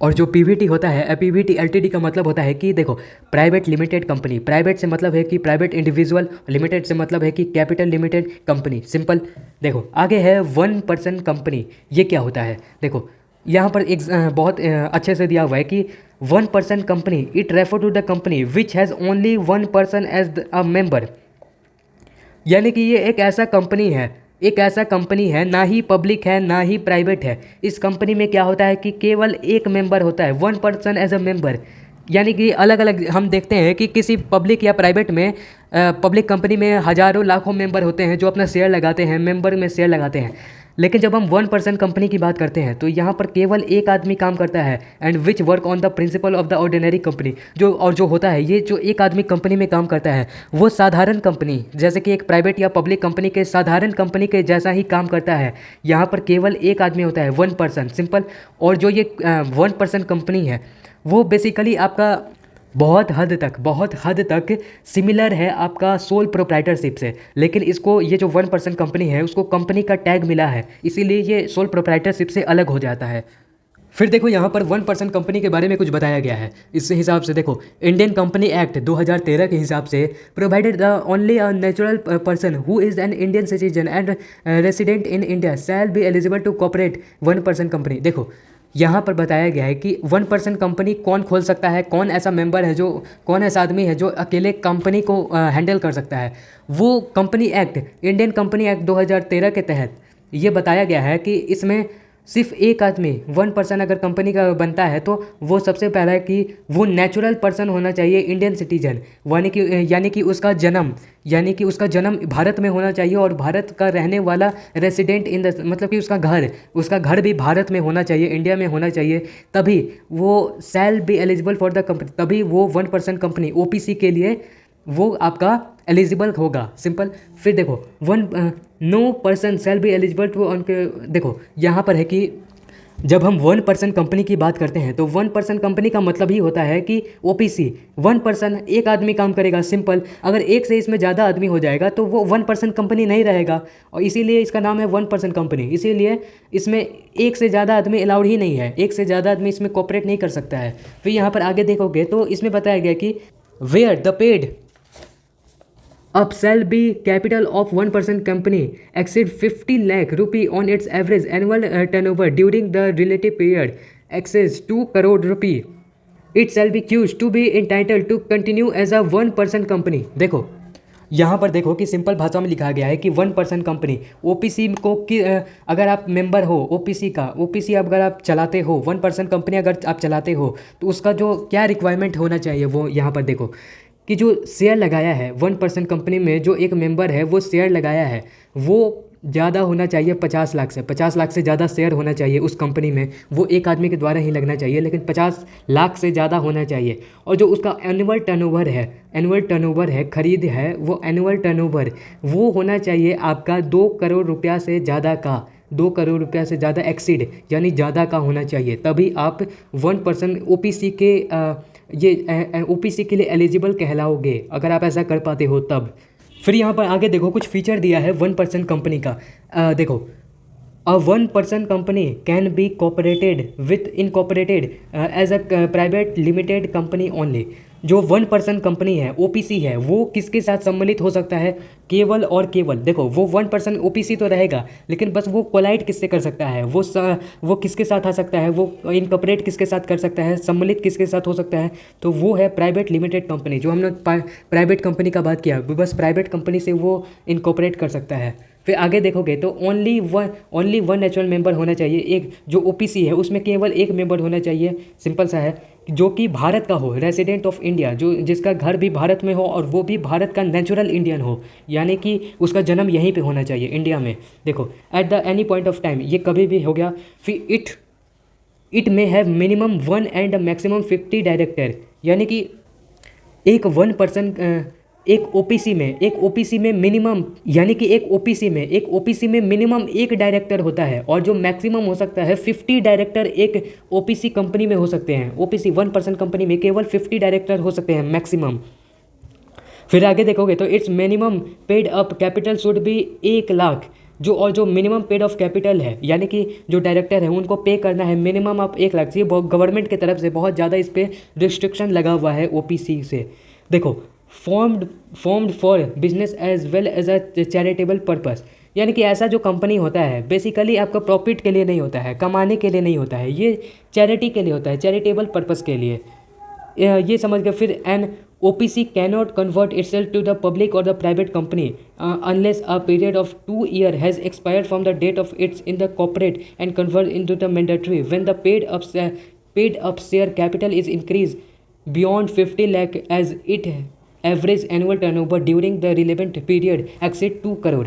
और जो PVT होता है, PVT LTD का मतलब होता है कि देखो प्राइवेट लिमिटेड कंपनी, प्राइवेट से मतलब है कि प्राइवेट इंडिविजुअल, लिमिटेड से मतलब है कि कैपिटल लिमिटेड कंपनी, सिंपल। देखो आगे है 1% कंपनी। ये क्या होता है, देखो यहाँ पर एक बहुत अच्छे से दिया हुआ है कि 1% company it refer to the company which has only 1% as a member. यानी कि ये एक ऐसा कंपनी है, ना ही पब्लिक है ना ही प्राइवेट है। इस कंपनी में क्या होता है कि केवल एक मेंबर होता है, 1% एज अ मेंबर। यानी कि अलग अलग हम देखते हैं कि किसी पब्लिक या प्राइवेट में, पब्लिक कंपनी में हज़ारों लाखों मेंबर होते हैं जो अपना शेयर लगाते हैं, मेंबर में शेयर लगाते हैं। लेकिन जब हम 1% कंपनी की बात करते हैं तो यहाँ पर केवल एक आदमी काम करता है, and which work on the principle of the ordinary company. जो होता है, ये जो एक आदमी कंपनी में काम करता है वो साधारण कंपनी, जैसे कि एक प्राइवेट या पब्लिक कंपनी के साधारण कंपनी के जैसा ही काम करता है। यहाँ पर केवल एक आदमी होता है, 1%, सिंपल। और जो ये 1% कंपनी है वो बेसिकली आपका बहुत हद तक सिमिलर है आपका सोल प्रोप्राइटरशिप से। लेकिन इसको ये जो 1% कंपनी है उसको कंपनी का टैग मिला है, इसीलिए ये सोल प्रोप्राइटरशिप से अलग हो जाता है। फिर देखो यहाँ पर 1% कंपनी के बारे में कुछ बताया गया है। इस हिसाब से देखो इंडियन कंपनी एक्ट 2013 के हिसाब से provided the only a natural person who is an Indian citizen and resident in India shall be eligible to corporate 1% company. देखो यहाँ पर बताया गया है कि 1% कंपनी कौन खोल सकता है, कौन ऐसा मेंबर है, जो कौन ऐसा आदमी है जो अकेले कंपनी को हैंडल कर सकता है। वो company act, Indian company act 2013 के तहत ये बताया गया है कि इसमें सिर्फ एक आदमी 1% अगर कंपनी का बनता है तो वो सबसे पहला है कि वो नेचुरल पर्सन होना चाहिए, इंडियन सिटीजन, यानी कि उसका जन्म भारत में होना चाहिए और भारत का रहने वाला रेसिडेंट इन द, मतलब कि उसका घर भी भारत में होना चाहिए, इंडिया में होना चाहिए। तभी वो शैल be eligible for the company, तभी वो 1% कंपनी OPC के लिए वो आपका एलिजिबल होगा, सिंपल। फिर देखो no person shall be eligible to उनके, देखो यहाँ पर है कि जब हम 1% कंपनी की बात करते हैं तो 1% कंपनी का मतलब ही होता है कि OPC 1%, एक आदमी काम करेगा, सिंपल। अगर एक से इसमें ज़्यादा आदमी हो जाएगा तो वो 1% कंपनी नहीं रहेगा, और इसीलिए इसका नाम है 1% कंपनी। इसीलिए इसमें एक से ज़्यादा आदमी अलाउड ही नहीं है, एक से ज़्यादा आदमी इसमें कॉपरेट नहीं कर सकता है। फिर यहाँ पर आगे देखोगे तो इसमें बताया गया कि where the paid up shall be capital of 1% company exceed 50 lakh rupee on its average annual turnover during the relative period exceeds 2 crore rupee it shall be accused to be entitled to continue as a 1% company। देखो यहाँ पर देखो कि simple भाषा में लिखा गया है कि 1% कंपनी OPC को अगर आप मेंबर हो OPC अगर आप चलाते हो, 1% कंपनी अगर आप चलाते हो तो उसका जो क्या रिक्वायरमेंट होना चाहिए वो यहाँ पर देखो कि जो शेयर लगाया है 1% कंपनी में, जो एक मेंबर है वो शेयर लगाया है, वो ज़्यादा होना चाहिए 50 लाख से। 50 लाख से ज़्यादा शेयर होना चाहिए उस कंपनी में, वो एक आदमी के द्वारा ही लगना चाहिए, लेकिन 50 लाख से ज़्यादा होना चाहिए। और जो उसका एनुअल टर्नओवर है, खरीद है, वो एनुअल टर्नओवर वो होना चाहिए आपका 2 करोड़ रुपया से ज़्यादा का, 2 करोड़ रुपया से ज़्यादा एक्सीड यानी ज़्यादा का होना चाहिए, तभी आप 1% ओपीसी के ओपीसी के लिए एलिजिबल कहलाओगे, अगर आप ऐसा कर पाते हो तब। फिर यहाँ पर आगे देखो कुछ फीचर दिया है 1% कंपनी का। देखो, a 1% company can be cooperated with incorporated as a private limited company only. जो 1% कंपनी है, ओपीसी है, वो किसके साथ सम्मिलित हो सकता है? केवल और केवल, देखो वो 1% ओपीसी तो रहेगा, लेकिन बस वो कोलाइड किससे कर सकता है? वो किसके साथ आ सकता है? वो इनकॉर्पोरेट किसके साथ कर सकता है? सम्मिलित किसके साथ हो सकता है? तो वो है प्राइवेट लिमिटेड कंपनी। जो हमने प्राइवेट कंपनी का बात किया, बस प्राइवेट कंपनी से वो इनकॉर्पोरेट कर सकता है। फिर आगे देखोगे तो ओनली वन नेचुरल मेंबर होना चाहिए। एक जो ओपीसी है उसमें केवल एक मेंबर होना चाहिए, सिंपल सा है, जो कि भारत का हो, रेसिडेंट ऑफ इंडिया, जो जिसका घर भी भारत में हो और वो भी भारत का नेचुरल इंडियन हो, यानी कि उसका जन्म यहीं पे होना चाहिए इंडिया में। देखो, at the any point of time, ये कभी भी हो गया। फिर इट में have minimum 1 and maximum 50 director, यानी कि एक 1% एक ओपीसी में मिनिमम, यानी कि एक ओपीसी में मिनिमम एक डायरेक्टर होता है, और जो मैक्सिमम हो सकता है 50 डायरेक्टर एक ओपीसी कंपनी में हो सकते हैं। ओपीसी 1% कंपनी में केवल 50 डायरेक्टर हो सकते हैं मैक्सिमम। फिर आगे देखोगे तो it's minimum paid up capital should be 1 lakh. जो मिनिमम पेड ऑफ कैपिटल है, यानी कि जो डायरेक्टर है उनको पे करना है मिनिमम आप 1 लाख। ये गवर्नमेंट की तरफ से बहुत ज़्यादा इस पर रिस्ट्रिक्शन लगा हुआ है ओपीसी से। देखो, formed for business as well as a charitable purpose, यानी कि ऐसा जो कंपनी होता है बेसिकली आपका प्रॉफिट के लिए नहीं होता है, कमाने के लिए नहीं होता है, ये चैरिटी के लिए होता है, चैरिटेबल पर्पस के लिए, ये समझ गए। फिर an OPC cannot convert itself to the public और the private company unless a period of 2 year has expired from the date of its in the corporate and convert into the mandatory when the paid up share capital is increase beyond 50 lakh as it average annual turnover during the relevant period exceed 2 crore.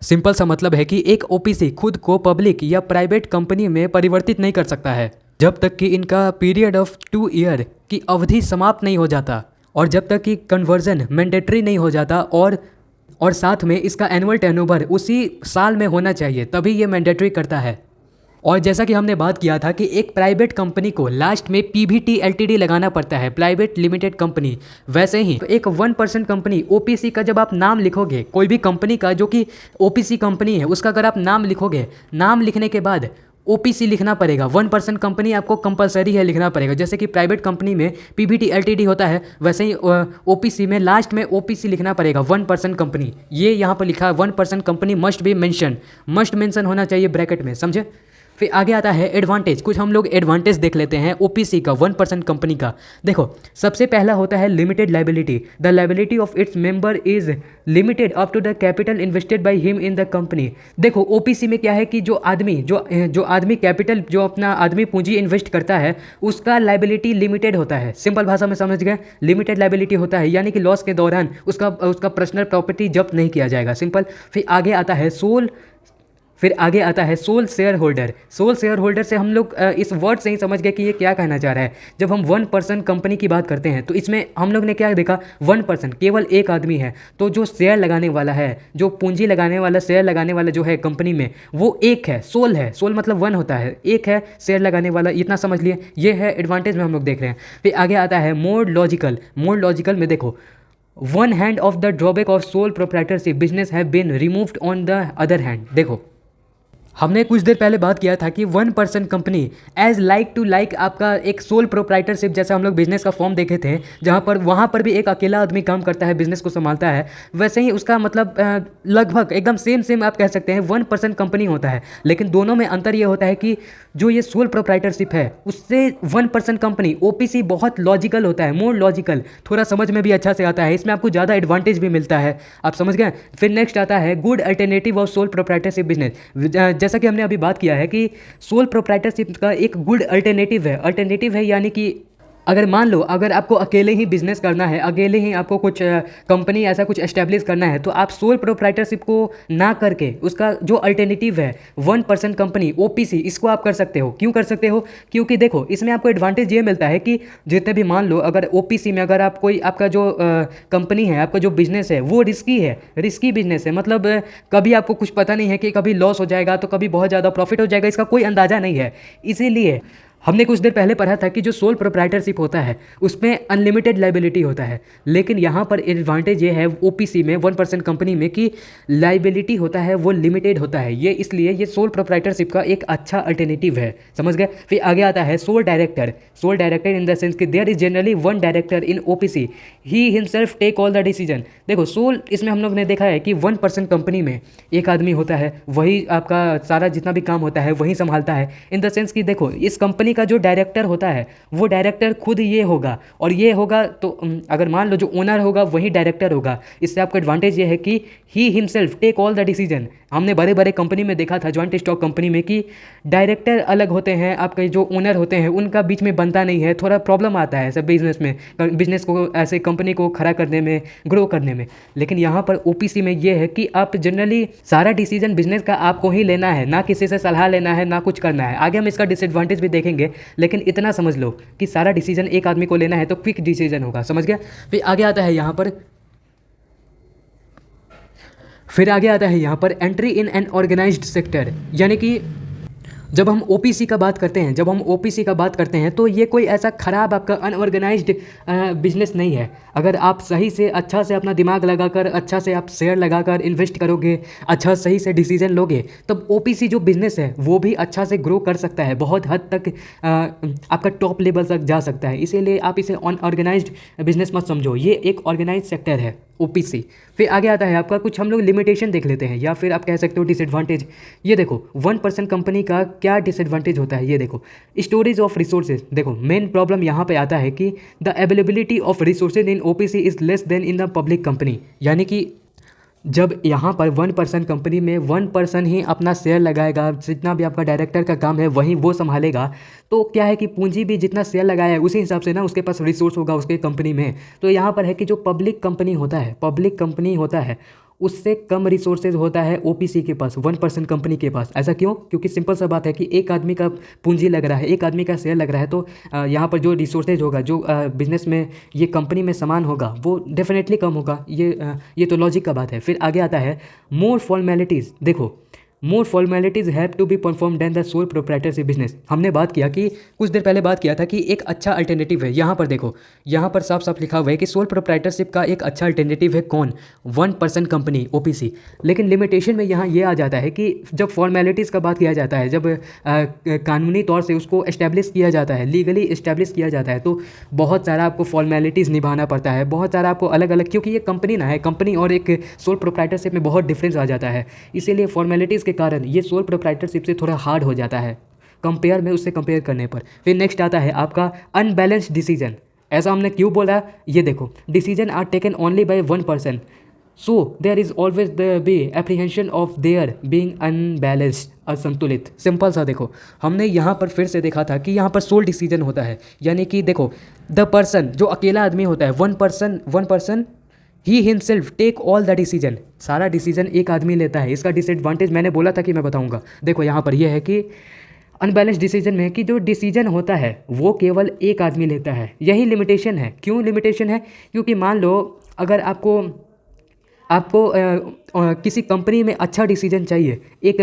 Simple सा मतलब है कि एक OPC खुद को public या private company में परिवर्तित नहीं कर सकता है जब तक कि इनका पीरियड ऑफ 2 ईयर की अवधि समाप्त नहीं हो जाता, और जब तक कि कन्वर्जन मैंडेटरी नहीं हो जाता, और साथ में इसका एनुअल टर्नओवर उसी साल में होना चाहिए, तभी ये मैंडेटरी करता है। और जैसा कि हमने बात किया था कि एक प्राइवेट कंपनी को लास्ट में पीवीटी एलटीडी लगाना पड़ता है, प्राइवेट लिमिटेड कंपनी, वैसे ही तो एक 1% कंपनी ओपीसी का जब आप नाम लिखोगे, कोई भी कंपनी का जो कि ओपीसी कंपनी है उसका अगर आप नाम लिखोगे, नाम लिखने के बाद ओपीसी लिखना पड़ेगा। 1% कंपनी आपको कंपलसरी है लिखना पड़ेगा। जैसे कि प्राइवेट कंपनी में पीवीटी एलटीडी होता है, वैसे ही ओपीसी में लास्ट में ओपीसी लिखना पड़ेगा, 1% कंपनी। ये यहाँ पर लिखा है 1% कंपनी मस्ट मेंशन होना चाहिए ब्रैकेट में, समझे। फिर आगे आता है एडवांटेज। कुछ हम लोग एडवांटेज देख लेते हैं ओपीसी का, 1% कंपनी का। देखो, सबसे पहला होता है limited liability. The liability of its member is limited up to the capital invested by him in the company. देखो, ओपीसी में क्या है कि जो आदमी कैपिटल, जो अपना आदमी पूंजी इन्वेस्ट करता है, उसका लाइबिलिटी लिमिटेड होता है। सिंपल भाषा में समझ गए, लिमिटेड लाइबिलिटी होता है, यानी कि लॉस के दौरान उसका पर्सनल प्रॉपर्टी जब्त नहीं किया जाएगा, सिंपल। फिर आगे आता है sole share holder. Sole share holder से हम लोग इस वर्ड से ही समझ गए कि ये क्या कहना चाह रहा है। जब हम 1% कंपनी की बात करते हैं तो इसमें हम लोग ने क्या देखा, 1% केवल एक आदमी है, तो जो शेयर लगाने वाला है, जो पूंजी लगाने वाला, शेयर लगाने वाला जो है कंपनी में, वो एक है, सोल है। सोल मतलब 1 होता है, एक है शेयर लगाने वाला, इतना समझ लिए। ये है एडवांटेज में हम लोग देख रहे हैं। फिर आगे आता है मोर लॉजिकल में देखो, one hand of the drawback of sole proprietorship business have been removed on the other hand. देखो, हमने कुछ देर पहले बात किया था कि 1% company as like to like आपका एक सोल प्रोप्राइटरशिप, जैसा हम लोग बिजनेस का फॉर्म देखे थे, जहाँ पर वहाँ पर भी एक अकेला आदमी काम करता है, बिजनेस को संभालता है, वैसे ही उसका मतलब लगभग एकदम सेम आप कह सकते हैं 1% कंपनी होता है। लेकिन दोनों में अंतर ये होता है कि जो ये सोल प्रोप्राइटरशिप है उससे 1% कंपनी ओपीसी बहुत लॉजिकल होता है, मोर लॉजिकल, थोड़ा समझ में भी अच्छा से आता है, इसमें आपको ज़्यादा एडवांटेज भी मिलता है, आप समझ गए। फिर नेक्स्ट आता है good alternative of sole proprietorship business. जैसा कि हमने अभी बात किया है कि सोल प्रोप्राइटरशिप का एक गुड अल्टरनेटिव है, यानी कि अगर मान लो अगर आपको अकेले ही बिजनेस करना है, अकेले ही आपको कुछ कंपनी ऐसा कुछ एस्टेब्लिश करना है, तो आप सोल प्रोप्राइटरशिप को ना करके उसका जो अल्टरनेटिव है 1% कंपनी ओपीसी, इसको आप कर सकते हो। क्यों कर सकते हो? क्योंकि देखो इसमें आपको एडवांटेज ये मिलता है कि जितने भी मान लो अगर ओपीसी में अगर आप कोई आपका जो कंपनी है, आपका जो बिजनेस है वो रिस्की है, रिस्की बिजनेस है, मतलब कभी आपको कुछ पता नहीं है कि कभी लॉस हो जाएगा तो कभी बहुत ज़्यादा प्रॉफिट हो जाएगा, इसका कोई अंदाज़ा नहीं है। इसीलिए हमने कुछ देर पहले पढ़ा था कि जो सोल प्रोप्राइटरशिप होता है उसमें अनलिमिटेड लाइबिलिटी होता है, लेकिन यहाँ पर एडवांटेज ये है ओपीसी में 1% कंपनी में कि लाइबिलिटी होता है वो लिमिटेड होता है। ये इसलिए ये सोल प्रोप्राइटरशिप का एक अच्छा अल्टरनेटिव है, समझ गए। फिर आगे आता है sole director. Sole director in the sense कि there is generally one director in OPC, he himself take all the decision. देखो सोल इसमें हम लोग ने देखा है कि 1% कंपनी में एक आदमी होता है, वही आपका सारा जितना भी काम होता है वही संभालता है। इन द सेंस कि देखो इस कंपनी का जो डायरेक्टर होता है वो डायरेक्टर खुद ये होगा, और ये होगा तो अगर मान लो जो ओनर होगा वही डायरेक्टर होगा। इससे आपको एडवांटेज ये है कि he himself take all the decision. हमने बड़े बड़े कंपनी में देखा था, जॉइंट स्टॉक कंपनी में, कि डायरेक्टर अलग होते हैं, आपके जो ओनर होते हैं उनका बीच में बनता नहीं है, थोड़ा प्रॉब्लम आता है सब बिजनेस में, बिजनेस को ऐसे कंपनी को खड़ा करने में, ग्रो करने में। लेकिन यहाँ पर ओपीसी में ये है कि आप जनरली सारा डिसीजन बिजनेस का आपको ही लेना है, ना किसी से सलाह लेना है, ना कुछ करना है। आगे हम इसका डिसएडवांटेज भी देखेंगे, लेकिन इतना समझ लो कि सारा डिसीजन एक आदमी को लेना है तो क्विक डिसीजन होगा, समझ गया। फिर आगे आता है यहाँ पर entry in an organized sector, यानी कि जब हम ओपीसी का बात करते हैं तो ये कोई ऐसा खराब आपका अनऑर्गेनाइज्ड बिजनेस नहीं है। अगर आप सही से अच्छा से अपना दिमाग लगाकर, अच्छा से आप शेयर लगाकर इन्वेस्ट करोगे, अच्छा सही से डिसीजन लोगे, तब ओपीसी जो बिजनेस है वो भी अच्छा से ग्रो कर सकता है, बहुत हद तक आपका टॉप लेवल तक जा सकता है। इसीलिए आप इसे अनऑर्गेनाइज्ड बिजनेस मत समझो, ये एक ऑर्गेनाइज सेक्टर है ओपीसी। फिर आगे आता है आपका कुछ हम लोग लिमिटेशन देख लेते हैं, या फिर आप कह सकते हो डिसएडवांटेज। ये देखो 1% कंपनी का क्या डिसएडवांटेज होता है, ये देखो स्टोरेज ऑफ रिसोर्सेज। देखो मेन प्रॉब्लम यहाँ पे आता है कि the availability of resources in OPC is less then in the public company, यानी कि जब यहाँ पर 1% कंपनी में 1% ही अपना शेयर लगाएगा, जितना भी आपका डायरेक्टर का काम है वहीं वो संभालेगा, तो क्या है कि पूंजी भी जितना शेयर लगाया है उसी हिसाब से ना उसके पास रिसोर्स होगा उसके कंपनी में। तो यहाँ पर है कि जो पब्लिक कंपनी होता है उससे कम रिसोर्सेज होता है ओपीसी के पास, 1% कंपनी के पास। ऐसा क्यों? क्योंकि सिंपल सा बात है कि एक आदमी का पूंजी लग रहा है, एक आदमी का शेयर लग रहा है, तो यहाँ पर जो रिसोर्सेज होगा, जो बिजनेस में ये कंपनी में सामान होगा वो डेफिनेटली कम होगा। ये तो लॉजिक का बात है। फिर आगे आता है मोर फॉर्मेलिटीज़। देखो more formalities have to be perform then the sole proprietorship business. हमने बात किया कि कुछ देर पहले बात किया था कि एक अच्छा अल्टरनेटिव है। यहाँ पर देखो, यहाँ पर साफ साफ लिखा हुआ है कि सोल प्रोप्राइटरशिप का एक अच्छा अल्टरनेटिव है कौन? 1% कंपनी ओपीसी। लेकिन लिमिटेशन में यहाँ ये आ जाता है कि जब फॉर्मेलिटीज़ का बात किया जाता है, जब कानूनी तौर से उसको इस्टेब्लिश किया जाता है, लीगली इस्टेब्लिश किया जाता है, तो बहुत सारा आपको फॉर्मेलिटीज़ निभाना पड़ता है, बहुत सारा आपको अलग अलग, क्योंकि ये कंपनी ना है, कंपनी और एक सोल प्रोप्राइटरशिप में बहुत डिफरेंस आ जाता है। इसीलिए फॉर्मेलिटीज़ के कारण ये सोल प्रोप्राइटरशिप से थोड़ा हार्ड हो जाता है उससे कंपेयर करने पर। फिर नेक्स्ट आता है आपका अनबैलेंस्ड डिसीजन। ऐसा हमने क्यों बोला? ये देखो, decision are taken only by 1%, so there is always the be apprehension of their being unbalanced, असंतुलित। सिंपल सा देखो, हमने यहाँ पर फिर से देखा था कि यहाँ पर सोल डिसीजन होता है, यानी कि देखो द पर्सन, जो अकेला आदमी होता है, one person he himself take all the decision, सारा डिसीजन एक आदमी लेता है। इसका डिसएडवांटेज मैंने बोला था कि मैं बताऊंगा। देखो यहाँ पर यह है कि अनबैलेंस डिसीजन में कि जो डिसीजन होता है वो केवल एक आदमी लेता है, यही लिमिटेशन है। क्यों लिमिटेशन है? क्योंकि मान लो अगर आपको किसी कंपनी में अच्छा डिसीजन चाहिए, एक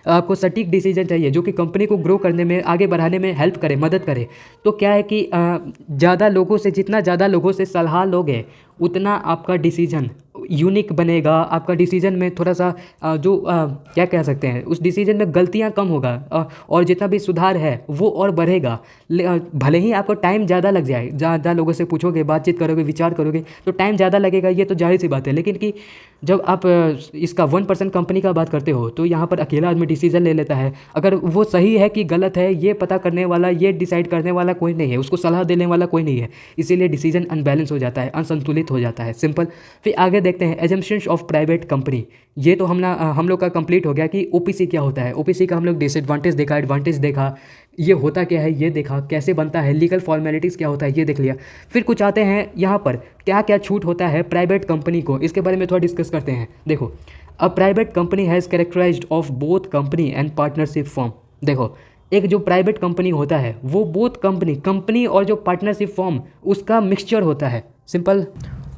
आपको सटीक डिसीजन चाहिए जो कि कंपनी को ग्रो करने में, आगे बढ़ाने में हेल्प करे, मदद करे, तो क्या है कि जितना ज़्यादा लोगों से सलाह लोगे उतना आपका डिसीजन यूनिक बनेगा। आपका डिसीजन में थोड़ा सा क्या कह सकते हैं, उस डिसीजन में गलतियां कम होगा, और जितना भी सुधार है वो और बढ़ेगा। भले ही आपको टाइम ज़्यादा लग जाए, ज़्यादा लोगों से पूछोगे, बातचीत करोगे, विचार करोगे तो टाइम ज़्यादा लगेगा, ये तो जाहिर सी बात है। लेकिन कि जब आप इसका 1% कंपनी का बात करते हो तो यहाँ पर अकेला आदमी डिसीजन ले लेता है। अगर वो सही है कि गलत है ये पता करने वाला, ये डिसाइड करने वाला कोई नहीं है, उसको सलाह देने वाला कोई नहीं है, इसीलिए डिसीजन अनबैलेंस हो जाता है, असंतुलित हो जाता है। सिंपल। फिर आगे देखते हैं एजम्पशंस ऑफ प्राइवेट कंपनी। ये तो हम लोग का कंप्लीट हो गया कि ओपीसी क्या होता है। ओपीसी का हम लोग डिसएडवांटेज देखा, एडवांटेज देखा ये होता क्या है ये देखा, कैसे बनता है, लीगल फॉर्मेलिटीज़ क्या होता है ये देख लिया। फिर कुछ आते हैं यहाँ पर क्या क्या छूट होता है प्राइवेट कंपनी को, इसके बारे में थोड़ा डिस्कस करते हैं। देखो, a private company has characterized of both company and partnership form. देखो, एक जो प्राइवेट कंपनी होता है वो बोथ कंपनी और जो पार्टनरशिप फॉर्म उसका मिक्सचर होता है, सिंपल।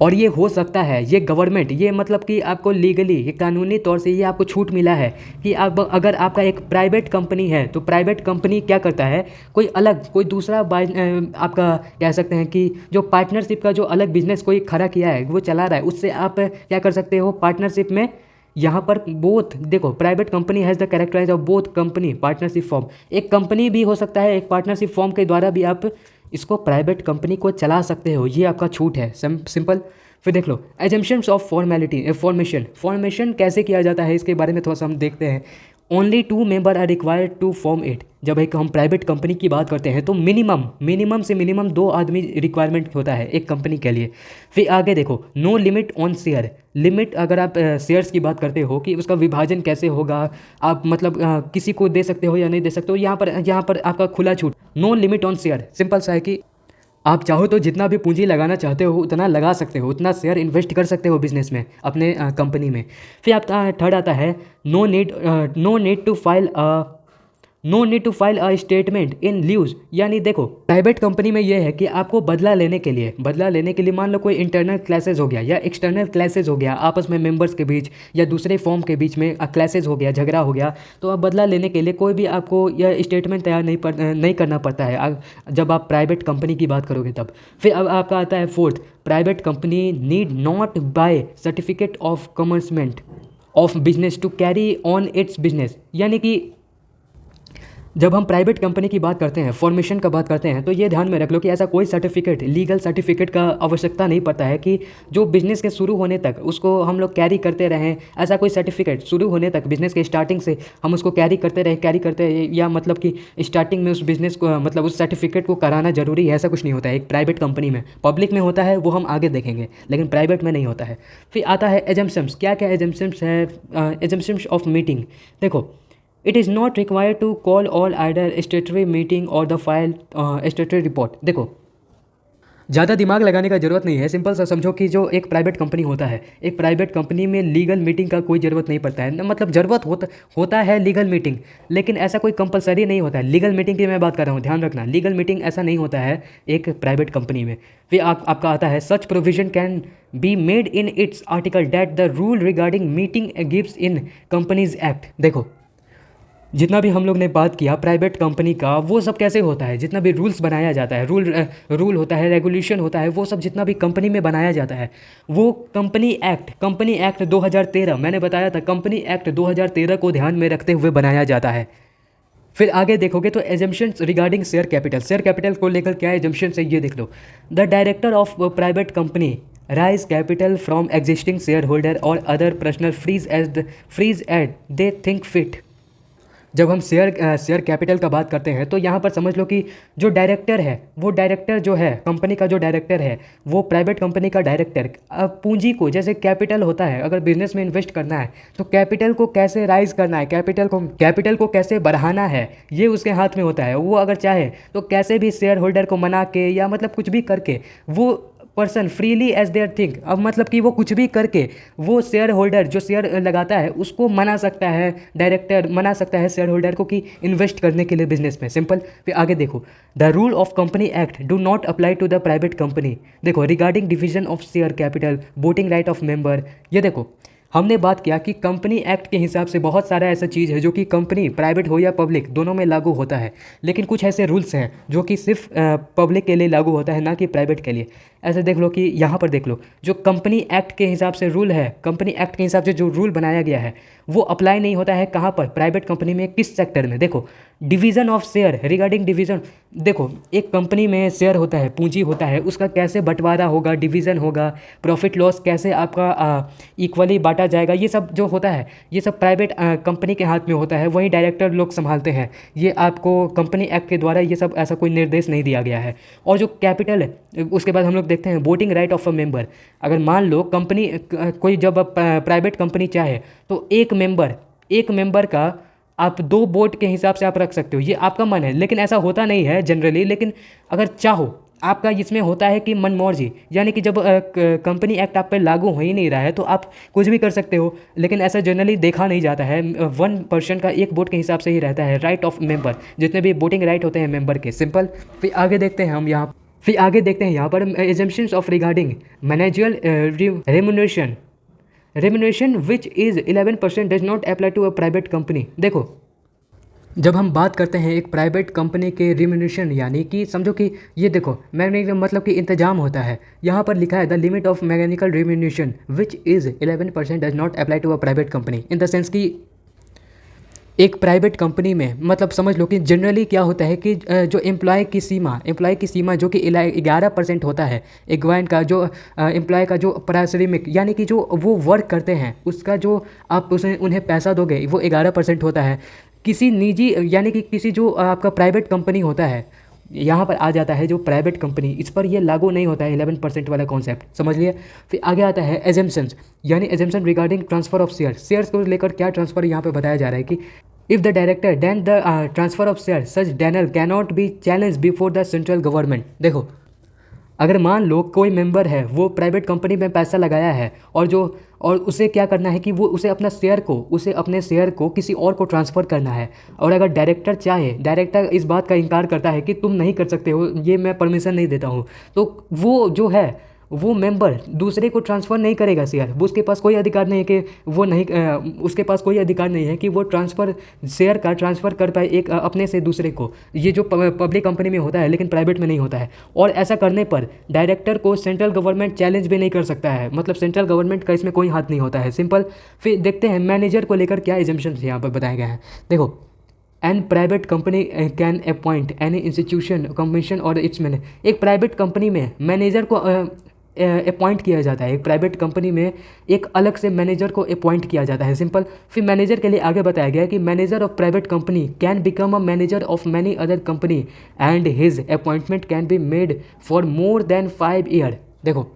और ये हो सकता है, ये गवर्नमेंट, ये मतलब कि आपको लीगली, ये कानूनी तौर से ये आपको छूट मिला है कि आप अगर आपका एक प्राइवेट कंपनी है तो प्राइवेट कंपनी क्या करता है, कोई अलग कोई दूसरा आपका कह सकते हैं कि जो पार्टनरशिप का जो अलग बिजनेस कोई खड़ा किया है वो चला रहा है, उससे आप क्या कर सकते हो पार्टनरशिप में। यहाँ पर बोथ देखो, private company has the characterize of both company partnership form. एक कंपनी भी हो सकता है, एक पार्टनरशिप फॉर्म के द्वारा भी आप इसको प्राइवेट कंपनी को चला सकते हो, ये आपका छूट है, सिंपल। फिर देख लो एजम्पशंस ऑफ फॉर्मेलिटी फॉर्मेशन कैसे किया जाता है इसके बारे में थोड़ा सा हम देखते हैं। Only 2 member are required to form it. जब एक हम प्राइवेट कंपनी की बात करते हैं तो मिनिमम से मिनिमम 2 आदमी रिक्वायरमेंट होता है एक कंपनी के लिए। फिर आगे देखो, no limit on share. Limit अगर आप शेयर्स की बात करते हो कि उसका विभाजन कैसे होगा, आप मतलब किसी को दे सकते हो या नहीं दे सकते हो, यहाँ पर आपका खुला छूट, no limit on share. Simple सा है कि आप चाहो तो जितना भी पूंजी लगाना चाहते हो उतना लगा सकते हो, उतना शेयर इन्वेस्ट कर सकते हो बिजनेस में, अपने कंपनी में। फिर आप थर्ड आता है no need to file a statement in lieu. यानी देखो, प्राइवेट कंपनी में ये है कि आपको बदला लेने के लिए मान लो कोई इंटरनल क्लैसेज हो गया या एक्सटर्नल क्लैसेज हो गया, आपस में मेंबर्स के बीच या दूसरे फॉर्म के बीच में क्लैसेज हो गया, झगड़ा हो गया, तो आप बदला लेने के लिए कोई भी आपको यह स्टेटमेंट तैयार नहीं करना पड़ता है जब आप प्राइवेट कंपनी की बात करोगे तब। फिर अब आपका आता है fourth, private company need not buy certificate of commencement of business to carry on its business. यानी कि जब हम प्राइवेट कंपनी की बात करते हैं, फॉर्मेशन का बात करते हैं, तो ये ध्यान में रख लो कि ऐसा कोई सर्टिफिकेट, लीगल सर्टिफिकेट का आवश्यकता नहीं पड़ता है कि जो बिज़नेस के शुरू होने तक उसको हम लोग कैरी करते रहें। ऐसा कोई सर्टिफिकेट शुरू होने तक, बिज़नेस के स्टार्टिंग से हम उसको कैरी करते रहे या मतलब कि स्टार्टिंग में उस बिज़नेस को मतलब उस सर्टिफिकेट को कराना जरूरी है, ऐसा कुछ नहीं होता है एक प्राइवेट कंपनी में। पब्लिक में होता है, वो हम आगे देखेंगे, लेकिन प्राइवेट में नहीं होता है। फिर आता है एजम्पशंस। क्या क्या एजम्पशंस है? Exemptions of meeting. देखो, it is not required to call all either statutory meeting और द फाइल स्टेटरी रिपोर्ट। देखो, ज़्यादा दिमाग लगाने का ज़रूरत नहीं है, सिंपल सा समझो कि जो एक प्राइवेट कंपनी होता है, एक प्राइवेट कंपनी में लीगल मीटिंग का कोई ज़रूरत नहीं पड़ता है। मतलब ज़रूरत होता है लीगल मीटिंग, लेकिन ऐसा कोई कंपलसरी नहीं होता है। लीगल मीटिंग की मैं बात कर रहा हूँ, ध्यान रखना, लीगल मीटिंग ऐसा नहीं होता है एक प्राइवेट कंपनी में। फिर आपका आता है such provision can be made in its article that the rule regarding meeting gives in Companies Act. देखो, जितना भी हम लोग ने बात किया प्राइवेट कंपनी का, वो सब कैसे होता है, जितना भी रूल्स बनाया जाता है, रूल होता है, रेगुलेशन होता है, वो सब जितना भी कंपनी में बनाया जाता है, वो कंपनी एक्ट 2013, मैंने बताया था कंपनी एक्ट 2013 को ध्यान में रखते हुए बनाया जाता है। फिर आगे देखोगे तो एजम्पशंस रिगार्डिंग शेयर कैपिटल को लेकर क्या एजम्पशंस है ये देख लो। The director of private company raise capital from existing share holder और other personal friends at they think fit. जब हम शेयर कैपिटल का बात करते हैं तो यहाँ पर समझ लो कि जो डायरेक्टर है, वो डायरेक्टर जो है कंपनी का, जो डायरेक्टर है वो प्राइवेट कंपनी का डायरेक्टर पूंजी को, जैसे कैपिटल होता है, अगर बिजनेस में इन्वेस्ट करना है तो कैपिटल को कैसे राइज करना है, कैपिटल को कैसे बढ़ाना है, ये उसके हाथ में होता है। वो अगर चाहे तो कैसे भी शेयर होल्डर को मना के या मतलब कुछ भी करके वो person freely as their think, अब मतलब कि वो कुछ भी करके वो शेयर होल्डर जो शेयर लगाता है उसको मना सकता है, डायरेक्टर मना सकता है शेयर होल्डर को कि इन्वेस्ट करने के लिए बिजनेस में, सिंपल। फिर आगे देखो, the rule of company act do not apply to the private company. देखो, regarding division of share capital, voting right of member, ये देखो हमने बात किया कि कंपनी एक्ट के हिसाब से बहुत सारा ऐसा चीज़ है जो कि कंपनी प्राइवेट हो या पब्लिक दोनों में लागू होता है, लेकिन कुछ ऐसे रूल्स हैं जो कि सिर्फ पब्लिक के लिए लागू होता है, ना कि प्राइवेट के लिए। ऐसे देख लो कि यहाँ पर देख लो, जो कंपनी एक्ट के हिसाब से रूल है, कंपनी एक्ट के हिसाब से जो रूल बनाया गया है वो अप्लाई नहीं होता है कहाँ पर, प्राइवेट कंपनी में, किस सेक्टर में। देखो, division of share, regarding division, देखो एक कंपनी में शेयर होता है, पूंजी होता है, उसका कैसे बंटवारा होगा, डिवीज़न होगा, प्रॉफिट लॉस कैसे आपका इक्वली बांटा जाएगा, ये सब जो होता है ये सब प्राइवेट कंपनी के हाथ में होता है, वहीं डायरेक्टर लोग संभालते हैं। ये आपको कंपनी एक्ट के द्वारा ये सब ऐसा कोई निर्देश नहीं दिया गया है। और जो कैपिटल है, उसके बाद हम लोग देखते हैं voting right of a member. अगर मान लो कंपनी कोई जब प्राइवेट कंपनी चाहे तो एक मेंबर का आप 2 वोट के हिसाब से आप रख सकते हो, ये आपका मन है, लेकिन ऐसा होता नहीं है जनरली। लेकिन अगर चाहो, आपका इसमें होता है कि मनमर्जी, यानी कि जब कंपनी एक्ट आप पर लागू हो ही नहीं रहा है तो आप कुछ भी कर सकते हो, लेकिन ऐसा जनरली देखा नहीं जाता है। 1% का 1 वोट के हिसाब से ही रहता है राइट ऑफ मेंबर, जितने भी वोटिंग राइट होते हैं मेंबर के। सिंपल। फिर आगे देखते हैं हम यहाँ फिर आगे देखते हैं यहाँ पर exemptions of regarding managerial remuneration which is 11% does not apply to a private company. देखो, जब हम बात करते हैं एक प्राइवेट कंपनी के रिम्यूनरेशन, यानी कि समझो कि ये देखो मैकेनिकल मतलब कि इंतजाम होता है, यहाँ पर लिखा है the limit of mechanical remuneration which is 11% does not apply to a private company. In the sense कि एक प्राइवेट कंपनी में मतलब समझ लो कि जनरली क्या होता है कि जो एम्प्लॉय की सीमा जो कि 11% होता है एग्वाइन का, जो एम्प्लॉय का जो पारिश्रमिक यानी कि जो वो वर्क करते हैं उसका जो आप उन्हें पैसा दोगे वो 11% होता है। किसी निजी यानी कि किसी जो आपका प्राइवेट कंपनी होता है, यहाँ पर आ जाता है जो प्राइवेट कंपनी, इस पर ये लागू नहीं होता है 11% वाला कॉन्सेप्ट, समझ लिए। फिर आगे आता है एजम्पशंस, यानी assumption regarding transfer of shares को लेकर क्या ट्रांसफर यहाँ पे बताया जा रहा है कि if the director then the transfer of share such denial cannot be challenge before the central government. देखो, अगर मान लो कोई मेंबर है वो प्राइवेट कंपनी में पैसा लगाया है और उसे क्या करना है कि वो उसे अपने शेयर को किसी और को ट्रांसफ़र करना है, और अगर डायरेक्टर इस बात का इनकार करता है कि तुम नहीं कर सकते हो, ये मैं परमिशन नहीं देता हूँ, तो वो जो है वो मेंबर दूसरे को ट्रांसफ़र नहीं करेगा शेयर। उसके पास कोई अधिकार नहीं है कि उसके पास कोई अधिकार नहीं है कि वो शेयर का ट्रांसफ़र कर पाए एक अपने से दूसरे को। ये जो पब्लिक कंपनी में होता है लेकिन प्राइवेट में नहीं होता है। और ऐसा करने पर डायरेक्टर को सेंट्रल गवर्नमेंट चैलेंज भी नहीं कर सकता है, मतलब सेंट्रल गवर्नमेंट का इसमें कोई हाथ नहीं होता है। सिंपल। फिर देखते हैं मैनेजर को लेकर क्या एजम्पशन यहाँ पर बताए गए हैं। देखो, an private company can appoint any institution commission और इट्स मैनेज। एक प्राइवेट कंपनी में मैनेजर को अपॉइंट किया जाता है, एक प्राइवेट कंपनी में एक अलग से मैनेजर को अपॉइंट किया जाता है। सिंपल। फिर मैनेजर के लिए आगे बताया गया कि manager of private company can become a manager of many other company and his appointment can be made for more than 5 year. देखो,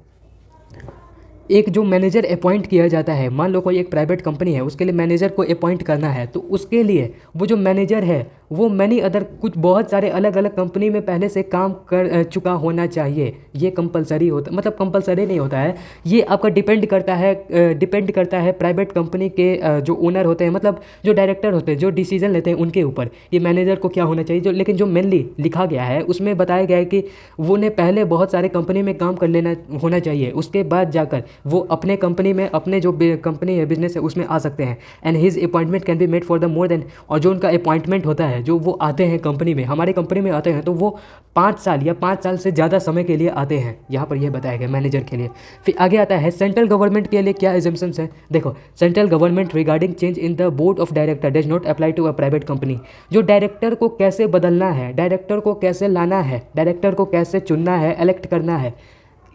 एक जो मैनेजर अपॉइंट किया जाता है, मान लो कोई एक प्राइवेट कंपनी है, उसके लिए मैनेजर को अपॉइंट करना है, तो उसके लिए वो जो मैनेजर है वो मैनी अदर कुछ बहुत सारे अलग अलग कंपनी में पहले से काम कर चुका होना चाहिए। ये कंपलसरी होता, मतलब कंपलसरी नहीं होता है, ये आपका डिपेंड करता है प्राइवेट कंपनी के जो ओनर होते हैं, मतलब जो डायरेक्टर होते हैं, जो डिसीजन लेते हैं उनके ऊपर ये मैनेजर को क्या होना चाहिए। लेकिन जो मेनली लिखा गया है उसमें बताया गया है कि वो ने पहले बहुत सारे कंपनी में काम कर लेना होना चाहिए, उसके बाद जाकर वो अपने कंपनी में अपने जो कंपनी है बिजनेस है उसमें आ सकते हैं। And his appointment can be made for the more than, और जो उनका अपॉइंटमेंट होता है, जो वो आते हैं कंपनी में, हमारे कंपनी में आते हैं, तो वो 5 साल या 5 साल से ज़्यादा समय के लिए आते हैं, यहाँ पर यह बताया गया मैनेजर के लिए। फिर आगे आता है सेंट्रल गवर्नमेंट के लिए क्या एजम्पशंस है। देखो, central government regarding change in the board of director does not apply to a private company. जो डायरेक्टर को कैसे बदलना है, डायरेक्टर को कैसे लाना है, डायरेक्टर को कैसे चुनना है, इलेक्ट करना है,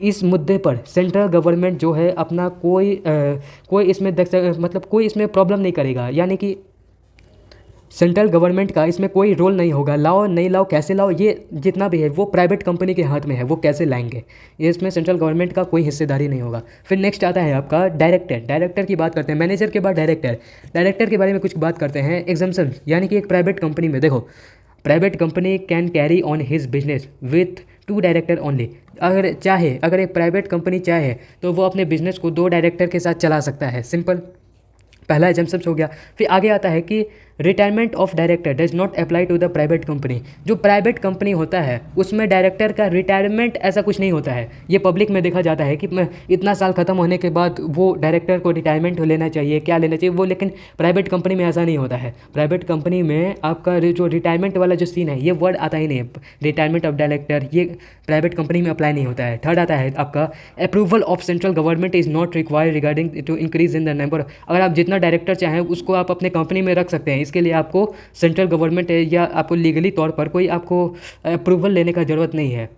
इस मुद्दे पर सेंट्रल गवर्नमेंट जो है अपना कोई इसमें प्रॉब्लम नहीं करेगा, यानी कि सेंट्रल गवर्नमेंट का इसमें कोई रोल नहीं होगा। लाओ नहीं लाओ, कैसे लाओ, ये जितना भी है वो प्राइवेट कंपनी के हाथ में है, वो कैसे लाएंगे, ये इसमें सेंट्रल गवर्नमेंट का कोई हिस्सेदारी नहीं होगा। फिर नेक्स्ट आता है आपका डायरेक्टर की बात करते हैं, मैनेजर के बाद डायरेक्टर के बारे में कुछ बात करते हैं। एग्जाम्पशन, यानी कि एक प्राइवेट कंपनी में देखो, private company can carry on his business with 2 director only. अगर एक प्राइवेट कंपनी चाहे तो वो अपने बिजनेस को 2 डायरेक्टर के साथ चला सकता है। सिंपल, पहला एग्जाम्पशन हो गया। फिर आगे आता है कि retirement of director does not apply to the private company. जो प्राइवेट कंपनी होता है उसमें डायरेक्टर का रिटायरमेंट ऐसा कुछ नहीं होता है। ये पब्लिक में देखा जाता है कि इतना साल खत्म होने के बाद वो डायरेक्टर को रिटायरमेंट लेना चाहिए, क्या लेना चाहिए वो, लेकिन प्राइवेट कंपनी में ऐसा नहीं होता है। प्राइवेट कंपनी में आपका जो रिटायरमेंट वाला जो सीन है, ये वर्ड आता ही नहीं है, रिटायरमेंट ऑफ डायरेक्टर, ये प्राइवेट कंपनी में अप्लाई नहीं होता है। थर्ड आता है आपका approval of central government is not required regarding to increase in the number. अगर आप जितना डायरेक्टर चाहें उसको आप अपने कंपनी में रख सकते हैं, इसके लिए आपको सेंट्रल गवर्नमेंट या आपको लीगली तौर पर कोई आपको अप्रूवल लेने का ज़रूरत नहीं है।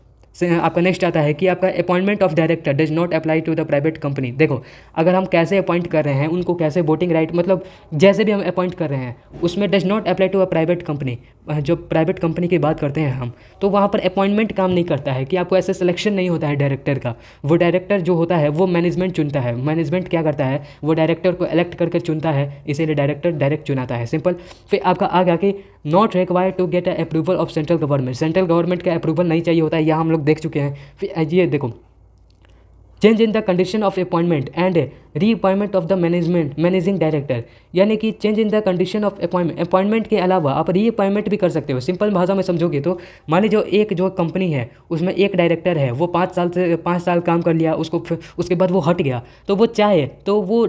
आपका नेक्स्ट आता है कि आपका appointment of director does not apply to the private company. देखो, अगर हम कैसे अपॉइंट कर रहे हैं, उनको कैसे वोटिंग राइट, मतलब जैसे भी हम अपॉइंट कर रहे हैं उसमें does not apply to a private company. जो प्राइवेट कंपनी की बात करते हैं हम, तो वहाँ पर अपॉइंटमेंट काम नहीं करता है कि आपको ऐसे सिलेक्शन नहीं होता है डायरेक्टर का। वो डायरेक्टर जो होता है वो मैनेजमेंट चुनता है। मैनेजमेंट क्या करता है, वो डायरेक्टर को इलेक्ट करके चुनता है, इसीलिए डायरेक्टर डायरेक्ट चुनाता है, सिंपल। फिर आपका आ गया कि not required to get approval of central government. Central government का अप्रूवल नहीं चाहिए होता है, यह हम लोग देख चुके हैं। फिर ये देखो, change in the condition of appointment and reappointment of the managing director, यानी कि change in the condition of appointment के अलावा आप रीअपॉइंटमेंट भी कर सकते हो। सिंपल भाषा में समझोगे तो मान लीजिए जो कंपनी है उसमें एक डायरेक्टर है, वो 5 साल काम कर लिया, उसके बाद वो हट गया, तो वो चाहे तो वो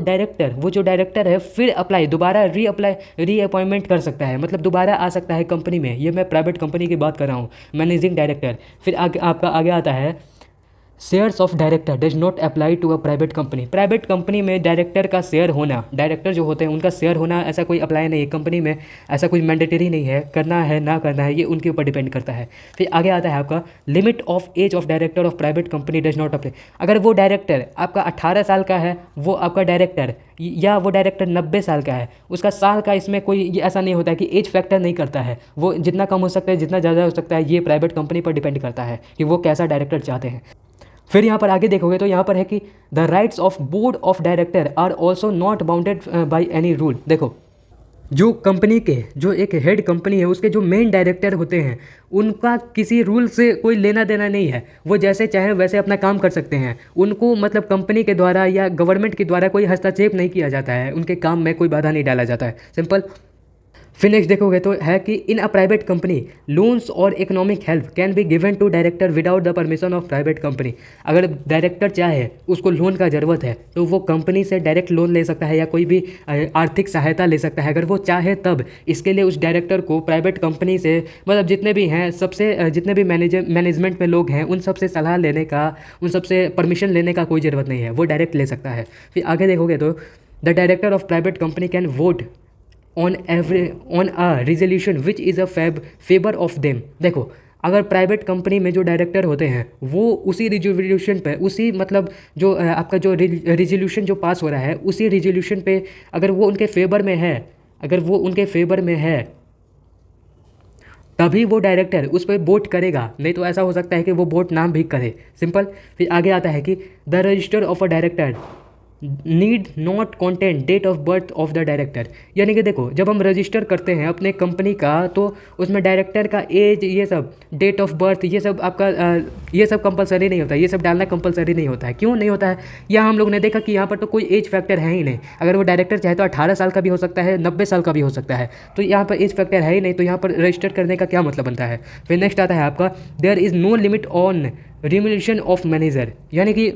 जो डायरेक्टर है फिर दोबारा रीअपॉइंटमेंट कर सकता है, मतलब दोबारा आ सकता है कंपनी में। ये मैं प्राइवेट कंपनी की बात कर रहा हूँ, मैनेजिंग डायरेक्टर। फिर आपका आगे आता है shares of director does not apply to a private company. Private company में डायरेक्टर का शेयर होना, डायरेक्टर जो होते हैं उनका शेयर होना, ऐसा कोई अप्लाई नहीं है कंपनी में, ऐसा कोई मैंडेटरी नहीं है, करना है ना करना है ये उनके ऊपर डिपेंड करता है। फिर आगे आता है आपका limit of age of director of private company does not apply. अगर वो डायरेक्टर आपका 18 साल का है, वो आपका डायरेक्टर, या वो डायरेक्टर 90 साल का है, उसका साल का इसमें कोई ये ऐसा नहीं होता है कि एज फैक्टर नहीं करता है, वो जितना कम हो सकता है जितना ज़्यादा हो सकता है, ये प्राइवेट कंपनी पर डिपेंड करता है कि वो कैसा डायरेक्टर चाहते हैं। फिर यहाँ पर आगे देखोगे तो यहाँ पर है कि the rights of board of director are also not bounded by any rule. देखो, जो कंपनी के जो एक हेड कंपनी है उसके जो मेन डायरेक्टर होते हैं उनका किसी रूल से कोई लेना देना नहीं है, वो जैसे चाहे वैसे अपना काम कर सकते हैं। उनको मतलब कंपनी के द्वारा या गवर्नमेंट के द्वारा कोई हस्तक्षेप नहीं किया जाता है, उनके काम में कोई बाधा नहीं डाला जाता है, सिंपल। फिर नेक्स्ट देखोगे तो है कि in a private company loans और economic help can be given to director without the permission of private company. अगर डायरेक्टर चाहे, उसको लोन का ज़रूरत है, तो वो कंपनी से डायरेक्ट लोन ले सकता है या कोई भी आर्थिक सहायता ले सकता है, अगर वो चाहे तब। इसके लिए उस डायरेक्टर को प्राइवेट कंपनी से, मतलब जितने भी हैं सबसे, जितने भी मैनेजमेंट में लोग हैं उन सबसे सलाह लेने का, उन सबसे परमिशन लेने का कोई ज़रूरत नहीं है, वो डायरेक्ट ले सकता है। फिर आगे देखोगे तो the director of private company can vote on a resolution which is a favour of them. देखो, अगर प्राइवेट कंपनी में जो डायरेक्टर होते हैं वो उसी रिजोल्यूशन पे, उसी मतलब जो आपका जो रिजोल्यूशन जो पास हो रहा है उसी रिजोल्यूशन पे अगर वो उनके फेवर में है, अगर वो उनके फेवर में है तभी वो डायरेक्टर उस पर वोट करेगा, नहीं तो ऐसा हो सकता है कि वो वोट ना भी करे, सिंपल। फिर आगे आता है कि the register of a director need not content date of birth of the director. यानी कि देखो, जब हम रजिस्टर करते हैं अपने कंपनी का तो उसमें डायरेक्टर का एज, ये सब डेट ऑफ बर्थ, ये सब आपका ये सब कंपलसरी नहीं होता है, ये सब डालना कंपलसरी नहीं होता है। क्यों नहीं होता है? यहाँ हम लोग ने देखा कि यहाँ पर तो कोई एज फैक्टर है ही नहीं। अगर वो डायरेक्टर चाहे तो 18 साल का भी हो सकता है, 90 साल का भी हो सकता है, तो यहाँ पर एज फैक्टर है ही नहीं, तो यहाँ पर रजिस्टर करने का क्या मतलब बनता है। फिर नेक्स्ट आता है आपका there is no limit on remuneration of manager, यानी कि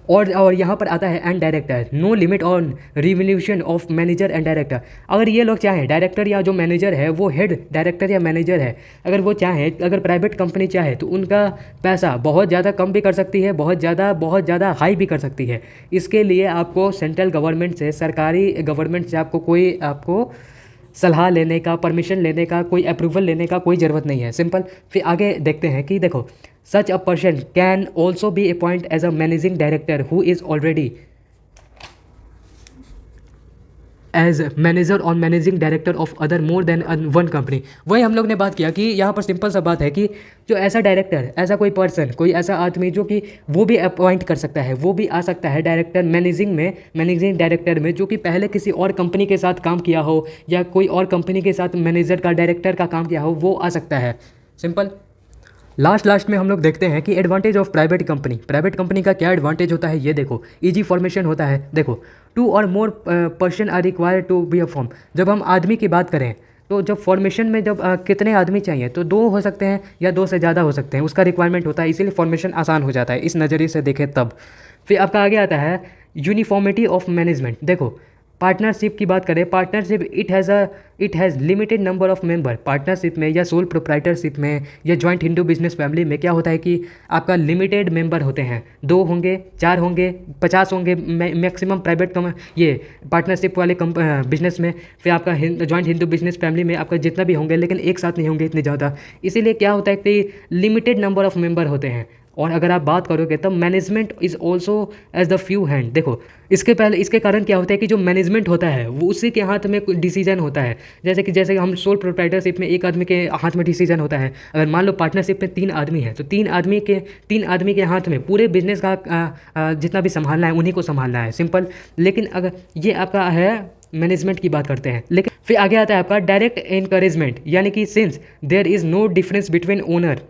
और यहाँ पर आता है and director, no limit on revolution of manager and director. अगर ये लोग चाहें, डायरेक्टर या जो मैनेजर है वो हेड डायरेक्टर या मैनेजर है, अगर वो चाहें, अगर प्राइवेट कंपनी चाहे तो उनका पैसा बहुत ज़्यादा कम भी कर सकती है, बहुत ज़्यादा हाई भी कर सकती है। इसके लिए आपको सेंट्रल गवर्नमेंट से, सरकारी गवर्नमेंट से आपको सलाह लेने का, परमिशन लेने का, कोई अप्रूवल लेने का कोई ज़रूरत नहीं है, सिंपल। फिर आगे देखते हैं कि देखो, such a person can also be appoint as a managing director who is already as manager on managing director of other more than one company. वही हम लोग ने बात किया कि यहाँ पर सिंपल सा बात है कि जो ऐसा डायरेक्टर, ऐसा कोई पर्सन, कोई ऐसा आदमी जो कि वो भी अपॉइंट कर सकता है, वो भी आ सकता है डायरेक्टर मैनेजिंग डायरेक्टर में, जो कि पहले किसी और कंपनी के साथ काम किया हो या कोई और कंपनी के साथ मैनेजर का, डायरेक्टर का काम किया हो, वो आ सकता है, सिंपल। लास्ट में हम लोग देखते हैं कि एडवांटेज ऑफ प्राइवेट कंपनी का क्या एडवांटेज होता है। ये देखो, इजी फॉर्मेशन होता है। देखो, 2 और more person are required to be a form. जब हम आदमी की बात करें तो जब फॉर्मेशन में जब कितने आदमी चाहिए तो 2 हो सकते हैं या 2 से ज़्यादा हो सकते हैं, उसका रिक्वायरमेंट होता है, इसीलिए फॉर्मेशन आसान हो जाता है इस नज़रिए से देखें तब। फिर आपका आगे आता है यूनिफॉर्मिटी ऑफ मैनेजमेंट। देखो, पार्टनरशिप की बात करें, partnership it has limited number of member. Partnership में या सोल प्रोप्राइटरशिप में या जॉइंट हिंदू बिजनेस फैमिली में क्या होता है कि आपका लिमिटेड मेंबर होते हैं, 2 होंगे, 4 होंगे, 50 होंगे मैक्सिमम प्राइवेट ये पार्टनरशिप वाले बिजनेस में। फिर आपका जॉइंट हिंदू बिजनेस फैमिली में आपका जितना भी होंगे, लेकिन एक साथ नहीं होंगे इतने ज़्यादा, इसीलिए क्या होता है कि लिमिटेड नंबर ऑफ मेंबर होते हैं। और अगर आप बात करोगे तब management is also as the few hand. देखो इसके कारण क्या होता है कि जो मैनेजमेंट होता है वो उसी के हाथ में डिसीजन होता है। जैसे कि हम सोल प्रोप्राइटरशिप में एक आदमी के हाथ में डिसीजन होता है। अगर मान लो पार्टनरशिप में 3 आदमी हैं तो 3 आदमी के हाथ में पूरे बिजनेस का जितना भी संभालना है उन्हीं को संभालना है, सिंपल। लेकिन अगर ये आपका है मैनेजमेंट की बात करते हैं। लेकिन फिर आगे आता है आपका डायरेक्ट एनकरेजमेंट, यानी कि since there is no difference between owner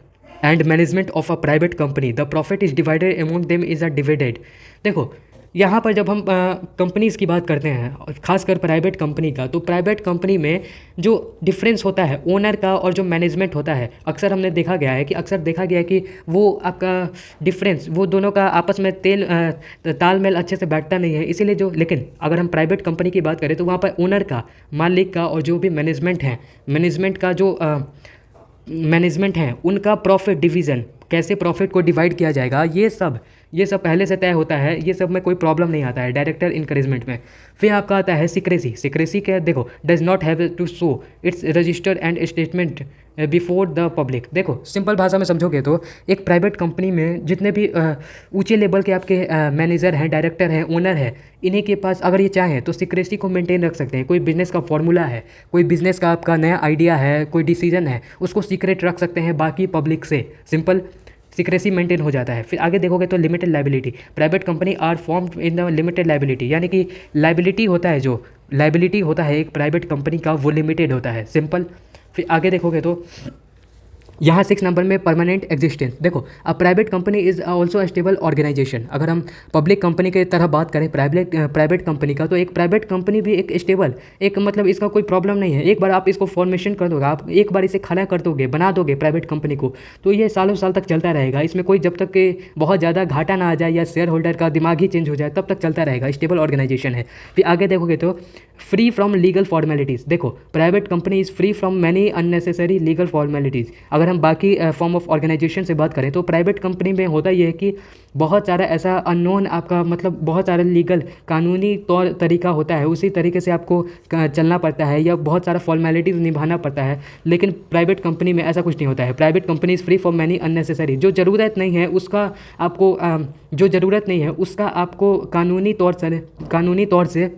and management of a private company the profit is divided among them is a divided. देखो यहाँ पर जब हम कंपनीज़ की बात करते हैं और खासकर प्राइवेट कंपनी का, तो प्राइवेट कंपनी में जो डिफरेंस होता है ओनर का और जो मैनेजमेंट होता है, अक्सर हमने देखा गया है कि वो आपका डिफरेंस वो दोनों का आपस में तालमेल अच्छे से बैठता नहीं है। इसीलिए लेकिन अगर हम प्राइवेट कंपनी की बात करें तो वहाँ पर ओनर का, मालिक का और जो भी मैनेजमेंट है उनका प्रॉफिट डिवीज़न, कैसे प्रॉफिट को डिवाइड किया जाएगा, ये सब पहले से तय होता है। ये सब में कोई प्रॉब्लम नहीं आता है डायरेक्टर इनकरेजमेंट में। फिर आपका आता है सिक्रेसी क्या, देखो does not have to show its register and statement before the public. देखो सिंपल भाषा में समझोगे तो एक प्राइवेट कंपनी में जितने भी ऊंचे लेवल के आपके मैनेजर हैं, डायरेक्टर हैं, ओनर है, इन्हीं के पास अगर ये चाहें तो सिक्रेसी को मेंटेन रख सकते हैं। कोई बिजनेस का फॉर्मूला है, कोई बिजनेस का आपका नया आइडिया है, कोई डिसीजन है, उसको सीक्रेट रख सकते हैं बाकी पब्लिक से, सिंपल। सिक्रेसी मेंटेन हो जाता है। फिर आगे देखोगे तो limited liability, private company are formed in the limited liability, यानी कि लाइबिलिटी होता है एक प्राइवेट कंपनी का, वो लिमिटेड होता है, सिंपल। फिर आगे देखोगे तो यहाँ 6 नंबर में परमानेंट एग्जिस्टेंस। देखो a private company is also a stable organisation. अगर हम पब्लिक कंपनी के तरह बात करें प्राइवेट कंपनी का, तो एक प्राइवेट कंपनी भी एक स्टेबल, एक मतलब इसका कोई प्रॉब्लम नहीं है। एक बार आप इसको फॉर्मेशन कर दोगे, आप एक बार इसे खड़ा कर दोगे, बना दोगे प्राइवेट कंपनी को, तो ये सालों साल तक चलता रहेगा। इसमें कोई जब तक के बहुत ज़्यादा घाटा ना आ जाए या शेयर होल्डर का दिमाग ही चेंज हो जाए तब तक चलता रहेगा, स्टेबल ऑर्गेनाइजेशन है। फिर आगे देखोगे तो फ्री फ्रॉम लीगल फॉर्मेलिटीज़। देखो private company is free from many unnecessary legal formalities. अगर हम बाकी फॉर्म ऑफ ऑर्गेनाइजेशन से बात करें तो प्राइवेट कंपनी में होता ये है कि बहुत सारा ऐसा अननोन आपका मतलब बहुत सारा लीगल कानूनी तौर तरीका होता है, उसी तरीके से आपको चलना पड़ता है या बहुत सारा फॉर्मेलिटीज़ निभाना पड़ता है। लेकिन प्राइवेट कंपनी में ऐसा कुछ नहीं होता है। Private company is free from many unnecessary, जो ज़रूरत नहीं है उसका आपको कानूनी तौर से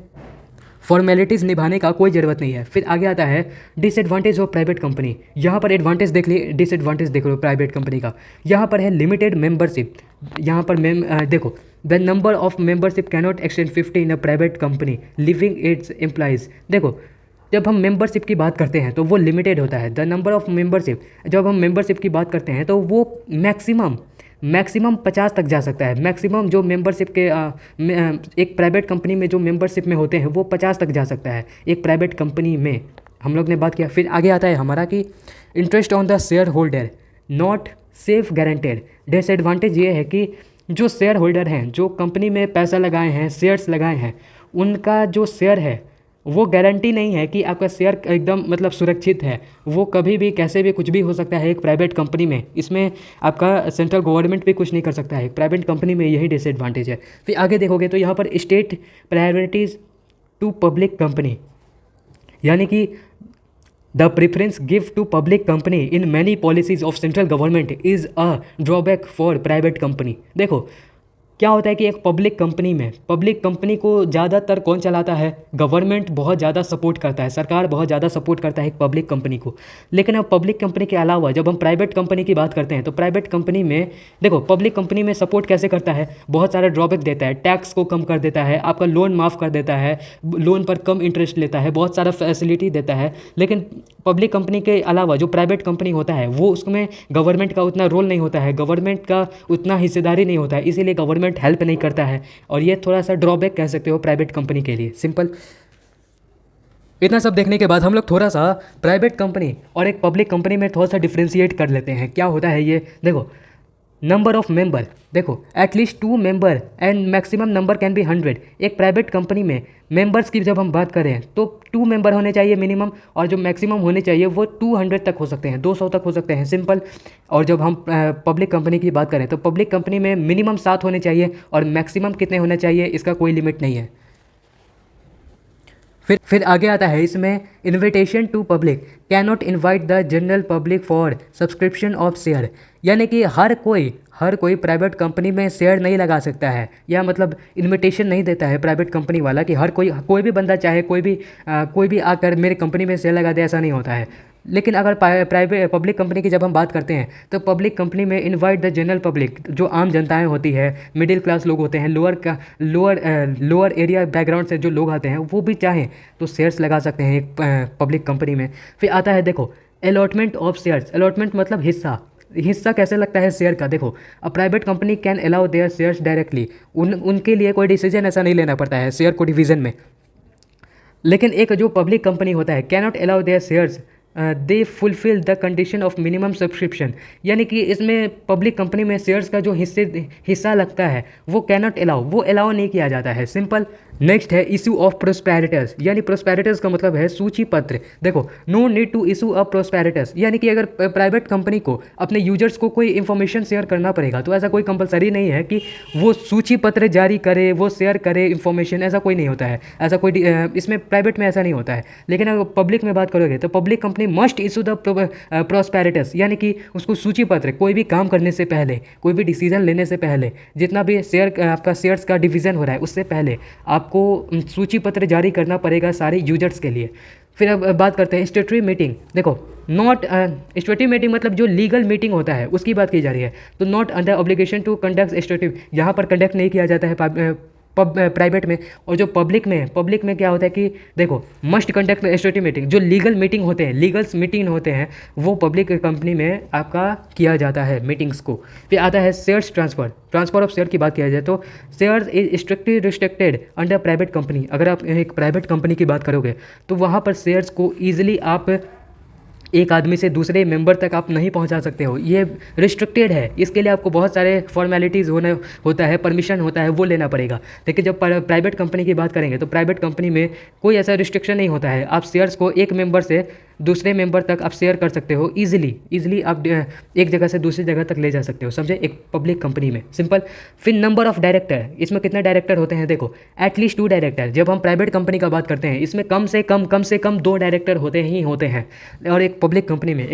फॉर्मेलिटीज़ निभाने का कोई ज़रूरत नहीं है। फिर आगे आता है डिसएडवांटेज ऑफ प्राइवेट कंपनी। यहाँ पर एडवांटेज देख ली, डिसएडवांटेज देख लो प्राइवेट कंपनी का। यहाँ पर है लिमिटेड मेंबरशिप। यहाँ पर देखो the number of membership cannot extend 50 in a private company living it's employees. देखो जब हम मेंबरशिप की बात करते हैं तो वो लिमिटेड होता है, द नंबर ऑफ मेंबरशिप। जब हम मेंबरशिप की बात करते हैं तो वो मैक्सिमम 50 तक जा सकता है। मैक्सिमम जो मेंबरशिप के एक प्राइवेट कंपनी में जो मेंबरशिप में होते हैं वो 50 तक जा सकता है एक प्राइवेट कंपनी में, हम लोग ने बात किया। फिर आगे आता है हमारा कि interest on the share holder not safe guaranteed. Disadvantage ये है कि जो शेयर होल्डर हैं, जो कंपनी में पैसा लगाए हैं, शेयर्स लगाए हैं, उनका जो शेयर है वो गारंटी नहीं है कि आपका शेयर एकदम मतलब सुरक्षित है। वो कभी भी कैसे भी कुछ भी हो सकता है एक प्राइवेट कंपनी में। इसमें आपका सेंट्रल गवर्नमेंट भी कुछ नहीं कर सकता है एक प्राइवेट कंपनी में, यही डिसएडवांटेज है। फिर आगे देखोगे तो यहाँ पर state priorities to public company, यानी कि the preference give to public company in many policies of central government is a drawback for private company. देखो क्या होता है कि एक पब्लिक कंपनी को ज़्यादातर कौन चलाता है, गवर्नमेंट बहुत ज़्यादा सपोर्ट करता है, सरकार बहुत ज़्यादा सपोर्ट करता है एक पब्लिक कंपनी को। लेकिन अब पब्लिक कंपनी के अलावा जब हम प्राइवेट कंपनी की बात करते हैं तो प्राइवेट कंपनी में देखो पब्लिक कंपनी में सपोर्ट कैसे करता है, बहुत सारे ड्रॉबैक देता है, टैक्स को कम कर देता है, आपका लोन माफ़ कर देता है, लोन पर कम इंटरेस्ट लेता है, बहुत सारा फैसिलिटी देता है। लेकिन पब्लिक कंपनी के अलावा जो प्राइवेट कंपनी होता है वो उसमें गवर्नमेंट का उतना रोल नहीं होता है, गवर्नमेंट का उतना हिस्सेदारी नहीं होता है, इसीलिए गवर्नमेंट हेल्प नहीं करता है। और ये थोड़ा सा ड्रॉबैक कह सकते हो प्राइवेट कंपनी के लिए, सिंपल। इतना सब देखने के बाद हम लोग थोड़ा सा प्राइवेट कंपनी और एक पब्लिक कंपनी में थोड़ा सा डिफ्रेंशिएट कर लेते हैं। क्या होता है ये, देखो नंबर ऑफ मेंबर, देखो at least 2 member and maximum number can be 100। एक प्राइवेट कंपनी में मेंबर्स की जब हम बात करें तो 2 मेंबर होने चाहिए मिनिमम, और जो मैक्सिमम होने चाहिए वो 200 तक हो सकते हैं, 200 तक हो सकते हैं, सिंपल। और जब हम पब्लिक कंपनी की बात करें तो पब्लिक कंपनी में मिनिमम 7 होने चाहिए और मैक्सिमम कितने होने चाहिए इसका कोई लिमिट नहीं है। फिर आगे आता है इसमें invitation to public can not invite the general public for subscription of share. यानी कि हर कोई प्राइवेट कंपनी में शेयर नहीं लगा सकता है, या मतलब इन्विटेशन नहीं देता है प्राइवेट कंपनी वाला कि हर कोई भी बंदा चाहे कोई भी आकर मेरी कंपनी में शेयर लगा दे, ऐसा नहीं होता है। लेकिन अगर प्राइवेट पब्लिक कंपनी की जब हम बात करते हैं तो पब्लिक कंपनी में इनवाइट द जनरल पब्लिक, जो आम जनताएं होती है, मिडिल क्लास लोग होते हैं, लोअर एरिया बैकग्राउंड से जो लोग आते हैं, वो भी चाहें तो शेयर्स लगा सकते हैं एक पब्लिक कंपनी में। फिर आता है देखो अलॉटमेंट ऑफ शेयर्स। अलॉटमेंट मतलब हिस्सा कैसे लगता है शेयर का। देखो a private company can allow there shares directly, उनके लिए कोई डिसीजन ऐसा नहीं लेना पड़ता है शेयर को डिवीज़न में। लेकिन एक जो पब्लिक कंपनी होता है cannot allow there shares they fulfil the condition of minimum subscription, यानी कि इसमें पब्लिक कंपनी में शेयर्स का जो हिस्सा लगता है वो कैनॉट अलाउ, वो अलाउ नहीं किया जाता है, सिंपल। नेक्स्ट है इशू ऑफ प्रोस्पेरिटस, यानी प्रोस्पेरिटस का मतलब है सूची पत्र। देखो no need to issue a prospectus, यानी कि अगर प्राइवेट कंपनी को अपने यूजर्स को कोई इन्फॉर्मेशन शेयर करना पड़ेगा तो ऐसा कोई कंपलसरी नहीं है कि वो सूची पत्र जारी करे, वो शेयर करे इन्फॉर्मेशन, ऐसा कोई नहीं होता है। ऐसा कोई इसमें प्राइवेट में ऐसा नहीं होता है। लेकिन अगर पब्लिक में बात करोगे तो public company must issue the prospectus, यानी कि उसको सूची पत्र कोई भी काम करने से पहले, कोई भी डिसीजन लेने से पहले, जितना भी आपका शेयर्स का डिवीज़न हो रहा है उससे पहले आपको सूची पत्र जारी करना पड़ेगा सारे यूजर्स के लिए। फिर अब बात करते हैं स्टेटरी मीटिंग। देखो स्टेटरी मीटिंग मतलब जो लीगल मीटिंग होता है उसकी बात की जा रही है। तो not under obligation to conduct statutory, यहाँ पर कंडक्ट नहीं किया जाता है प्राइवेट में। और जो पब्लिक में क्या होता है कि देखो मस्ट कंडक्ट स्टेटरी मीटिंग, जो लीगल मीटिंग होते हैं, लीगल्स मीटिंग होते हैं, वो पब्लिक कंपनी में आपका किया जाता है मीटिंग्स को। फिर आता है शेयर्स ट्रांसफ़र ऑफ शेयर की बात किया जाए तो shares is strictly restricted under private company. अगर आप एक प्राइवेट कंपनी की बात करोगे तो वहाँ पर शेयर्स को ईजिली आप एक आदमी से दूसरे मेंबर तक आप नहीं पहुंचा सकते हो, ये रिस्ट्रिक्टेड है। इसके लिए आपको बहुत सारे फॉर्मेलिटीज़ होता है, परमिशन होता है, वो लेना पड़ेगा। लेकिन जब प्राइवेट कंपनी की बात करेंगे तो प्राइवेट कंपनी में कोई ऐसा रिस्ट्रिक्शन नहीं होता है। आप शेयर्स को एक मेंबर से दूसरे मेंबर तक आप शेयर कर सकते हो ईजिली आप एक जगह से दूसरी जगह तक ले जा सकते हो, समझे, एक पब्लिक कंपनी में, सिंपल। फिर नंबर ऑफ डायरेक्टर, इसमें कितने डायरेक्टर होते हैं। देखो एटलीस्ट 2 डायरेक्टर। जब हम प्राइवेट कंपनी का बात करते हैं इसमें कम से कम 2 डायरेक्टर होते हैं। और एक पब्लिक कंपनी में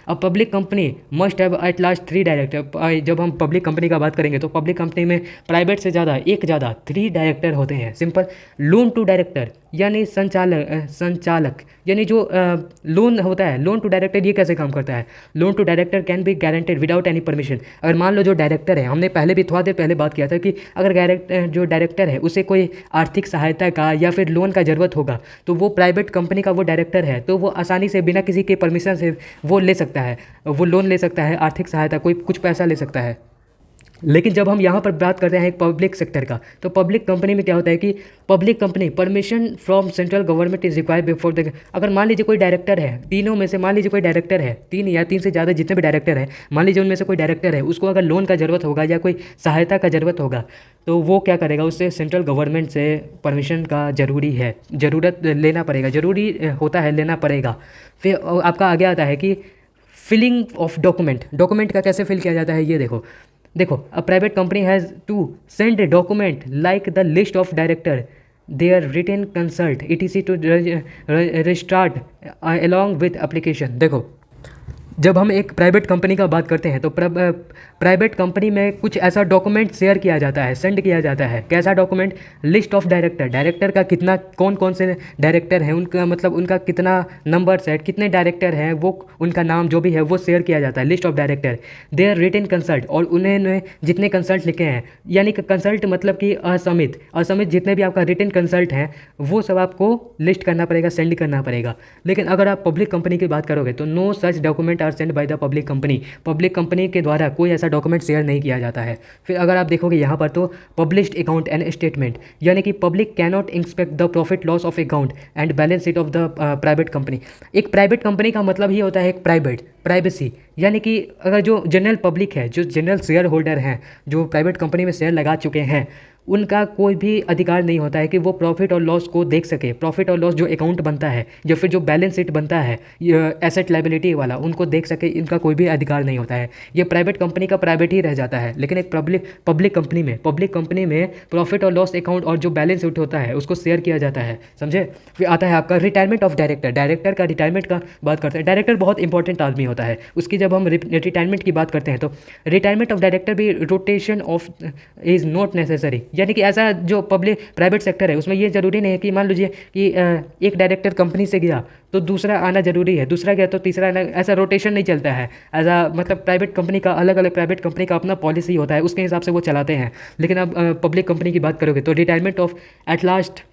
अब public company must have at last 3 director. जब हम पब्लिक कंपनी का बात करेंगे तो पब्लिक कंपनी में प्राइवेट से ज़्यादा 3 डायरेक्टर होते हैं, सिंपल। लोन टू डायरेक्टर यानी संचालक, यानी जो लोन होता है, लोन टू डायरेक्टर, ये कैसे काम करता है। Loan to director can be guaranteed without any permission. अगर मान लो जो डायरेक्टर है, हमने पहले भी थोड़ा देर पहले बात किया था कि अगर जो डायरेक्टर है उसे कोई आर्थिक सहायता का या फिर लोन का ज़रूरत होगा तो वो प्राइवेट कंपनी का वो डायरेक्टर है तो वो आसानी से बिना किसी के परमिशन से वो ले सकता है, वो लोन ले सकता है, आर्थिक सहायता, कोई कुछ पैसा ले सकता है। लेकिन जब हम यहाँ पर बात करते हैं एक पब्लिक सेक्टर का, तो पब्लिक कंपनी में क्या होता है कि public company permission from central government is required before the. अगर मान लीजिए कोई डायरेक्टर है, तीनों में से मान लीजिए कोई डायरेक्टर है, 3 या 3 से ज़्यादा जितने भी डायरेक्टर हैं, मान लीजिए उनमें से कोई डायरेक्टर है, उसको अगर लोन का ज़रूरत होगा या कोई सहायता का ज़रूरत होगा तो वो क्या करेगा, उससे सेंट्रल गवर्नमेंट से परमिशन का ज़रूरत लेना पड़ेगा, ज़रूरी होता है, लेना पड़ेगा। फिर आपका आगे आता है कि फिलिंग ऑफ डॉक्यूमेंट का कैसे फिल किया जाता है, ये देखो a private company has to send a document like the list of director, there written consult etc to registrar along with application. देखो जब हम एक प्राइवेट कंपनी का बात करते हैं तो प्राइवेट कंपनी में कुछ ऐसा डॉक्यूमेंट शेयर किया जाता है, सेंड किया जाता है। कैसा डॉक्यूमेंट, लिस्ट ऑफ डायरेक्टर का कितना, कौन से डायरेक्टर हैं, उनका मतलब उनका कितना नंबर सेट, कितने डायरेक्टर हैं, वो उनका नाम जो भी है वो शेयर किया जाता है, list of director. There written consult, और उन्होंने जितने कंसल्ट लिखे हैं, यानी कि कंसल्ट मतलब कि असमित जितने भी आपका रिटन कंसल्ट हैं वो सब आपको लिस्ट करना पड़ेगा, सेंड करना पड़ेगा। लेकिन अगर आप पब्लिक कंपनी की बात करोगे तो no such document are send by the public company के द्वारा कोई ऐसा डॉक्यूमेंट शेयर नहीं किया जाता है। फिर अगर आप देखोगे यहाँ पर तो पब्लिश्ड अकाउंट एंड स्टेटमेंट, यानी कि public cannot inspect the profit loss of account and balance sheet of the private company. एक प्राइवेट कंपनी का मतलब ही होता है एक प्राइवेसी, यानी कि अगर जो जनरल पब्लिक है, जो जनरल शेयर होल्डर हैं, जो प्राइवेट कंपनी में शेयर लगा चुके हैं, उनका कोई भी अधिकार नहीं होता है कि वो प्रॉफिट और लॉस को देख सके। प्रॉफिट और लॉस जो अकाउंट बनता है या फिर जो बैलेंस शीट बनता है एसेट लायबिलिटी वाला, उनको देख सके, इनका कोई भी अधिकार नहीं होता है। ये प्राइवेट कंपनी का प्राइवेट ही रह जाता है। लेकिन एक पब्लिक कंपनी में प्रॉफिट और लॉस अकाउंट और जो बैलेंस शीट होता है उसको शेयर किया जाता है, समझे। फिर आता है आपका रिटायरमेंट ऑफ डायरेक्टर। डायरेक्टर का रिटायरमेंट का बात करते हैं। डायरेक्टर बहुत इंपॉर्टेंट आदमी होता है, उसकी जब हम रिटायरमेंट की बात करते हैं तो रिटायरमेंट ऑफ डायरेक्टर भी rotation of is not necessary. यानी कि ऐसा जो प्राइवेट सेक्टर है उसमें ये ज़रूरी नहीं है कि मान लीजिए कि एक डायरेक्टर कंपनी से गया तो दूसरा आना ज़रूरी है, दूसरा गया तो तीसरा आना, ऐसा रोटेशन नहीं चलता है। ऐसा मतलब प्राइवेट कंपनी का अलग अलग प्राइवेट कंपनी का अपना पॉलिसी होता है, उसके हिसाब से वो चलाते हैं। लेकिन अब पब्लिक कंपनी की बात करोगे तो retirement of at last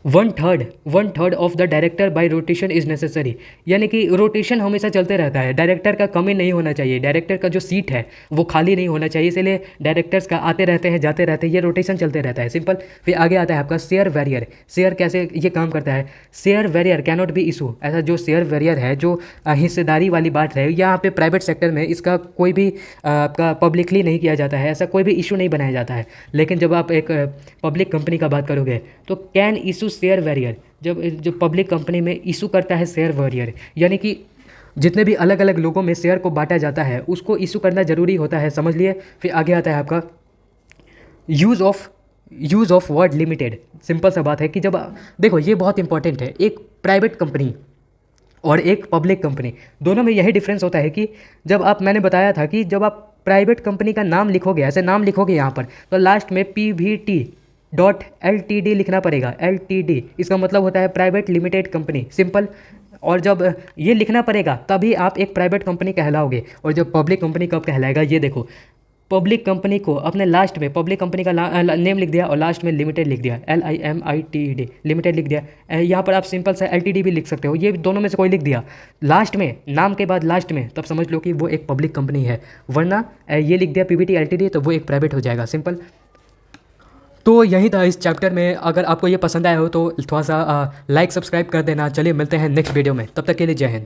one third of the director by rotation is necessary. यानी कि रोटेशन हमेशा चलते रहता है, डायरेक्टर का कमी नहीं होना चाहिए, डायरेक्टर का जो सीट है वो खाली नहीं होना चाहिए, इसलिए डायरेक्टर्स का आते रहते हैं जाते रहते हैं, ये रोटेशन चलते रहता है, सिंपल। फिर आगे आता है आपका शेयर वैरियर। शेयर कैसे ये काम करता है? शेयर वैरियर कैनॉट बी इशू। ऐसा जो शेयर वैरियर है, जो हिस्सेदारी वाली बात है, यहाँ पे प्राइवेट सेक्टर में इसका कोई भी आपका पब्लिकली नहीं किया जाता है, ऐसा कोई भी इशू नहीं बनाया जाता है। लेकिन जब आप एक पब्लिक कंपनी का बात करोगे तो कैन इशू शेयर वैरियर, जो पब्लिक कंपनी में इशू करता है शेयर वैरियर, यानी कि जितने भी अलग अलग लोगों में शेयर को बांटा जाता है उसको इशू करना ज़रूरी होता है, समझ लिए। फिर आगे आता है आपका use of word limited. Simple सा बात है कि जब देखो ये बहुत इंपॉर्टेंट है, एक प्राइवेट कंपनी और एक पब्लिक कंपनी दोनों में यही डिफरेंस होता है कि जब आप, मैंने बताया था कि जब आप प्राइवेट कंपनी का नाम लिखोगे, ऐसे नाम लिखोगे यहाँ पर, तो लास्ट में PVT.LTD लिखना पड़ेगा। LTD इसका मतलब होता है प्राइवेट लिमिटेड कंपनी, सिंपल। और जब ये लिखना पड़ेगा तभी आप एक प्राइवेट कंपनी कहलाओगे। और जब पब्लिक कंपनी कब कहलाएगा, ये देखो, पब्लिक कंपनी को अपने लास्ट में पब्लिक कंपनी का नेम लिख दिया और लास्ट में लिमिटेड लिख दिया, LIMITED लिमिटेड लिख दिया। यहाँ पर आप सिंपल सा LTD भी लिख सकते हो, ये दोनों में से कोई लिख दिया लास्ट में, नाम के बाद लास्ट में, तब समझ लो कि वो एक पब्लिक कंपनी है। वरना ये लिख दिया PVT LTD तो वो एक प्राइवेट हो जाएगा, सिंपल। तो यही था इस चैप्टर में। अगर आपको ये पसंद आया हो तो थोड़ा सा लाइक सब्सक्राइब कर देना। चलिए मिलते हैं नेक्स्ट वीडियो में, तब तक के लिए जय हिंद।